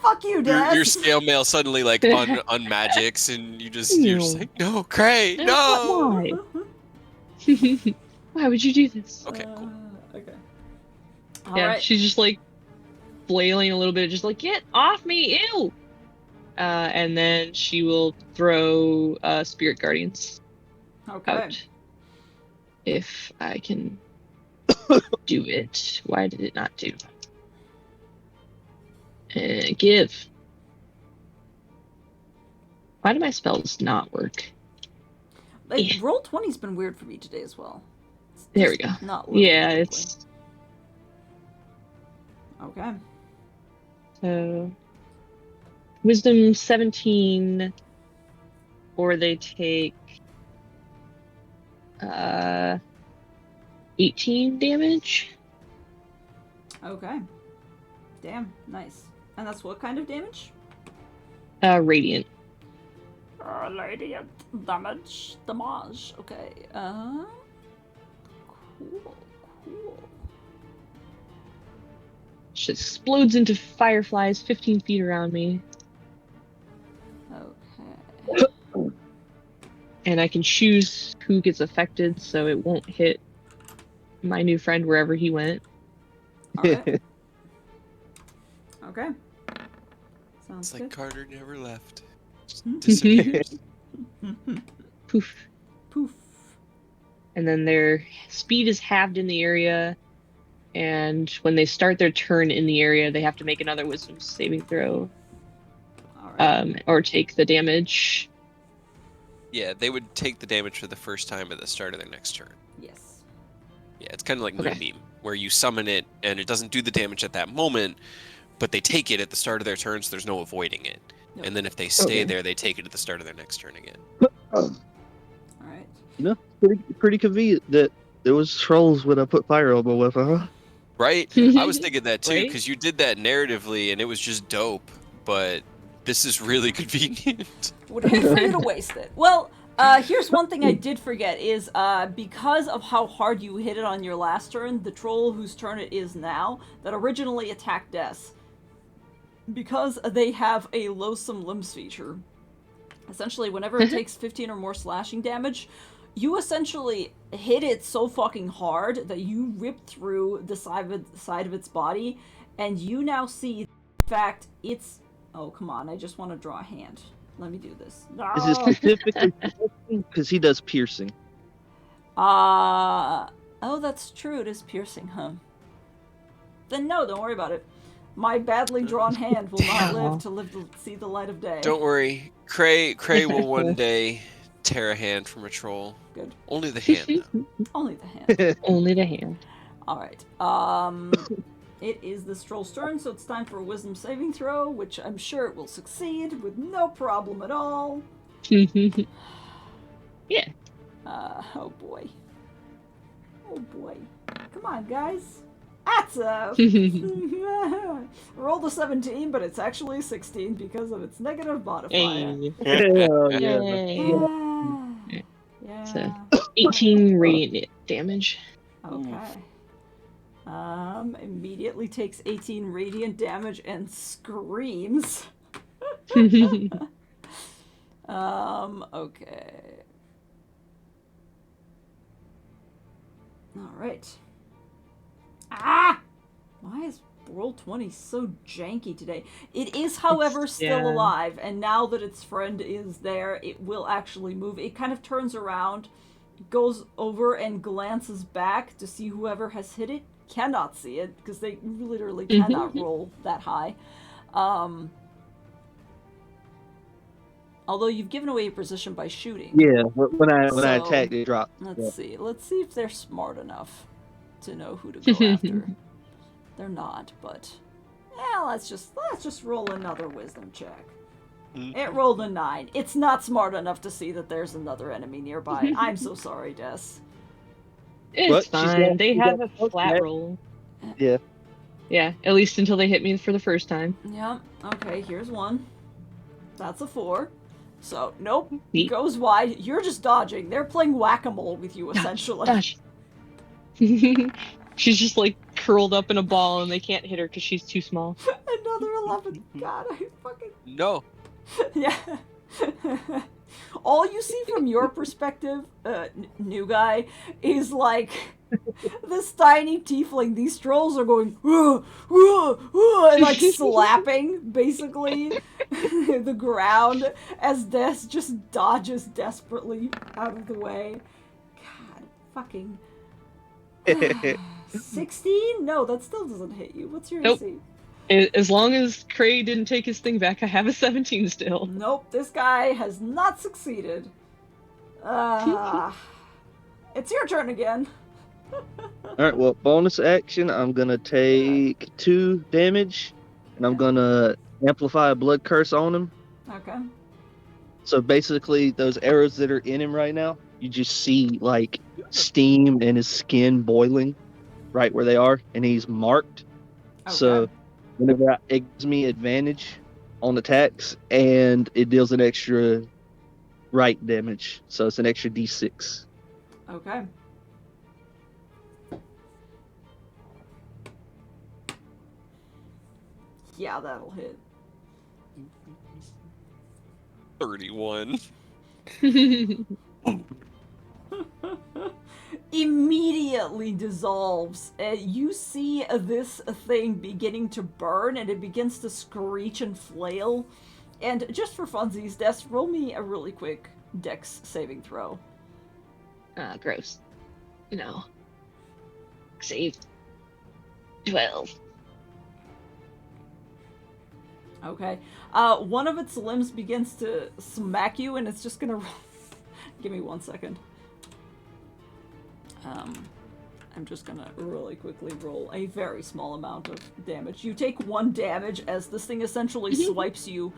Fuck you, Dad. Your scale mail suddenly like unmagics, and you're just like, no, Cray, no. Why? Why would you do this? Okay, cool. Okay. Yeah, Alright. she's just like flailing a little bit, just like, get off me, ew! And then she will throw Spirit Guardians Okay. out. If I can do it. Why did it not do? Give. Why do my spells not work? Like, Roll20's been weird for me today as well. It's There we just go. Not loading Yeah, correctly. it's Okay. so Wisdom 17, or they take 18 damage. Okay. Damn, nice. And that's what kind of damage? Radiant. Radiant damage. Okay. Cool. She explodes into fireflies 15 feet around me. Okay. And I can choose who gets affected, so it won't hit my new friend wherever he went. Alright. Okay. Sounds It's like good. Carter never left. Just disappears. Poof. Poof. And then their speed is halved in the area, and when they start their turn in the area, they have to make another wisdom saving throw, Alright. or take the damage. Yeah, they would take the damage for the first time at the start of their next turn. Yes. Yeah, it's kind of like Okay. Moonbeam, where you summon it and it doesn't do the damage at that moment, but they take it at the start of their turn, so there's no avoiding it. Nope. And then if they stay Okay. there, they take it at the start of their next turn again. Alright. Pretty convenient that there was trolls when I put fire on my weapon, huh? Right? I was thinking that too, Right? because you did that narratively and it was just dope, but this is really convenient. Would hate for you to waste it. Well, here's one thing I did forget is because of how hard you hit it on your last turn, the troll whose turn it is now, that originally attacked Des, because they have a loathsome limbs feature, essentially whenever it takes 15 or more slashing damage, you essentially hit it so fucking hard that you rip through the side of its body, and you now see, in fact, it's... Oh, come on, I just want to draw a hand. Let me do this. Is it specifically because he does piercing? Oh, that's true. It is piercing, huh? Then no, don't worry about it. My badly drawn hand will not live to see the light of day. Don't worry. Cray will one day tear a hand from a troll. Good. Only the hand, though. Only the hand. Only the hand. Alright. It is this troll's turn, so it's time for a wisdom saving throw, which I'm sure it will succeed with no problem at all. Yeah. Oh boy. Oh boy. Come on, guys. That's a... Rolled a 17, but it's actually 16 because of its negative modifier. Hell Yay. Yeah. So 18 radiant damage. Okay. Immediately takes 18 radiant damage and screams. Okay. Alright. Ah! Why is Roll20 so janky today? It is, however, still alive, and now that its friend is there, it will actually move. It kind of turns around, goes over and glances back to see whoever has hit it. Cannot see it, because they literally cannot roll that high. Although you've given away your position by shooting. Yeah, when I attacked, it dropped. Let's see. Let's see if they're smart enough to know who to go after. They're not, but yeah, let's just roll another wisdom check. It rolled a 9. It's not smart enough to see that there's another enemy nearby. I'm so sorry, Des. It's fine. They have a flat roll. Yeah. Yeah, at least until they hit me for the first time. Yeah. Okay, here's one. That's a 4. So, nope. Neat. Goes wide. You're just dodging. They're playing whack-a-mole with you, essentially. Gosh. She's just like curled up in a ball and they can't hit her because she's too small. Another 11. God, I fucking... No. Yeah. All you see from your perspective, new guy, is like this tiny tiefling. These trolls are going and like slapping, basically. the ground as Des just dodges desperately out of the way. God, fucking 16? No, that still doesn't hit you. What's your Nope. AC? As long as Cray didn't take his thing back, I have a 17 still. Nope, this guy has not succeeded. It's your turn again. Alright, well, bonus action, I'm gonna take 2 damage, and I'm gonna amplify a blood curse on him. Okay. So basically, those arrows that are in him right now, you just see like steam and his skin boiling right where they are, and he's marked. Okay. So whenever it gives me advantage on attacks, and it deals an extra right damage, so it's an extra d6. Okay. Yeah, that'll hit. 31. Immediately dissolves. You see this thing beginning to burn, and it begins to screech and flail. And just for funsies, Des, roll me a really quick Dex saving throw. Gross. No. Save. 12. Okay. One of its limbs begins to smack you, and it's just gonna... Give me 1 second. I'm just gonna really quickly roll a very small amount of damage. You take 1 damage as this thing essentially swipes you,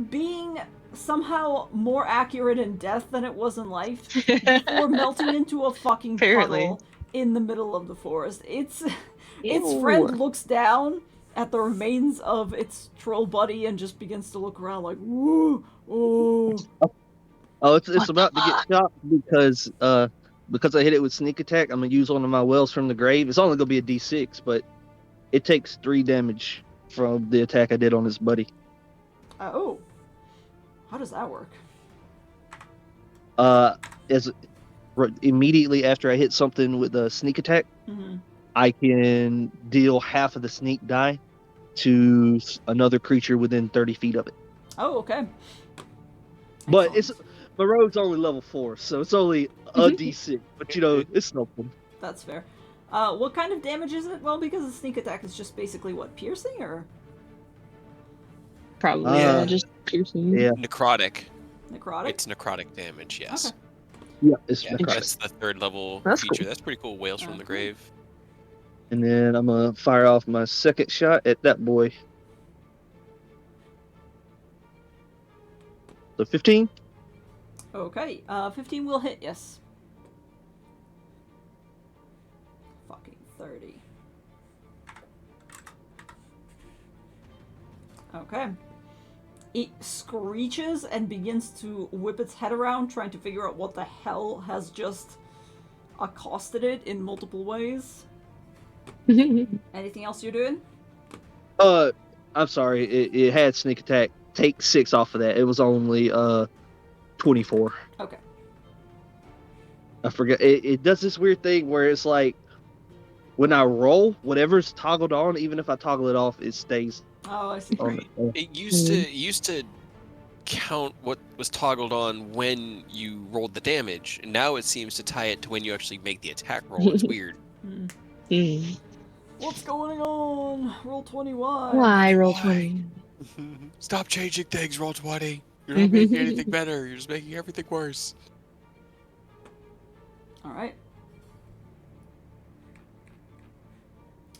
being somehow more accurate in death than it was in life, before melting into a fucking puddle in the middle of the forest. Its friend looks down at the remains of its troll buddy and just begins to look around like, woo, oh. Oh, it's about to get shot because I hit it with sneak attack. I'm gonna use one of my wells from the grave. It's only gonna be a d6, but it takes 3 damage from the attack I did on his buddy. Oh, how does that work? Immediately after I hit something with a sneak attack, I can deal half of the sneak die to another creature within 30 feet of it. Oh, okay. But my rogue's only level 4, so it's only a d6. But it's something. That's fair. What kind of damage is it? Well, because the sneak attack is just basically what, piercing or? Probably just piercing. Yeah. Necrotic. Necrotic? It's necrotic damage, yes. Okay. Yeah, it's necrotic. That's the 3rd level That's feature. cool. That's pretty cool. Wails from the grave. And then I'm gonna fire off my second shot at that boy. So 15. Okay, 15 will hit, yes. Fucking 30. Okay. It screeches and begins to whip its head around, trying to figure out what the hell has just accosted it in multiple ways. Anything else you're doing? I'm sorry. It had sneak attack. Take 6 off of that. It was only 24. Okay. I forgot. It does this weird thing where it's like when I roll, whatever's toggled on, even if I toggle it off, it stays. Oh, I see. Right. It used to count what was toggled on when you rolled the damage, and now it seems to tie it to when you actually make the attack roll. It's weird. What's going on? Roll 21. Why roll 20? Stop changing things, roll 20. You're not making anything better. You're just making everything worse. Alright.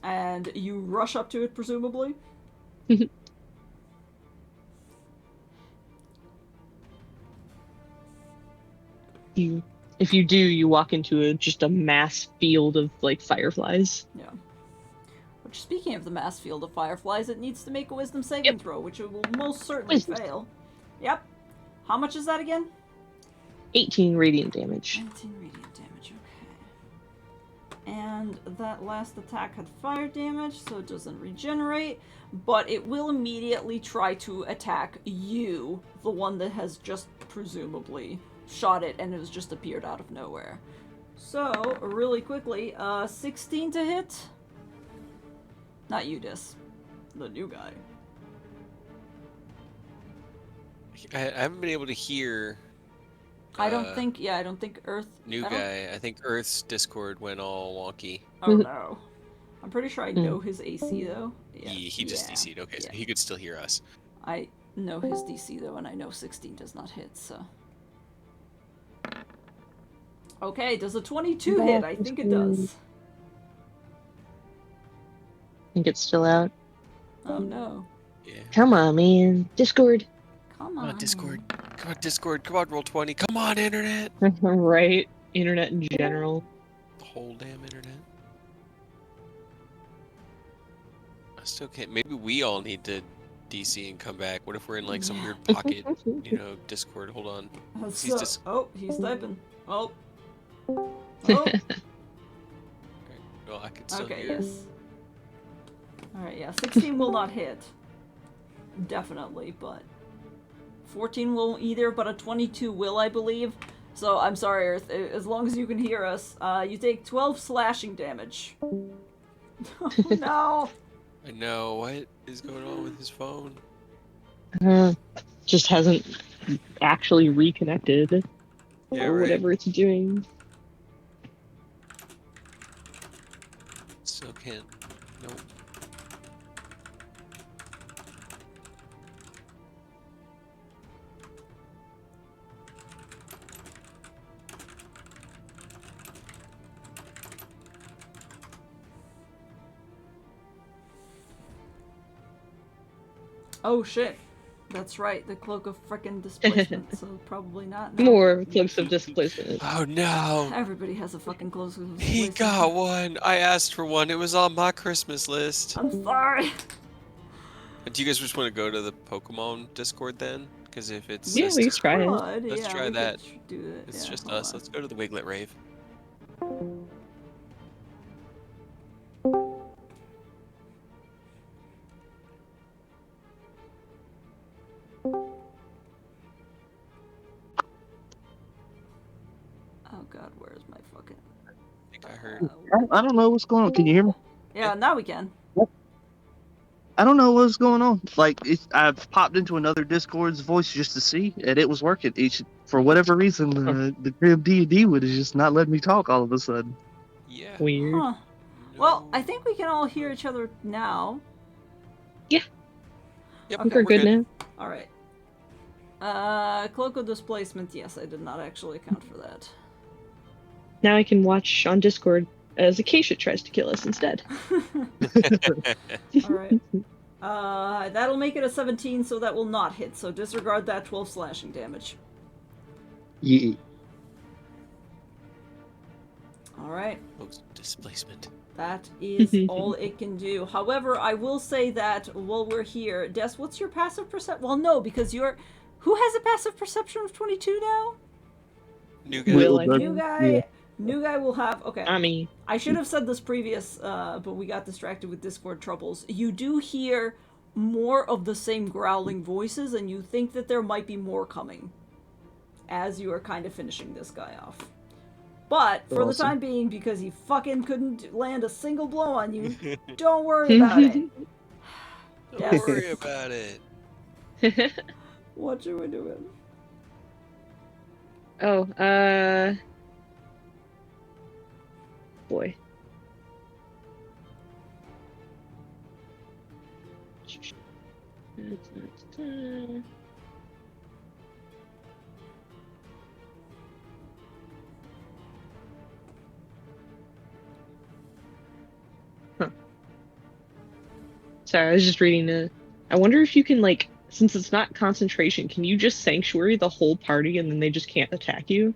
And you rush up to it, presumably? If you do, you walk into just a mass field of like fireflies. Yeah. Which, speaking of the mass field of fireflies, it needs to make a wisdom saving throw, which it will most certainly fail. Yep. How much is that again? 18 radiant damage. 19 radiant damage, okay. And that last attack had fire damage, so it doesn't regenerate, but it will immediately try to attack you, the one that has just presumably shot it and it has just appeared out of nowhere. So, really quickly, 16 to hit? Not you, Dis. The new guy. I haven't been able to hear. I don't think Earth. New guy. I think Earth's Discord went all wonky. Oh no. I'm pretty sure I know his AC though. Yeah. He just DC'd. Okay, so he could still hear us. I know his DC though, and I know 16 does not hit, so. Okay, does a 22 hit? I think it does. I think it's still out. Oh no. Yeah. Come on, man. Discord. Come Come on. on, Discord. Come on, Discord. Come on, Roll20. Come on, Internet. Right. Internet in general. The whole damn Internet. I still can't. Maybe we all need to DC and come back. What if we're in like some weird pocket, Discord? Hold on. Oh, he's typing. Oh. Oh. Okay. Well, I can still Okay, hear. yes. Alright, yeah. 16 will not hit. Definitely, but 14 won't either, but a 22 will, I believe. So, I'm sorry, Earth. As long as you can hear us, you take 12 slashing damage. Oh, no! I know. What is going on with his phone? Just hasn't actually reconnected. Yeah, or right. whatever it's doing. Still can't. Nope. Oh shit. That's right, the cloak of frickin' displacement, so probably not. No. More cloaks of displacement. Oh no! Everybody has a fucking cloak of displacement. He got one! I asked for one. It was on my Christmas list. I'm sorry. Do you guys just want to go to the Pokemon Discord then? Because if it's Yeah, just we can try it. let's try that. Do it. It's yeah, just hold us. on. Let's go to the Wiglet Rave. Oh god, where's my fucking... I think I heard. I don't know what's going on. Can you hear me? Yeah, now we can. I don't know what's going on. Like, I've popped into another Discord's voice just to see, and it was working. For whatever reason, the Grim D&D would have just not let me talk all of a sudden. Yeah. Weird. Huh. No. Well, I think we can all hear each other now. Yep, Okay. We're good now. Alright. Cloak of displacement, yes, I did not actually account for that. Now I can watch on Discord as Acacia tries to kill us instead. Alright. That'll make it a 17, so that will not hit, so disregard that 12 slashing damage. Yeah. Alright. Displacement. That is all it can do. However, I will say that while we're here, Des, what's your passive perception? Well, no, because you're... Who has a passive perception of 22 now? New guy. Will I New do? guy. Yeah. New guy will have... Okay. I should have said this previous, but we got distracted with Discord troubles. You do hear more of the same growling voices, and you think that there might be more coming as you are kind of finishing this guy off. But, for the time being, because he fucking couldn't land a single blow on you, don't worry about it. Don't worry about it. What should we do? Boy. Sorry, I was just reading I wonder if you can, like, since it's not concentration, can you just sanctuary the whole party and then they just can't attack you?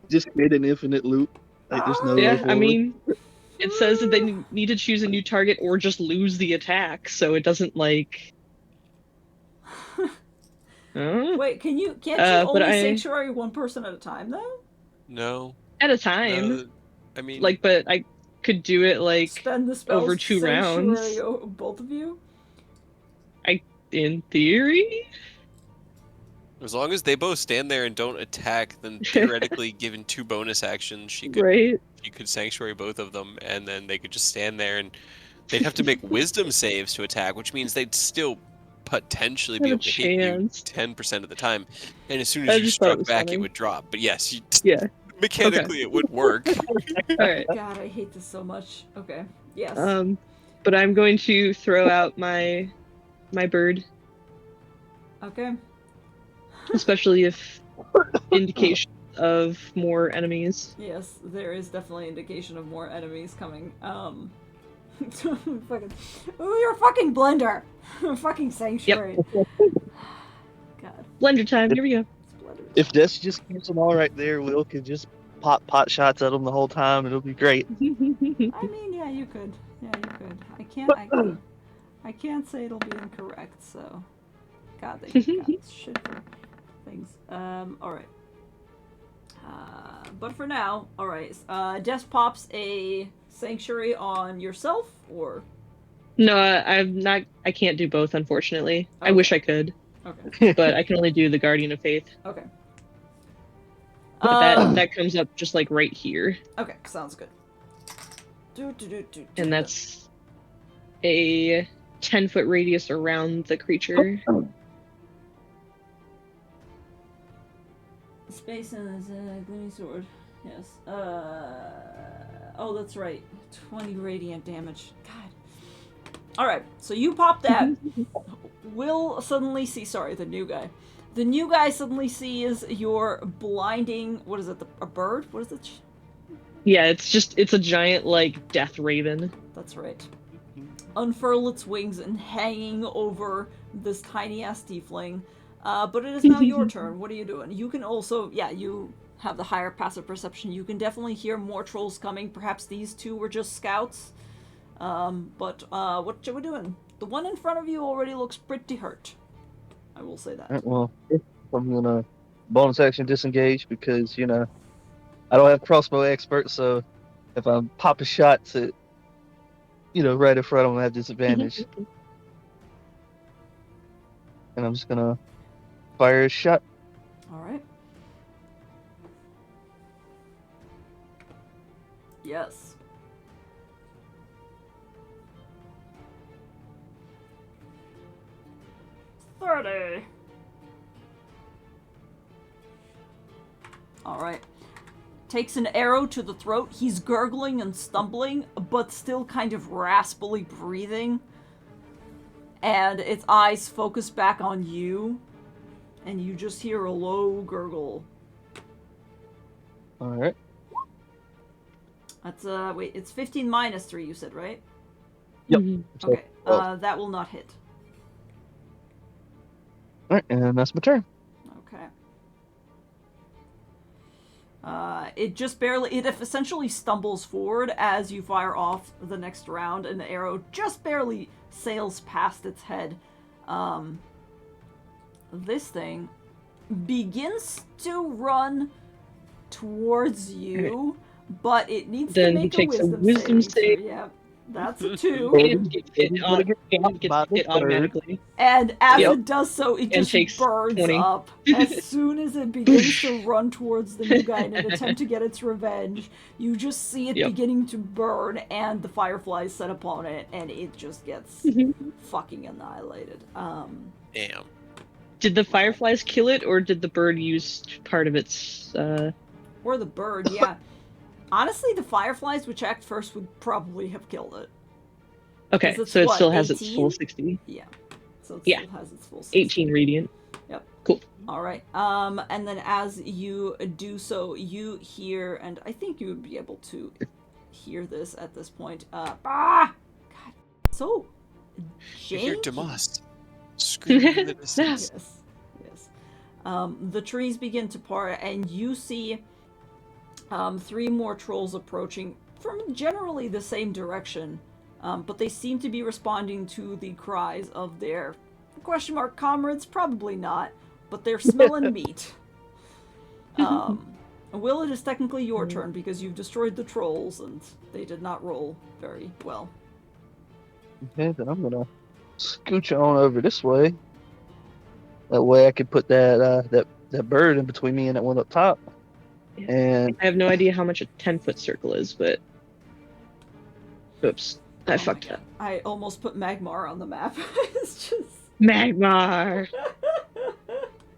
Just create an infinite loop. Like, there's no way Yeah, I forward. mean, it says that they need to choose a new target or just lose the attack, so it doesn't, like... Wait, can't you only sanctuary one person at a time, though? No. At a time. No, I mean... Like, but I could do it, like, spend the spells over 2 rounds. Both of you? In theory? As long as they both stand there and don't attack, then theoretically, given 2 bonus actions, she could sanctuary both of them, and then they could just stand there, and they'd have to make wisdom saves to attack, which means they'd still potentially Have be a able to hit you chance. 10% of the time, and as soon I as you just thought it struck was back, funny. it would drop. But yes, Yeah. mechanically it would work. All right. God, I hate this so much. Okay. Yes. But I'm going to throw out my bird, Okay. especially if indication of more enemies. Yes, there is definitely indication of more enemies coming. Fucking. Ooh, you're a fucking blender! Fucking sanctuary. God. Blender time. Here we go. Blender. If Des just keeps them all right there, Will could just pop pot shots at them the whole time. It'll be great. I mean, yeah, you could. Yeah, you could. I can't say it'll be incorrect, so. God, they got shit for things. Alright. But for now, alright. Des pops a sanctuary on yourself, or? No, I'm not. I can't do both, unfortunately. Okay. I wish I could, Okay. but I can only do the Guardian of Faith. Okay. But that comes up just like right here, Okay, sounds good. and that's a 10-foot radius around the creature. Space and a gleaming sword. Yes. Oh, that's right. 20 radiant damage. God. Alright, so you pop that. Will suddenly see. Sorry, the new guy. The new guy suddenly sees your blinding. What is it? A bird? What is it? Yeah, it's a giant like death raven. That's right. Unfurl its wings and hanging over this tiny ass tiefling. But it is now your turn. What are you doing? You can also, yeah, you have the higher passive perception. You can definitely hear more trolls coming. Perhaps these two were just scouts. But what are we doing? The one in front of you already looks pretty hurt. I will say that. Well, I'm gonna bonus action disengage because I don't have crossbow expert, so if I'm popping shots at right in front, I'm gonna have disadvantage. And I'm just gonna fire a shot. Alright. Yes. $30. Alright. Takes an arrow to the throat. He's gurgling and stumbling, but still kind of raspily breathing. And its eyes focus back on you. And you just hear a low gurgle. Alright. That's, wait, it's 15 minus 3, you said, right? Yep. Okay, that will not hit. Alright, and that's my turn. Okay. It essentially stumbles forward as you fire off the next round, and the arrow just barely sails past its head. This thing begins to run towards you, but it needs to make a wisdom save. Yeah, that's a 2. It gets hit automatically. And as it does so, it just takes burns 20. up. As soon as it begins to run towards the new guy in an attempt to get its revenge, you just see it beginning to burn, and the fireflies set upon it, and it just gets fucking annihilated. Damn. Did the fireflies kill it, or did the bird use part of its, Or the bird, yeah. Honestly, the fireflies, which act first, would probably have killed it. Okay, so it still has its full 60. Yeah. So it still has its full 60. 18 radiant. Yep. Cool. Alright, and then as you do so, you hear, and I think you would be able to hear this at this point, God, so You hear janky. Damas screaming in the distance. Yes. The trees begin to part, and you see 3 more trolls approaching from generally the same direction, but they seem to be responding to the cries of their comrades. Probably not, but they're smelling meat. Will, it is technically your turn because you've destroyed the trolls and they did not roll very well. Okay, then I'm gonna scooch on over this way. That way I could put that bird in between me and that one up top. And I have no idea how much a 10-foot circle is, but oops, I fucked up. I almost put Magmar on the map. It's just Magmar.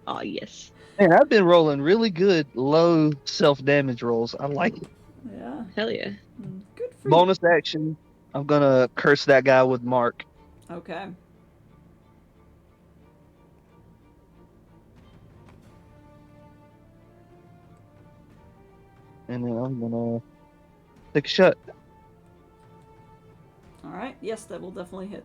Oh, yes. Man, I've been rolling really good low self-damage rolls. I like it. Yeah. Hell yeah. Good for Bonus action. I'm gonna curse that guy with Mark. you. Okay. And then I'm gonna take a shot. Alright, yes, that will definitely hit.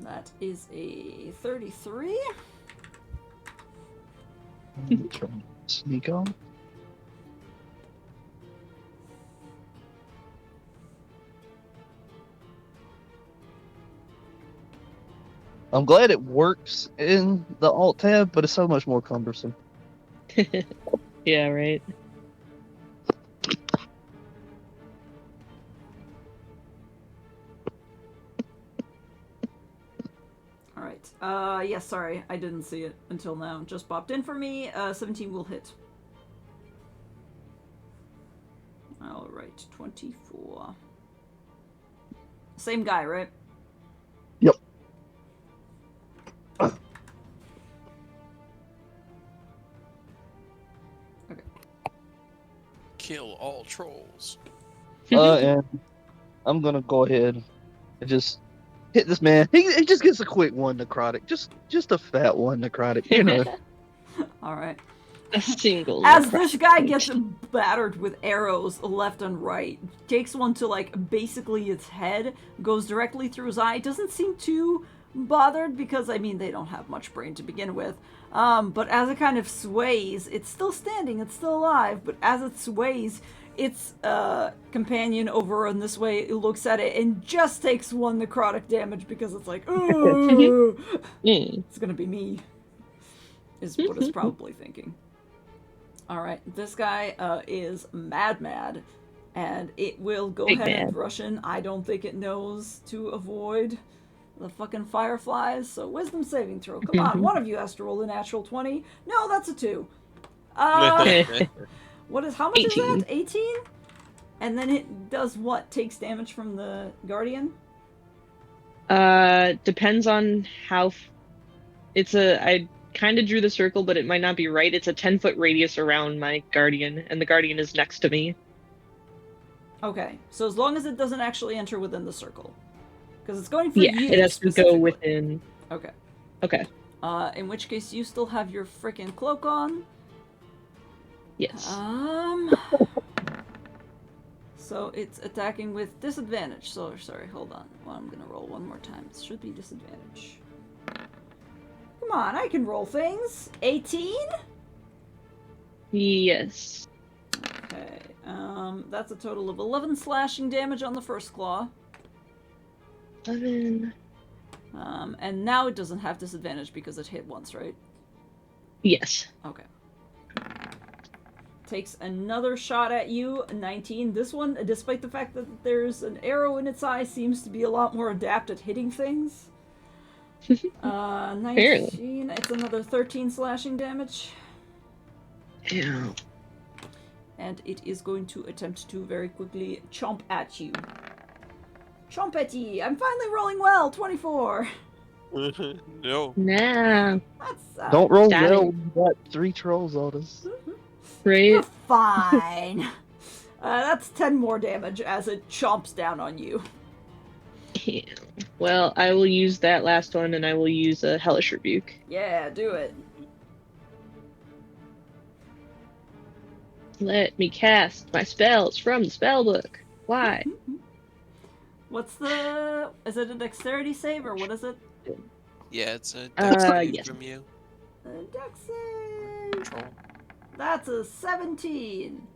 That is a 33. Sneak on. I'm glad it works in the Alt tab, but it's so much more cumbersome. Yeah, right. Alright. Yeah, sorry, I didn't see it until now. Just popped in for me. 17 will hit. Alright, 24. Same guy, right? Yep. Okay. Kill all trolls. And I'm gonna go ahead and just hit this man. He just gets a quick one necrotic. Just a fat one necrotic, you know. Alright. A single. As this guy gets battered with arrows left and right, takes one to like basically its head, goes directly through his eye. Doesn't seem too bothered because I mean they don't have much brain to begin with. But as it kind of sways, it's still standing, it's still alive. But as it sways, its companion over in this way looks at it and just takes one necrotic damage because it's like, ooh, it's gonna be me. Is what it's probably thinking. Alright, this guy is mad, and it will go Big ahead and mad. rush in. I don't think it knows to avoid the fucking fireflies, so wisdom saving throw. Come on, one of you has to roll a natural 20. No, that's a 2. What is, how much 18. is that? 18? And then it does what? Takes damage from the guardian? Depends on how. I kind of drew the circle, but it might not be right. It's a 10-foot radius around my guardian, and the guardian is next to me. Okay, so as long as it doesn't actually enter within the circle. Because it's going for Yeah, you it has to go specifically. within. Okay. Okay. In which case you still have your freaking cloak on. Yes. So it's attacking with disadvantage. So, sorry, hold on. Well, I'm gonna roll one more time. It should be disadvantage. Come on, I can roll things. 18? Yes. Okay, that's a total of 11 slashing damage on the first claw. 11. And now it doesn't have disadvantage because it hit once, right? Yes. Okay. Takes another shot at you, 19. This one, despite the fact that there's an arrow in its eye, seems to be a lot more adept at hitting things. 19, it's another 13 slashing damage. Ew. And it is going to attempt to very quickly chomp at you. Chomp at ye! I'm finally rolling well! 24! No. Nah. That's, Don't roll Got well it. when you got 3 trolls on us. You're Right? fine. That's 10 more damage as it chomps down on you. Ew. Well, I will use that last one, and I will use a Hellish Rebuke. Yeah, do it. Let me cast my spells from the spellbook. Why? What's the... Is it a dexterity save or what is it? Yeah, it's a dex save yes. from you. Dex save. Troll. That's a 17.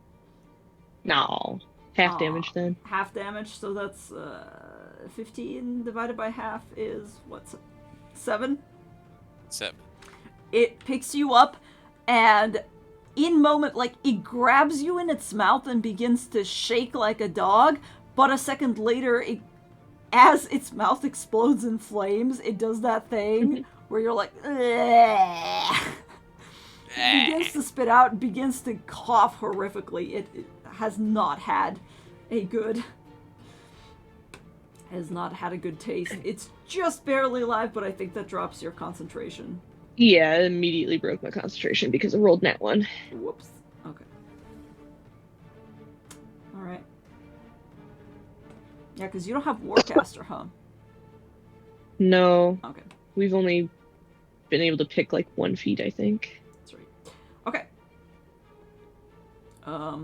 No. Half Aw. damage then. Half damage, so that's 15 divided by half is what? 7? 7. It picks you up and in moment, like, it grabs you in its mouth and begins to shake like a dog, but a second later, as its mouth explodes in flames, it does that thing where you're like, "Ugh." It begins to spit out, begins to cough horrifically. It has not had a good. Has not had a good taste. It's just barely alive, but I think that drops your concentration. Yeah, it immediately broke my concentration because I rolled nat 1. Whoops. Okay. Alright. Yeah, because you don't have Warcaster, huh? No. Okay. We've only been able to pick like 1 feat, I think. That's right. Okay.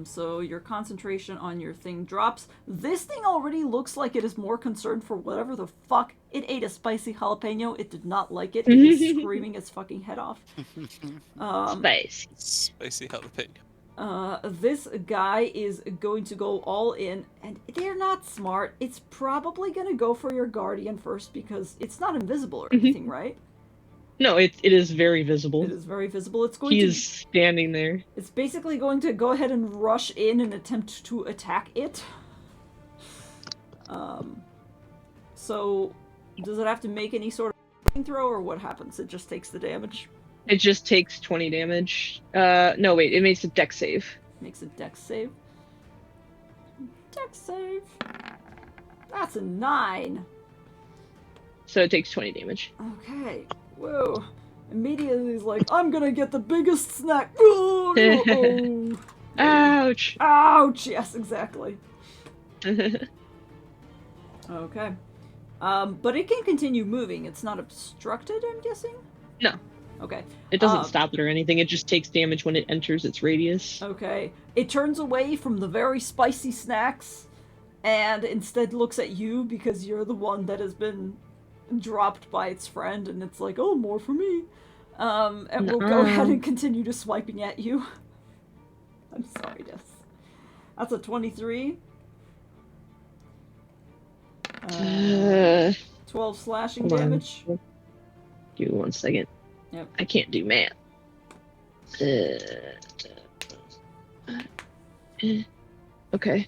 So your concentration on your thing drops. This thing already looks like it is more concerned for whatever the fuck. It ate a spicy jalapeno. It did not like it. It is screaming its fucking head off. Spicy. Spicy jalapeno. This guy is going to go all in, and they're not smart. It's probably going to go for your guardian first because it's not invisible or anything, right? No, it is very visible. It is very visible. It's going He to... is standing there. It's basically going to go ahead and rush in and attempt to attack it. So, does it have to make any sort of throw, or what happens? It just takes the damage? It just takes 20 damage. No, wait, it makes a dex save. Makes a dex save. Dex save. That's a 9. So it takes 20 damage. Okay. Whoa. Immediately he's like, I'm gonna get the biggest snack. Oh, no. Ouch! Ouch! Yes, exactly. Okay. But it can continue moving. It's not obstructed, I'm guessing? No. Okay. It doesn't stop it or anything. It just takes damage when it enters its radius. Okay. It turns away from the very spicy snacks and instead looks at you because you're the one that has been dropped by its friend, and it's like, oh, more for me. And we'll go ahead and continue to swiping at you. I'm sorry, Des. That's a 23. 12 slashing damage. Give me 1 second. Yep. I can't do math. Okay.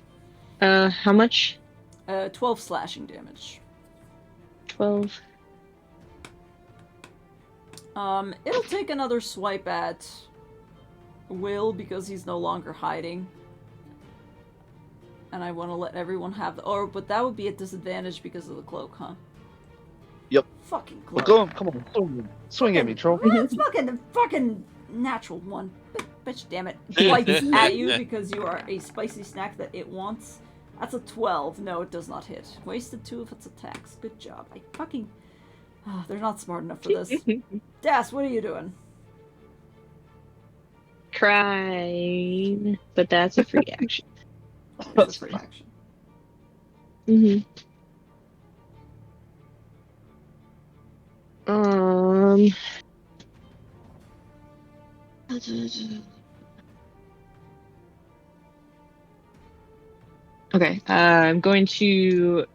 How much? 12 slashing damage. 12. It'll take another swipe at Will because he's no longer hiding. And I want to let everyone have the... Oh, but that would be at disadvantage because of the cloak, huh? Yep. Fucking Well, cloak. come on, swing at me, troll. It's fucking natural one. Bitch, damn it. Bites at you because you are a spicy snack that it wants. That's a 12. No, it does not hit. Wasted 2 of its attacks. Good job. I fucking... Oh, they're not smart enough for this. Das, what are you doing? Crying. But that's a free action. That's a free action. Mm-hmm. Okay, I'm going to...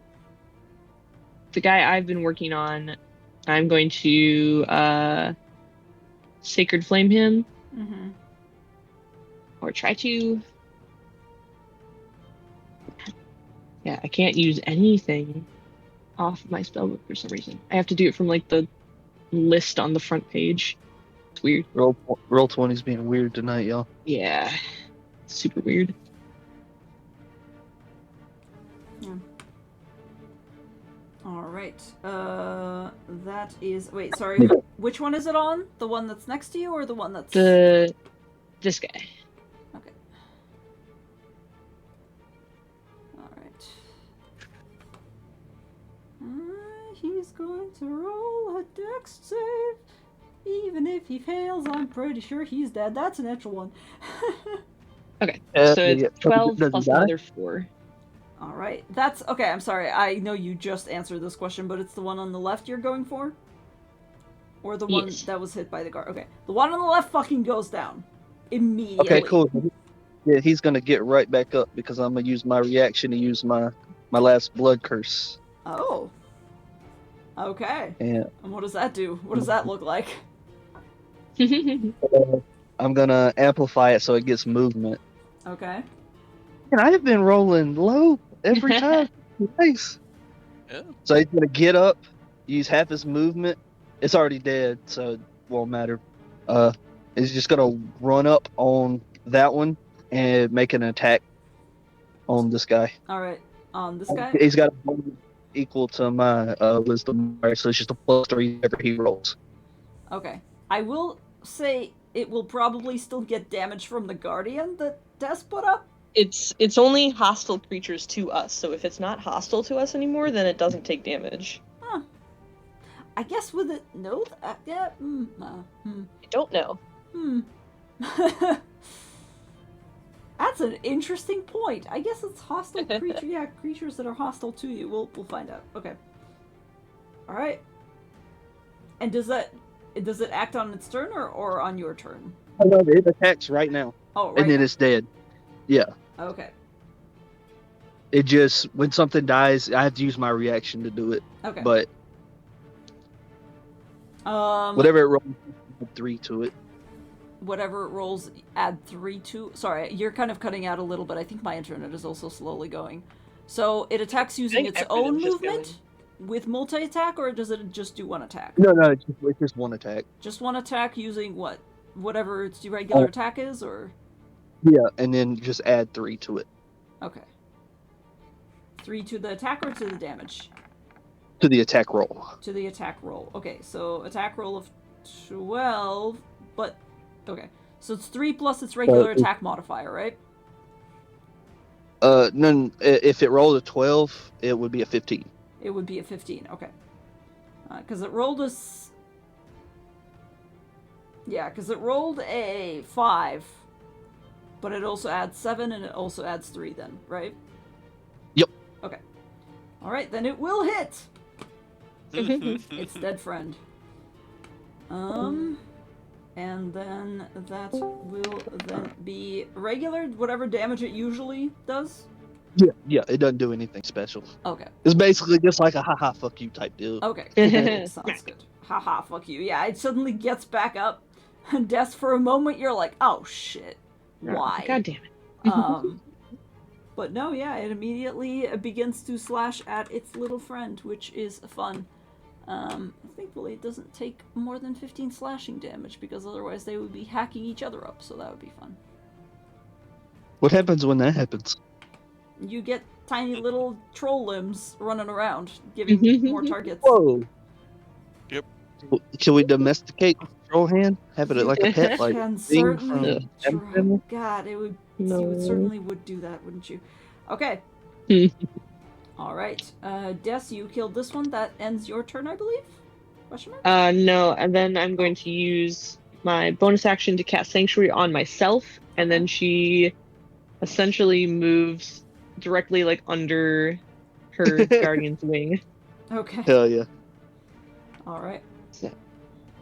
The guy I've been working on, I'm going to Sacred Flame him. Mm-hmm. Or try to... Yeah, I can't use anything off of my spellbook for some reason. I have to do it from, like, the list on the front page. It's weird. Roll 20's being weird tonight, y'all. Yeah. Super weird. Yeah. Alright. That is... Wait, sorry. Which one is it on? The one that's next to you or the one that's... This guy. Okay. Alright. He's going to roll a dex save. Even if he fails, I'm pretty sure he's dead. That's an natural one. Okay, so it's 12 does he plus die? another 4. Alright. That's... Okay, I'm sorry. I know you just answered this question, but it's the one on the left you're going for? Or the one Yes. that was hit by the guard? Okay. The one on the left fucking goes down. Immediately. Okay, cool. Yeah, he's gonna get right back up because I'm gonna use my reaction to use my last blood curse. Oh. Okay. And And what does that do? What does that look like? I'm gonna amplify it so it gets movement. Okay. And I have been rolling low every time. Nice. Yeah. So he's gonna get up, use half his movement. It's already dead, so it won't matter. He's just gonna run up on that one and make an attack. on this guy. All right. On this guy. He's got a bonus equal to my wisdom, so it's just a +3 whenever he rolls. Okay. I will say it will probably still get damage from the guardian that Des put up. It's only hostile creatures to us, so if it's not hostile to us anymore, then it doesn't take damage. Huh. I guess with it, no. Yeah. I don't know. That's an interesting point. I guess it's hostile creature. Yeah, creatures that are hostile to you. We'll find out. Okay. All right. And does it act on its turn or on your turn? Oh, no, it attacks right now. Oh, right. And then it's dead. Yeah. Okay. It just, when something dies, I have to use my reaction to do it. Okay. But whatever it rolls, 3 to it. Whatever it rolls, add 3 to. Sorry, you're kind of cutting out a little bit. I think my internet is also slowly going. So it attacks using its own movement with multi-attack, or does it just do one attack? No, it's just one attack. Just one attack using what? Whatever its regular attack is, or? Yeah, and then just add 3 to it. Okay. 3 to the attack or to the damage? To the attack roll. To the attack roll. Okay, so attack roll of 12, but... Okay, so it's 3 plus its regular attack modifier, right? No, if it rolled a 12, it would be a 15. It would be a 15, okay. Because it rolled a... Yeah, because it rolled a 5, but it also adds 7 and it also adds 3 then, right? Yep. Okay. Alright, then it will hit! Its dead friend. And then that will then be regular, whatever damage it usually does? Yeah, it doesn't do anything special. Okay. It's basically just like a haha fuck you type deal. Okay. Sounds good. Haha, fuck you. Yeah, it suddenly gets back up. Des, for a moment, you're like, oh shit. Why? God damn it. But no, yeah, it immediately begins to slash at its little friend, which is fun. Thankfully, it doesn't take more than 15 slashing damage, because otherwise they would be hacking each other up, so that would be fun. What happens when that happens? You get tiny little troll limbs running around, giving more targets. Whoa. Yep. Can we domesticate the troll hand? Have it like a pet, like can thing certainly from try. God, it would. No. You certainly would do that, wouldn't you? Okay. All right. Des, you killed this one. That ends your turn, I believe. Question mark? No, and then I'm going to use my bonus action to cast Sanctuary on myself, and then she essentially moves directly like under her guardian's wing. Okay. Hell yeah. All right.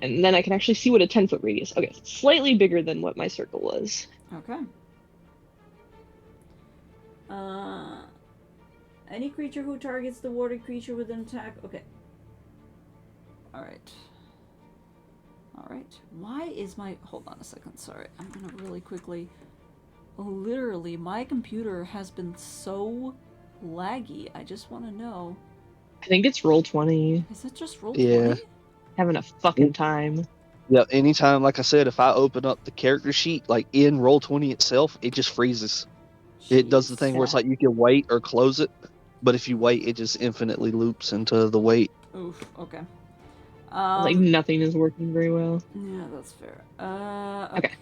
And then I can actually see what a 10-foot radius. Okay, it's slightly bigger than what my circle was. Okay. Any creature who targets the warded creature with an attack. Okay. Alright. Alright. Why is my... Hold on a second. Sorry. I'm gonna really quickly... Literally, my computer has been so laggy. I just want to know. I think it's roll 20. Is it just roll Yeah. 20? Having a fucking time. Yeah, anytime, like I said, if I open up the character sheet, like in Roll20 itself, it just freezes. It does the thing where it's like you can wait or close it, but if you wait, it just infinitely loops into the wait. Oof, okay. Like nothing is working very well. Yeah, that's fair. Okay.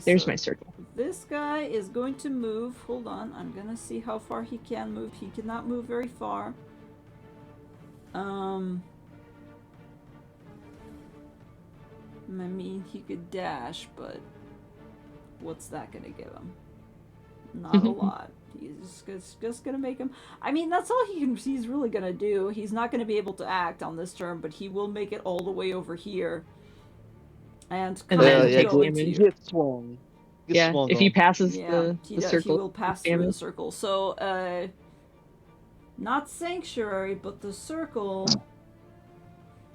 There's So my circle. this guy is going to move. Hold on, I'm gonna see how far he can move. He cannot move very far. I mean, he could dash, but what's that gonna give him? Not a lot. He's just gonna make him. I mean, that's all he's really gonna do. He's not gonna be able to act on this turn, but he will make it all the way over here. And And then go take into damage. you. Get swung. Yeah, if he passes Yeah, the circle. he will pass through the damage. circle. So, not Sanctuary, but the circle.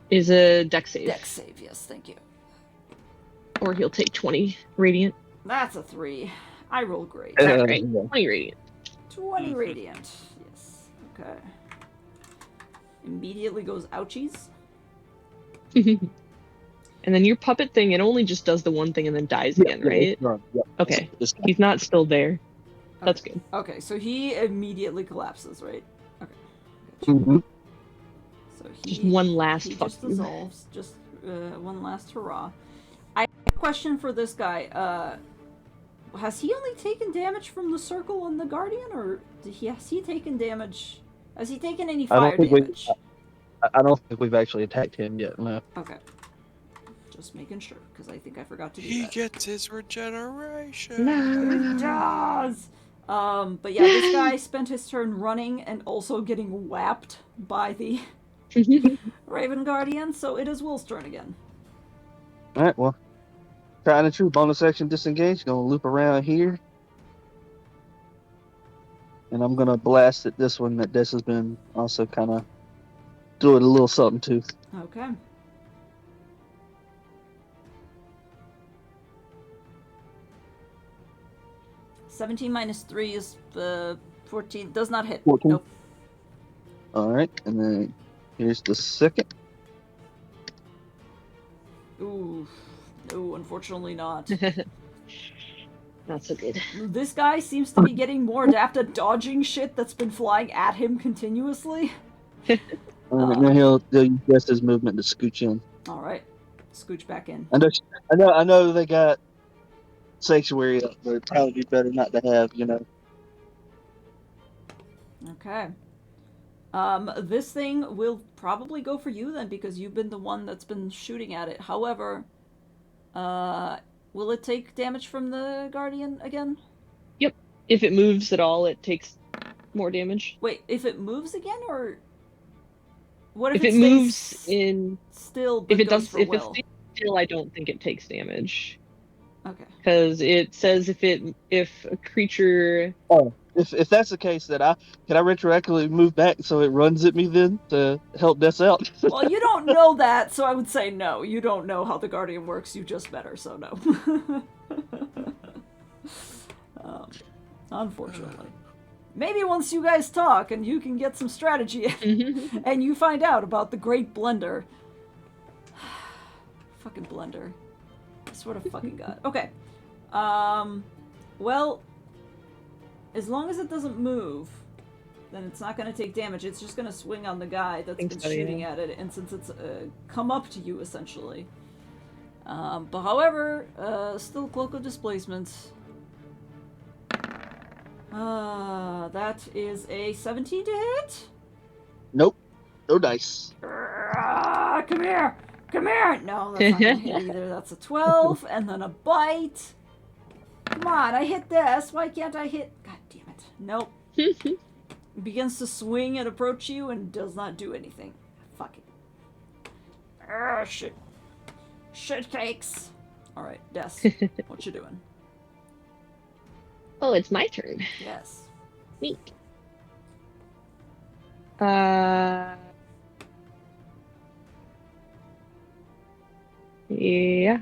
Is a dex save. Dex save, yes, thank you. Or he'll take 20 radiant. That's a 3. I roll great. Is that right? 20 radiant. 20 radiant. Yes. Okay. Immediately goes ouchies. And then your puppet thing, it only just does the one thing and then dies again, right? Yep. Okay. He's not still there. That's good. Okay, so he immediately collapses, right? Okay. Mm-hmm. So Just one last he fuck just you. dissolves. Just one last hurrah. I have a question for this guy. Has he only taken damage from the circle and the guardian, or has he taken damage? Has he taken any I don't fire think we. damage? I don't think we've actually attacked him yet. No. Okay. Just making sure, because I think I forgot to do He that. gets his regeneration. He No. does! But yeah, this guy spent his turn running and also getting whapped by the Raven Guardian, so it is Will's turn again. All right. Well, trying to true bonus action disengage. Gonna loop around here, and I'm gonna blast at this one that Des has been also kind of doing a little something to. Okay. -17 -3 is 14. Does not hit. 14. Nope. All right, and then here's the second. Ooh. No, unfortunately not. Not so good. This guy seems to be getting more adept at dodging shit that's been flying at him continuously. All right, now he'll use just his movement to scooch in. Alright. Scooch back in. I know they got sanctuary up, but it'd probably be better not to have, you know. Okay. This thing will probably go for you then, because you've been the one that's been shooting at it. However, will it take damage from the Guardian again? Yep. If it moves at all, it takes more damage. Wait, if it moves again, or what if it stays moves in still? But if it goes does for if Will? it stays still, I don't think it takes damage. Okay. Because it says if a creature. Oh, if that's the case, then can I retroactively move back so it runs at me then to help Des out? Well, you don't know that, so I would say no. You don't know how the Guardian works. You just met her, so no. Unfortunately. Maybe once you guys talk and you can get some strategy and you find out about the Great Blender. Fucking Blender. I swear to fucking God. Okay. Well, as long as it doesn't move, then it's not going to take damage. It's just going to swing on the guy that's been shooting at it, and since it's come up to you, essentially. But however, still Cloak of Displacement. That is a 17 to hit? Nope. No dice. Come here! Come here! No, that's not gonna hit either. That's a 12, and then a bite. Come on, I hit this. Why can't I hit? God damn it. Nope. It begins to swing and approach you and does not do anything. Fuck it. Shit. Shit cakes. Alright, Des. What you doing? Oh, it's my turn. Yes. Neat. Yeah.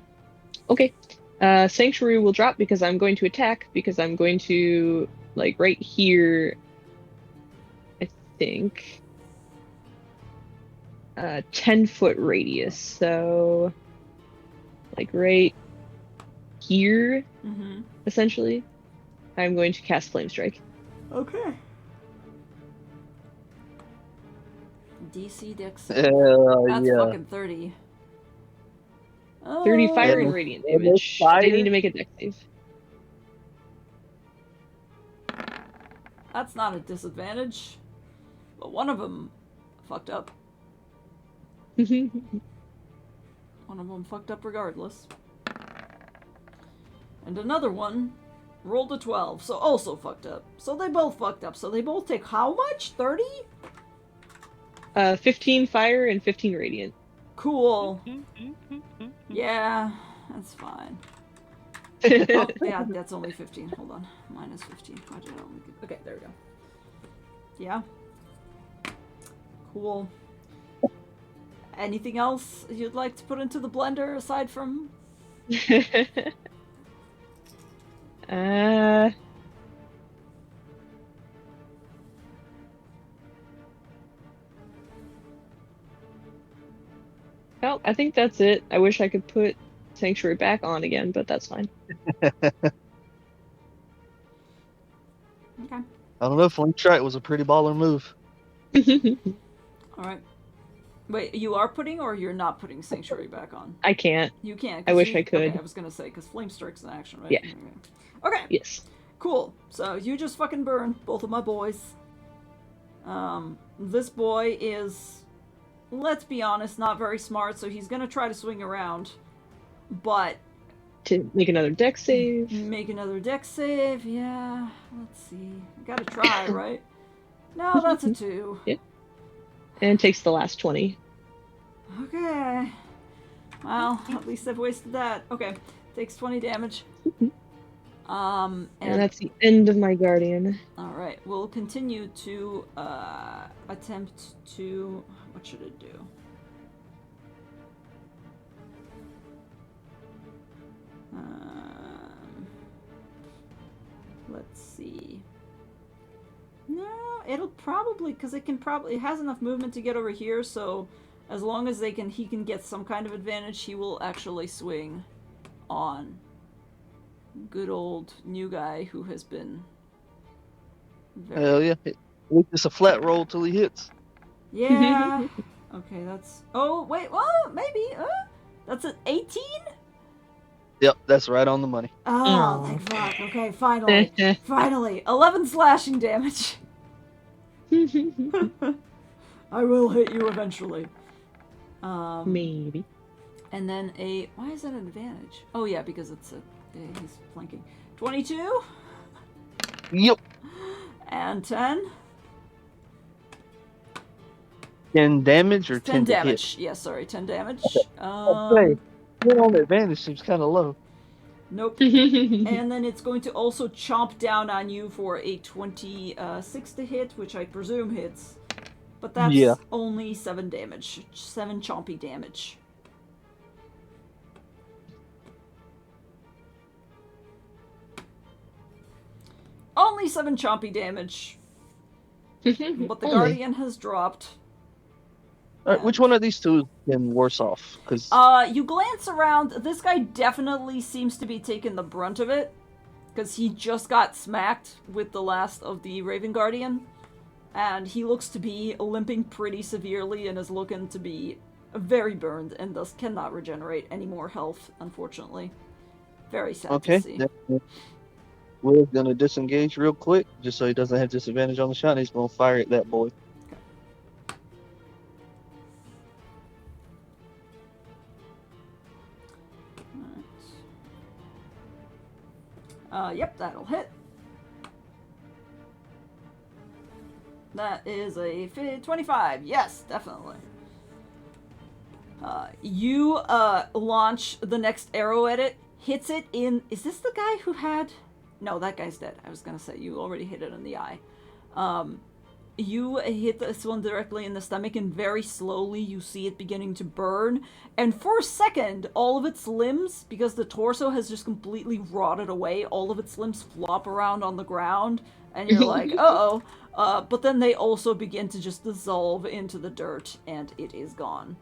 Okay. Sanctuary will drop because I'm going to attack, because I'm going to, like, right here, I think. 10-foot radius, so, like, right here, essentially, I'm going to cast Flame Strike. Okay. DC Dex. That's fucking 30. 30 fire and Yeah. radiant Yeah, damage. fire. They need to make a dex save. That's not a disadvantage. But one of them fucked up. One of them fucked up regardless. And another one rolled a 12, so also fucked up. So they both fucked up. So they both take how much? 30? 15 fire and 15 radiant. Cool. Yeah, that's fine. Oh, yeah, that's only 15. Hold on. Minus 15. Why did I only get... Okay, there we go. Yeah. Cool. Anything else you'd like to put into the blender aside from... Well, I think that's it. I wish I could put Sanctuary back on again, but that's fine. Okay. I don't know. Flame Strike was a pretty baller move. All right. Wait, you are putting or you're not putting Sanctuary back on? I can't. You can't. I wish I could. Okay, I was gonna say because Flame Strike's an action, right? Yeah. Okay. Yes. Cool. So you just fucking burn both of my boys. This boy is, let's be honest, not very smart, so he's gonna try to swing around, but To make another deck save. make another deck save. Yeah. Let's see. Gotta try, right? No, that's a 2. Yeah. And it takes the last 20. Okay. Well, at least I've wasted that. Okay. Takes 20 damage. And that's the end of my guardian. Alright, we'll continue to attempt to... What should it do? Let's see. No, it'll probably... Because it has enough movement to get over here, so as long as he can get some kind of advantage, he will actually swing on good old new guy who has been Hell yeah. It's a flat roll till he hits. Yeah. Okay, that's... Oh, wait, well, maybe. That's an 18? Yep, that's right on the money. Oh, thank fuck. Okay, finally. Finally. 11 slashing damage. I will hit you eventually. Maybe. And then why is that an advantage? Oh, yeah, because he's flanking. 22? Yep. And 10? 10 damage or 10 10 damage. Yeah, sorry, 10 damage. Okay. One on the advantage seems kind of low. Nope. And then it's going to also chomp down on you for a 26 to hit, which I presume hits. But that's only 7 damage. 7 chompy damage. Only 7 chompy damage. But the Guardian has dropped. Which one of these two has been worse off? Cause... you glance around. This guy definitely seems to be taking the brunt of it. Because he just got smacked with the last of the Raven Guardian. And he looks to be limping pretty severely and is looking to be very burned and thus cannot regenerate any more health, unfortunately. Very sad to see. We're gonna disengage real quick, just so he doesn't have disadvantage on the shot. He's gonna fire at that boy. Yep, that'll hit. That is a 25. Yes, definitely. You launch the next arrow at it, hits it in... Is this the guy who had... No, that guy's dead. I was gonna say, you already hit it in the eye. You hit this one directly in the stomach, and very slowly you see it beginning to burn. And for a second, all of its limbs, because the torso has just completely rotted away, all of its limbs flop around on the ground, and you're like, uh-oh. But then they also begin to just dissolve into the dirt, and it is gone.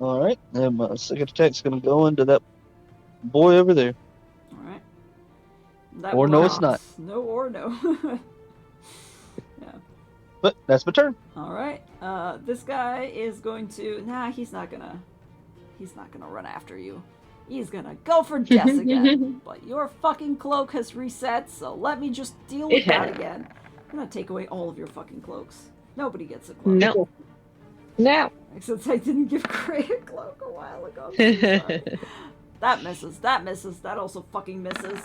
Alright, and my second attack's gonna go into that boy over there. Alright. Or no, it's not. No or no. But that's my turn. Alright, this guy is going to... Nah, he's not gonna run after you. He's gonna go for Jess again. But your fucking cloak has reset, so let me just deal with that again. I'm gonna take away all of your fucking cloaks. Nobody gets a cloak. No. No. Since I didn't give Gray a cloak a while ago. I'm so sorry. That misses. That misses. That also fucking misses.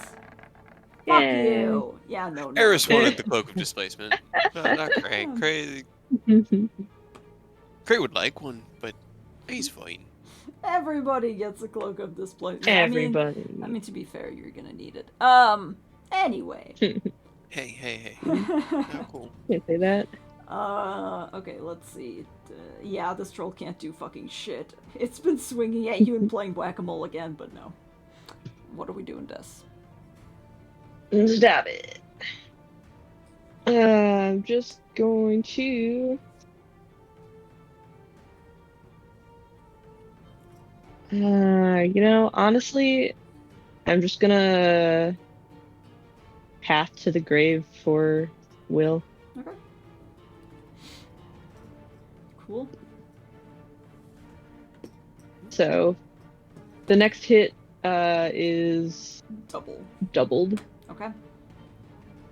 Fuck you. Yeah, no. Eris wanted the Cloak of Displacement. Not Cray. Cray would like one, but he's fine. Everybody gets a Cloak of Displacement. Everybody. I mean, to be fair, you're gonna need it. Anyway. Hey. Not cool. Can't say that. Okay, let's see. Yeah, this troll can't do fucking shit. It's been swinging at you and playing whack-a-mole again, but no. What are we doing, Des? Stop it. I'm just going to... honestly, I'm just gonna path to the grave for Will. Okay. Cool. So the next hit is doubled. Okay.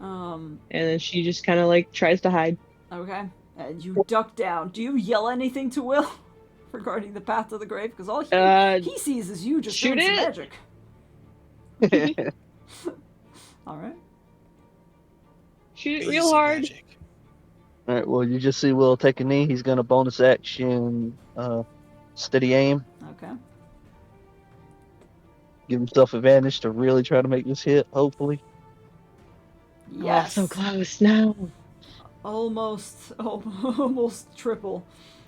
And then she just kind of like tries to hide. Okay. And you duck down. Do you yell anything to Will regarding the path to the grave? Because all he sees is you just doing some magic. All right. Shoot it real hard. Magic. All right. Well, you just see Will take a knee. He's gonna bonus action, steady aim. Okay. Give himself advantage to really try to make this hit. Hopefully. Yes. Oh, so close now. Almost triple.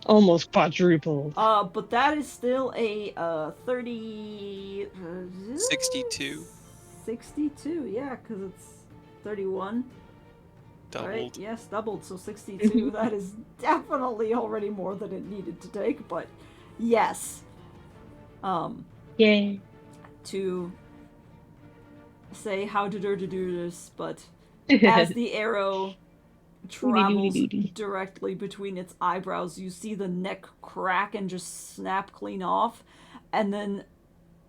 Almost quadrupled. But that is still a 30. 62. 62, yeah, because it's 31. Doubled. Right? Yes, doubled, so 62. That is definitely already more than it needed to take, but yes. Yay. To say how to do this, but as the arrow travels directly between its eyebrows, you see the neck crack and just snap clean off, and then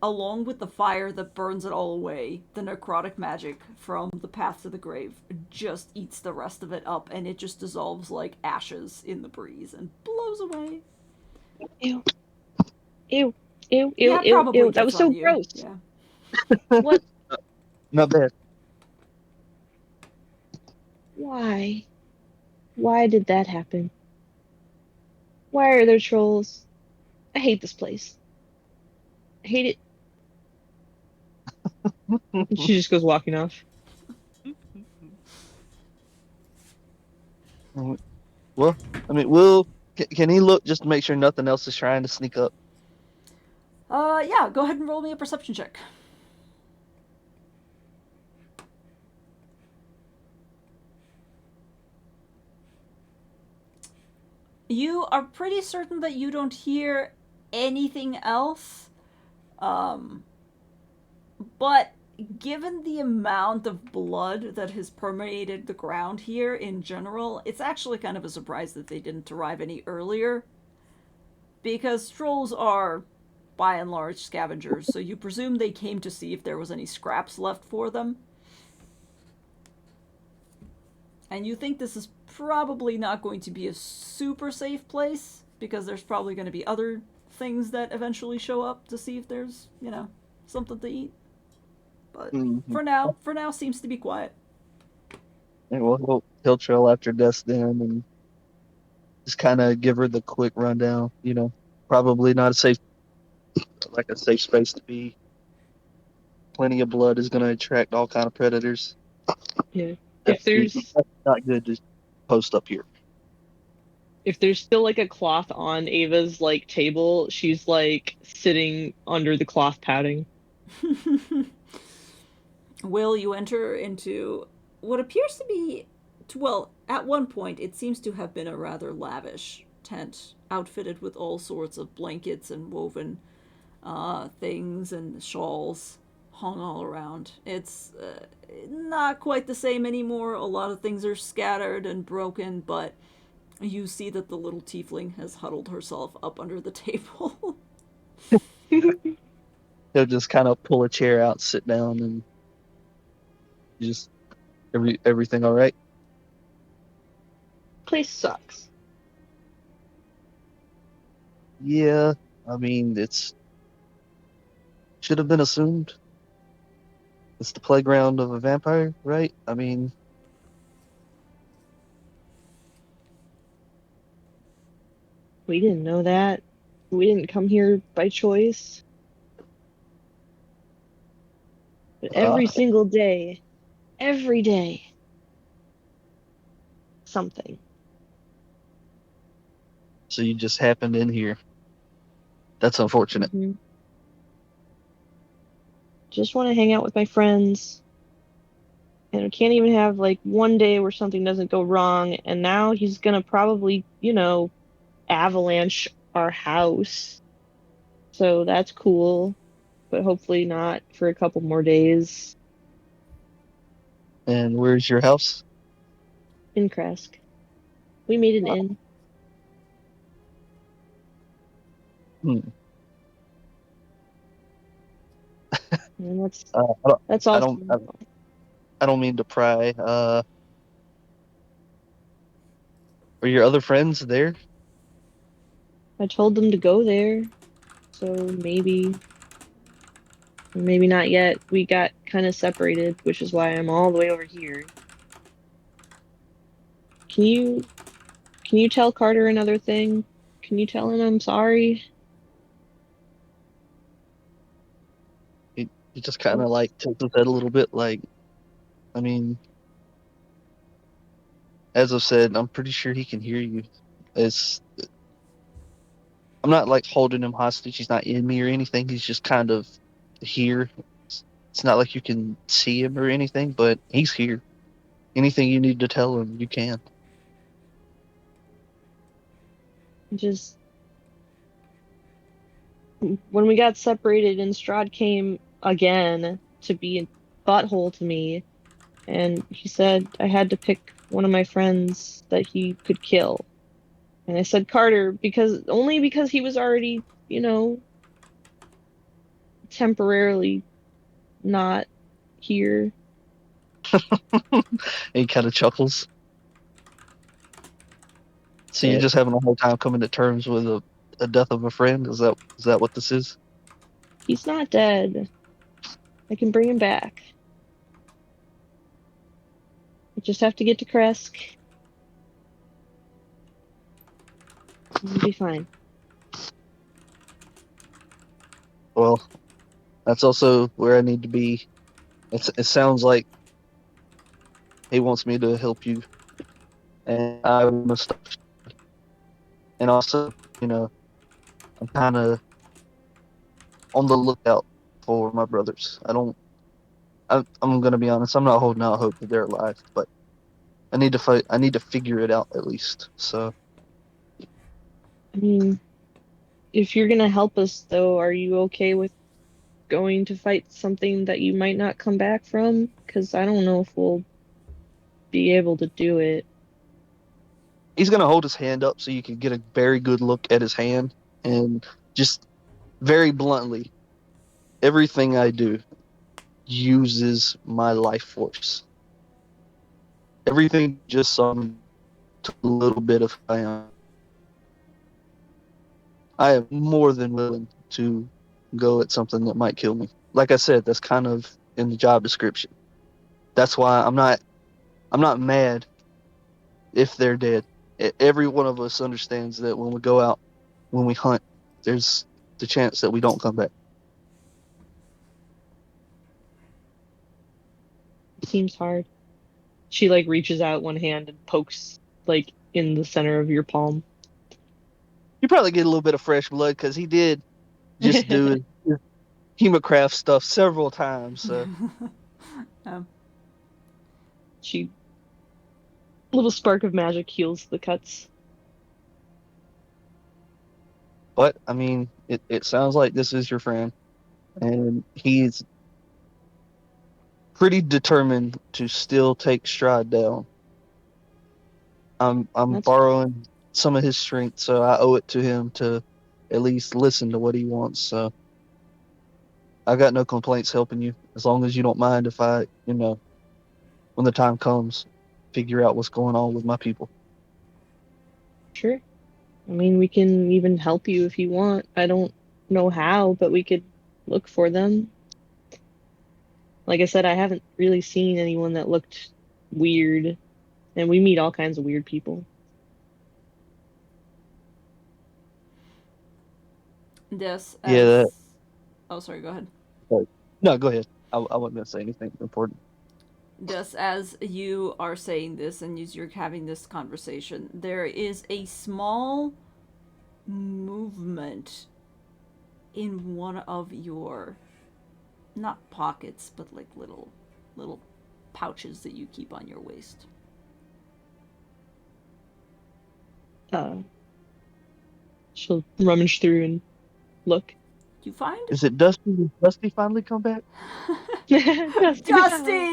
along with the fire that burns it all away, the necrotic magic from the path to the grave just eats the rest of it up, and it just dissolves like ashes in the breeze and blows away. Ew. Ew. Ew, ew, yeah, ew, ew. That was so gross. Yeah. What? Not bad. Why? Why did that happen? Why are there trolls? I hate this place. I hate it. She just goes walking off. Well, I mean, Will, can he look just to make sure nothing else is trying to sneak up? Yeah, go ahead and roll me a perception check. You are pretty certain that you don't hear anything else, but given the amount of blood that has permeated the ground here in general, it's actually kind of a surprise that they didn't arrive any earlier, because trolls are, by and large, scavengers, so you presume they came to see if there was any scraps left for them. And you think this is probably not going to be a super safe place, because there's probably going to be other things that eventually show up to see if there's, something to eat. But for now, seems to be quiet. And he'll trail after Death then and just kind of give her the quick rundown. Probably not a safe space to be. Plenty of blood is going to attract all kind of predators. Yeah. If there's not good to post up here. If there's still like a cloth on Ava's like table, she's like sitting under the cloth padding. Will, you enter into what appears to be, well, at one point it seems to have been a rather lavish tent, outfitted with all sorts of blankets and woven things and shawls hung all around. It's not quite the same anymore. A lot of things are scattered and broken, but you see that the little tiefling has huddled herself up under the table. He'll just kind of pull a chair out, sit down, and just everything all right? Place sucks. Yeah, I mean, it's should have been assumed. It's the playground of a vampire, right? I mean, we didn't know that. We didn't come here by choice. But every single day, every day, something. So you just happened in here. That's unfortunate. Mm-hmm. Just want to hang out with my friends. And we can't even have like one day where something doesn't go wrong. And now he's gonna probably, avalanche our house. So that's cool. But hopefully not for a couple more days. And where's your house? In Kresk. We made an inn. Hmm. And I that's I all. don't I, I don't mean to pry. Are your other friends there? I told them to go there, so maybe, or maybe not yet. We got kind of separated, which is why I'm all the way over here. Can you can you tell Carter another thing? Can you tell him I'm sorry? He just kind of like tilts his head a little bit. Like, I mean, as I've said, I'm pretty sure he can hear you. It's I'm not like holding him hostage. He's not in me or anything. He's just kind of here. It's not like you can see him or anything, but he's here. Anything you need to tell him, you can. Just when we got separated and Strahd came again to be a butthole to me, and he said I had to pick one of my friends that he could kill. And I said Carter because only because he was already, temporarily not here. And he kind of chuckles. So you're But just having a hard time coming to terms with a death of a friend? Is that what this is? he's not dead. I can bring him back. I just have to get to Kresk. And we'll be fine. Well, that's also where I need to be. It sounds like he wants me to help you, and I want to stop. And also, I'm kind of on the lookout for my brothers. I'm gonna be honest. I'm not holding out hope that they're alive, but I need to fight. I need to figure it out at least. So I mean, if you're gonna help us, though, are you okay with going to fight something that you might not come back from? Because I don't know if we'll be able to do it. he's gonna hold his hand up so you can get a very good look at his hand, and just very bluntly, everything I do uses my life force. Everything just saw me to a little bit of who I am. I am more than willing to go at something that might kill me. Like I said, that's kind of in the job description. That's why I'm not mad if they're dead. Every one of us understands that when we go out, when we hunt, there's the chance that we don't come back. Seems hard. She like reaches out one hand and pokes like in the center of your palm. You probably get a little bit of fresh blood because he did just do his hemocraft stuff several times. So, um, She little spark of magic heals the cuts. but I mean, it sounds like this is your friend, and he's pretty determined to still take Strahd down. I'm That's borrowing some of his strength, so I owe it to him to at least listen to what he wants. So I got no complaints helping you, as long as you don't mind if I, when the time comes, figure out what's going on with my people. sure. I mean, we can even help you if you want. I don't know how, but we could look for them. Like I said, I haven't really seen anyone that looked weird, and we meet all kinds of weird people. yes, Yeah. as. Oh, sorry, go ahead. No, go ahead. I wasn't gonna say anything important. Just as you are saying this and as you're having this conversation, there is a small movement in one of your not pockets, but like little pouches that you keep on your waist. Uh, she'll rummage through and look. You find Is it Dusty? Did Dusty finally come back? Dusty.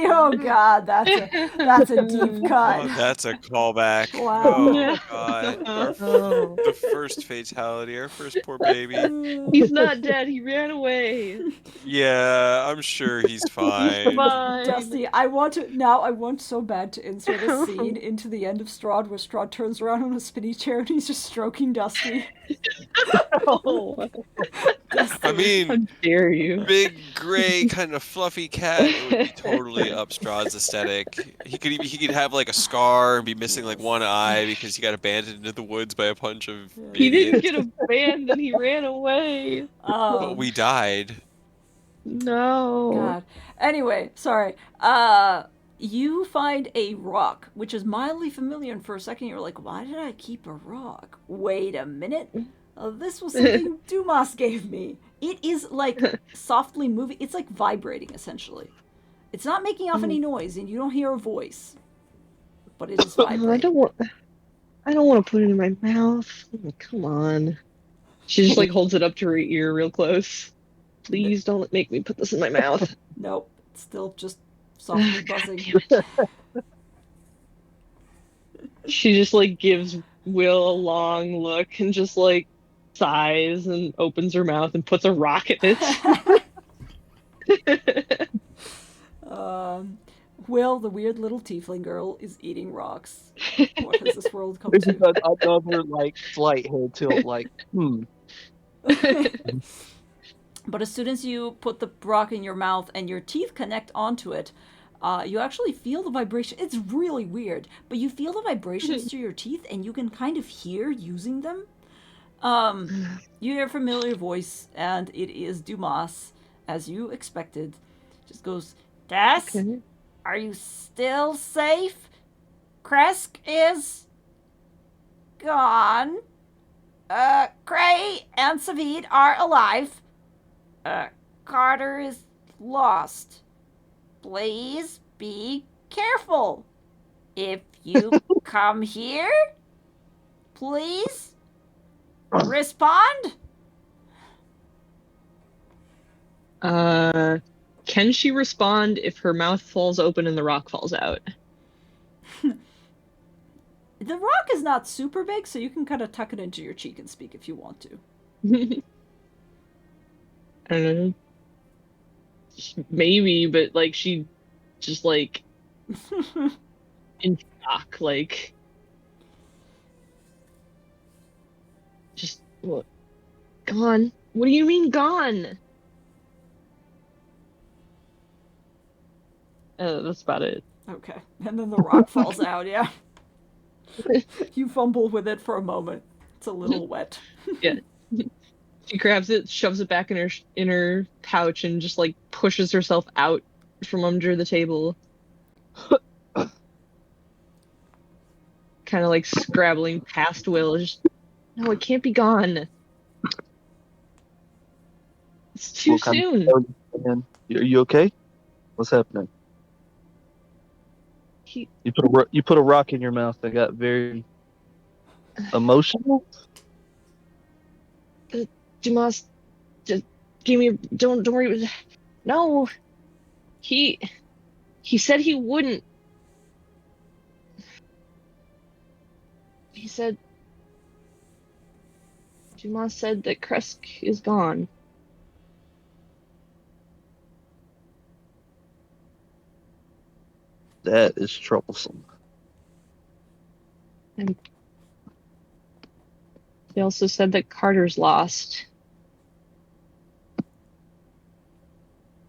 Oh God, that's a deep cut. Oh, that's a callback. Wow. Oh God, Oh. the first fatality, our first poor baby. He's not dead. He ran away. Yeah, I'm sure he's He's fine. fine. Dusty, I want so bad to insert a scene into the end of Strahd where Strahd turns around on a spinny chair and he's just stroking Dusty. Oh, Dusty. I mean, how dare you? big gray kind of fluffy cat. It would be totally up Strahd's aesthetic. He could have like a scar and be missing like one eye because he got abandoned into the woods by a bunch of He didn't idiots. get abandoned. He ran away. But we died. No. God. Anyway, sorry. You find a rock, which is mildly familiar, and for a second you're like, why did I keep a rock? Wait a minute. This was something Dumas gave me. It is like softly moving. It's like vibrating, essentially. It's not making off any noise, and you don't hear a voice. But it is I vibrating. don't want to put it in my mouth. Oh, come on. She just like holds it up to her ear real close. Please don't make me put this in my mouth. Nope. It's still just softly buzzing. She just like gives Will a long look and just like sighs and opens her mouth and puts a rock in it. Will, the weird little tiefling girl, is eating rocks. What has this world come This to? is another like slight head tilt. Like, But as soon as you put the rock in your mouth and your teeth connect onto it, you actually feel the vibration. It's really weird, but you feel the vibrations to your teeth and you can kind of hear using them. You hear a familiar voice, and it is Dumas, as you expected. Just goes, Des, Okay. are you still safe? Kresk is gone. Cray and Savid are alive. Carter is lost. Please be careful. If you come here, please respond. Can she respond if her mouth falls open and the rock falls out? The rock is not super big, so you can kind of tuck it into your cheek and speak if you want to. I don't know. Maybe, but like she just like in shock, like just what? Gone? What do you mean gone? That's about it. Okay. And then the rock falls out, yeah. You fumble with it for a moment. It's a little wet. Yeah. She grabs it, shoves it back in her pouch, and just like pushes herself out from under the table. Kind of like scrabbling past Will. Just no, it can't be gone. It's too soon. Are you okay? What's happening? You put a rock in your mouth. I got very emotional. Dumas, just give me. Don't worry. No, he said he wouldn't. He said. Dumas said that Kresk is gone. That is troublesome. And they also said that Carter's lost.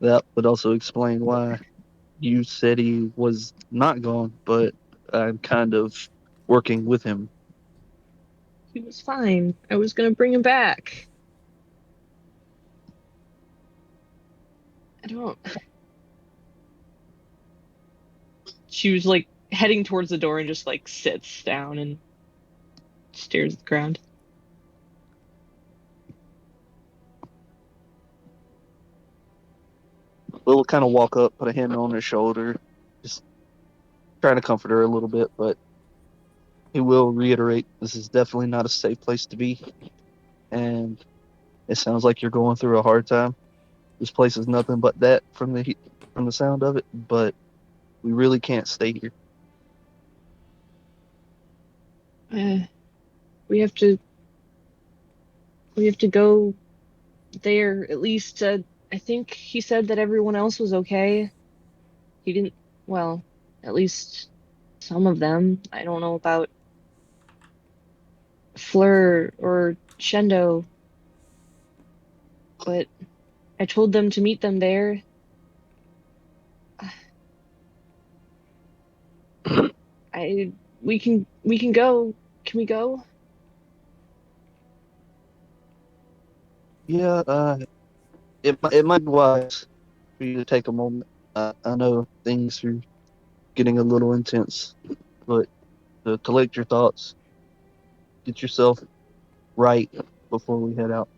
That would also explain why you said he was not gone, but I'm kind of working with him. He was fine. I was gonna bring him back. I don't. She was like heading towards the door and just like sits down and stares at the ground. Will kind of walk up, put a hand on her shoulder, just trying to comfort her a little bit, but he will reiterate this is definitely not a safe place to be. And It sounds like you're going through a hard time. This place is nothing but that from the sound of it, but we really can't stay here. We have to go there. At least I think he said that everyone else was okay. He didn't. Well, at least some of them. I don't know about Fleur or Shendo, but I told them to meet them there. We can go. Can we go? Yeah, it might be wise for you to take a moment. I know things are getting a little intense, but to collect your thoughts, get yourself right before we head out.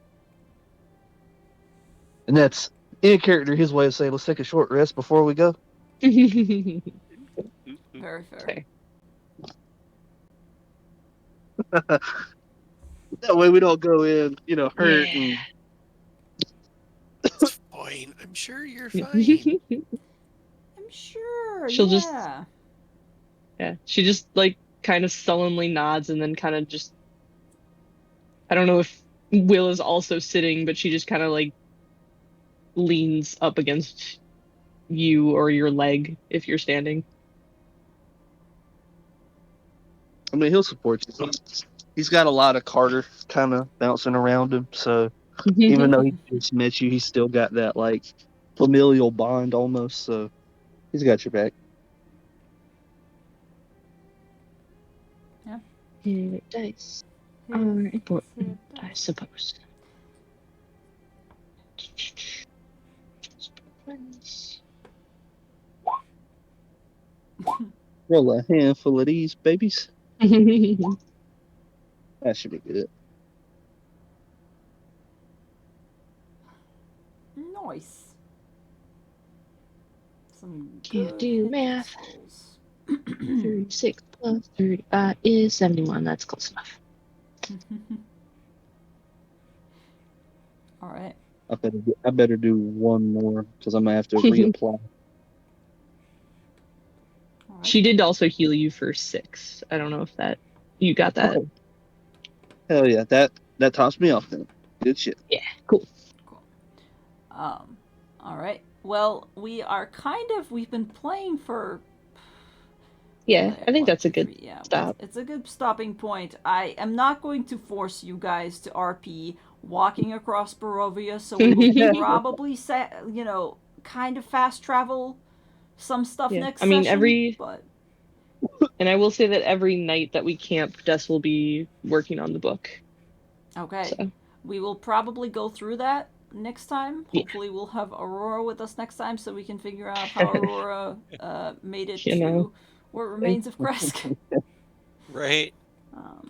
And that's in character his way of saying, let's take a short rest before we go. Very fair. Okay. That way we don't go in, hurt Yeah. and It's fine. I'm sure you're fine. I'm sure. She'll just- yeah. Yeah. She just like kind of sullenly nods and then kind of just. I don't know if Will is also sitting, but she just kind of like leans up against you or your leg if you're standing. I mean he'll support you. He's got a lot of Carter kind of bouncing around him, so even though he just met you, he's still got that like familial bond almost, so he's got your back. Dice are important, I suppose. Roll a handful of these babies. That should be good. Nice. Some Can't good do hit math. rolls. 36 plus 35 is 71. That's close enough. All right. I better do one more because I'm gonna have to reapply. All right. She did also heal you for 6. I don't know if that you got that. Oh, hell yeah, that tops me off then. Good shit. Yeah, cool. All right. Well, we've been playing for. Yeah, I think that's a good stop. It's a good stopping point. I am not going to force you guys to RP walking across Barovia, so we will probably kind of fast travel some stuff next session. But and I will say that every night that we camp, Des will be working on the book. Okay. So. We will probably go through that next time. Yeah. Hopefully we'll have Aurora with us next time so we can figure out how Aurora made it to what remains of Kresk. Right.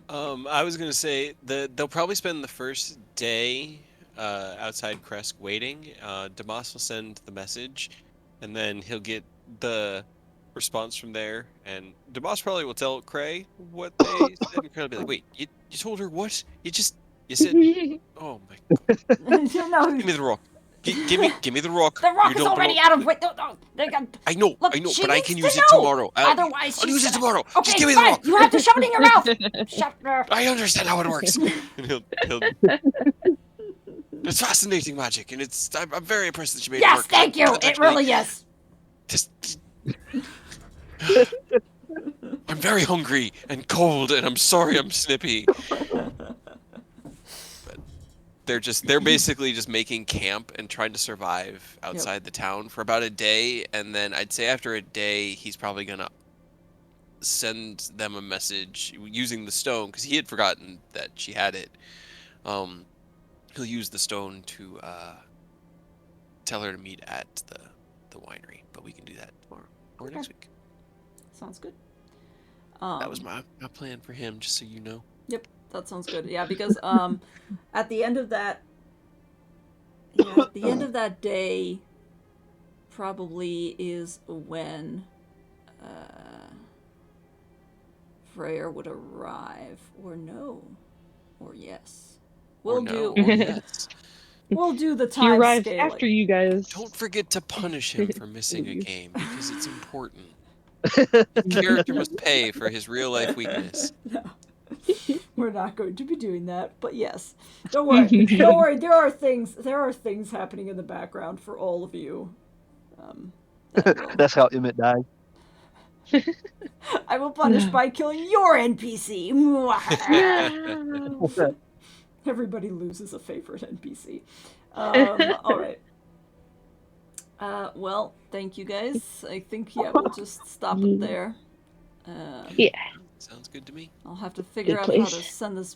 I was gonna say they'll probably spend the first day outside Kresk waiting. Damas will send the message, and then he'll get the response from there. And Damas probably will tell Cray what they said. And Cray will be like, "Wait, you told her what? You said, oh my god! No. Give me the rock. Give me the rock. The rock is already out of it. No. I know, Look, but I can she use needs it to know. tomorrow. Otherwise, I'll use it tomorrow. Okay, just give me fine. the rock. You have to shove it in your mouth. Shut her. I understand how it works. And he'll It's fascinating magic, and I'm very impressed that you made it work. Yes, thank you. It really is. I'm very hungry and cold, and I'm sorry I'm snippy. But they're basically just making camp and trying to survive outside the town for about a day, and then I'd say after a day, he's probably gonna send them a message using the stone, because he had forgotten that she had it. He'll use the stone to tell her to meet at the winery, but we can do that tomorrow or next week. Sounds good. That was my plan for him, just so you know. Yep, that sounds good. Yeah, because at the end of that day probably is when Freyr would arrive, or no, or yes. We'll do. Or yes. We'll do the He time arrives scaling. after you guys. Don't forget to punish him for missing a Leave. game, because it's important. His character must pay for his real-life weakness. No. We're not going to be doing that, but yes. Don't worry. Don't worry. There are things happening in the background for all of you. That's how Emmett died. I will punish by killing your NPC. Everybody loses a favorite NPC. All right. Well, thank you guys. I think we'll just stop it there. Yeah. Sounds good to me. I'll have to figure Good out how to place. send this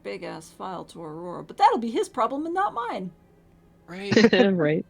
big ass file to Aurora, but that'll be his problem and not mine. Right. Right.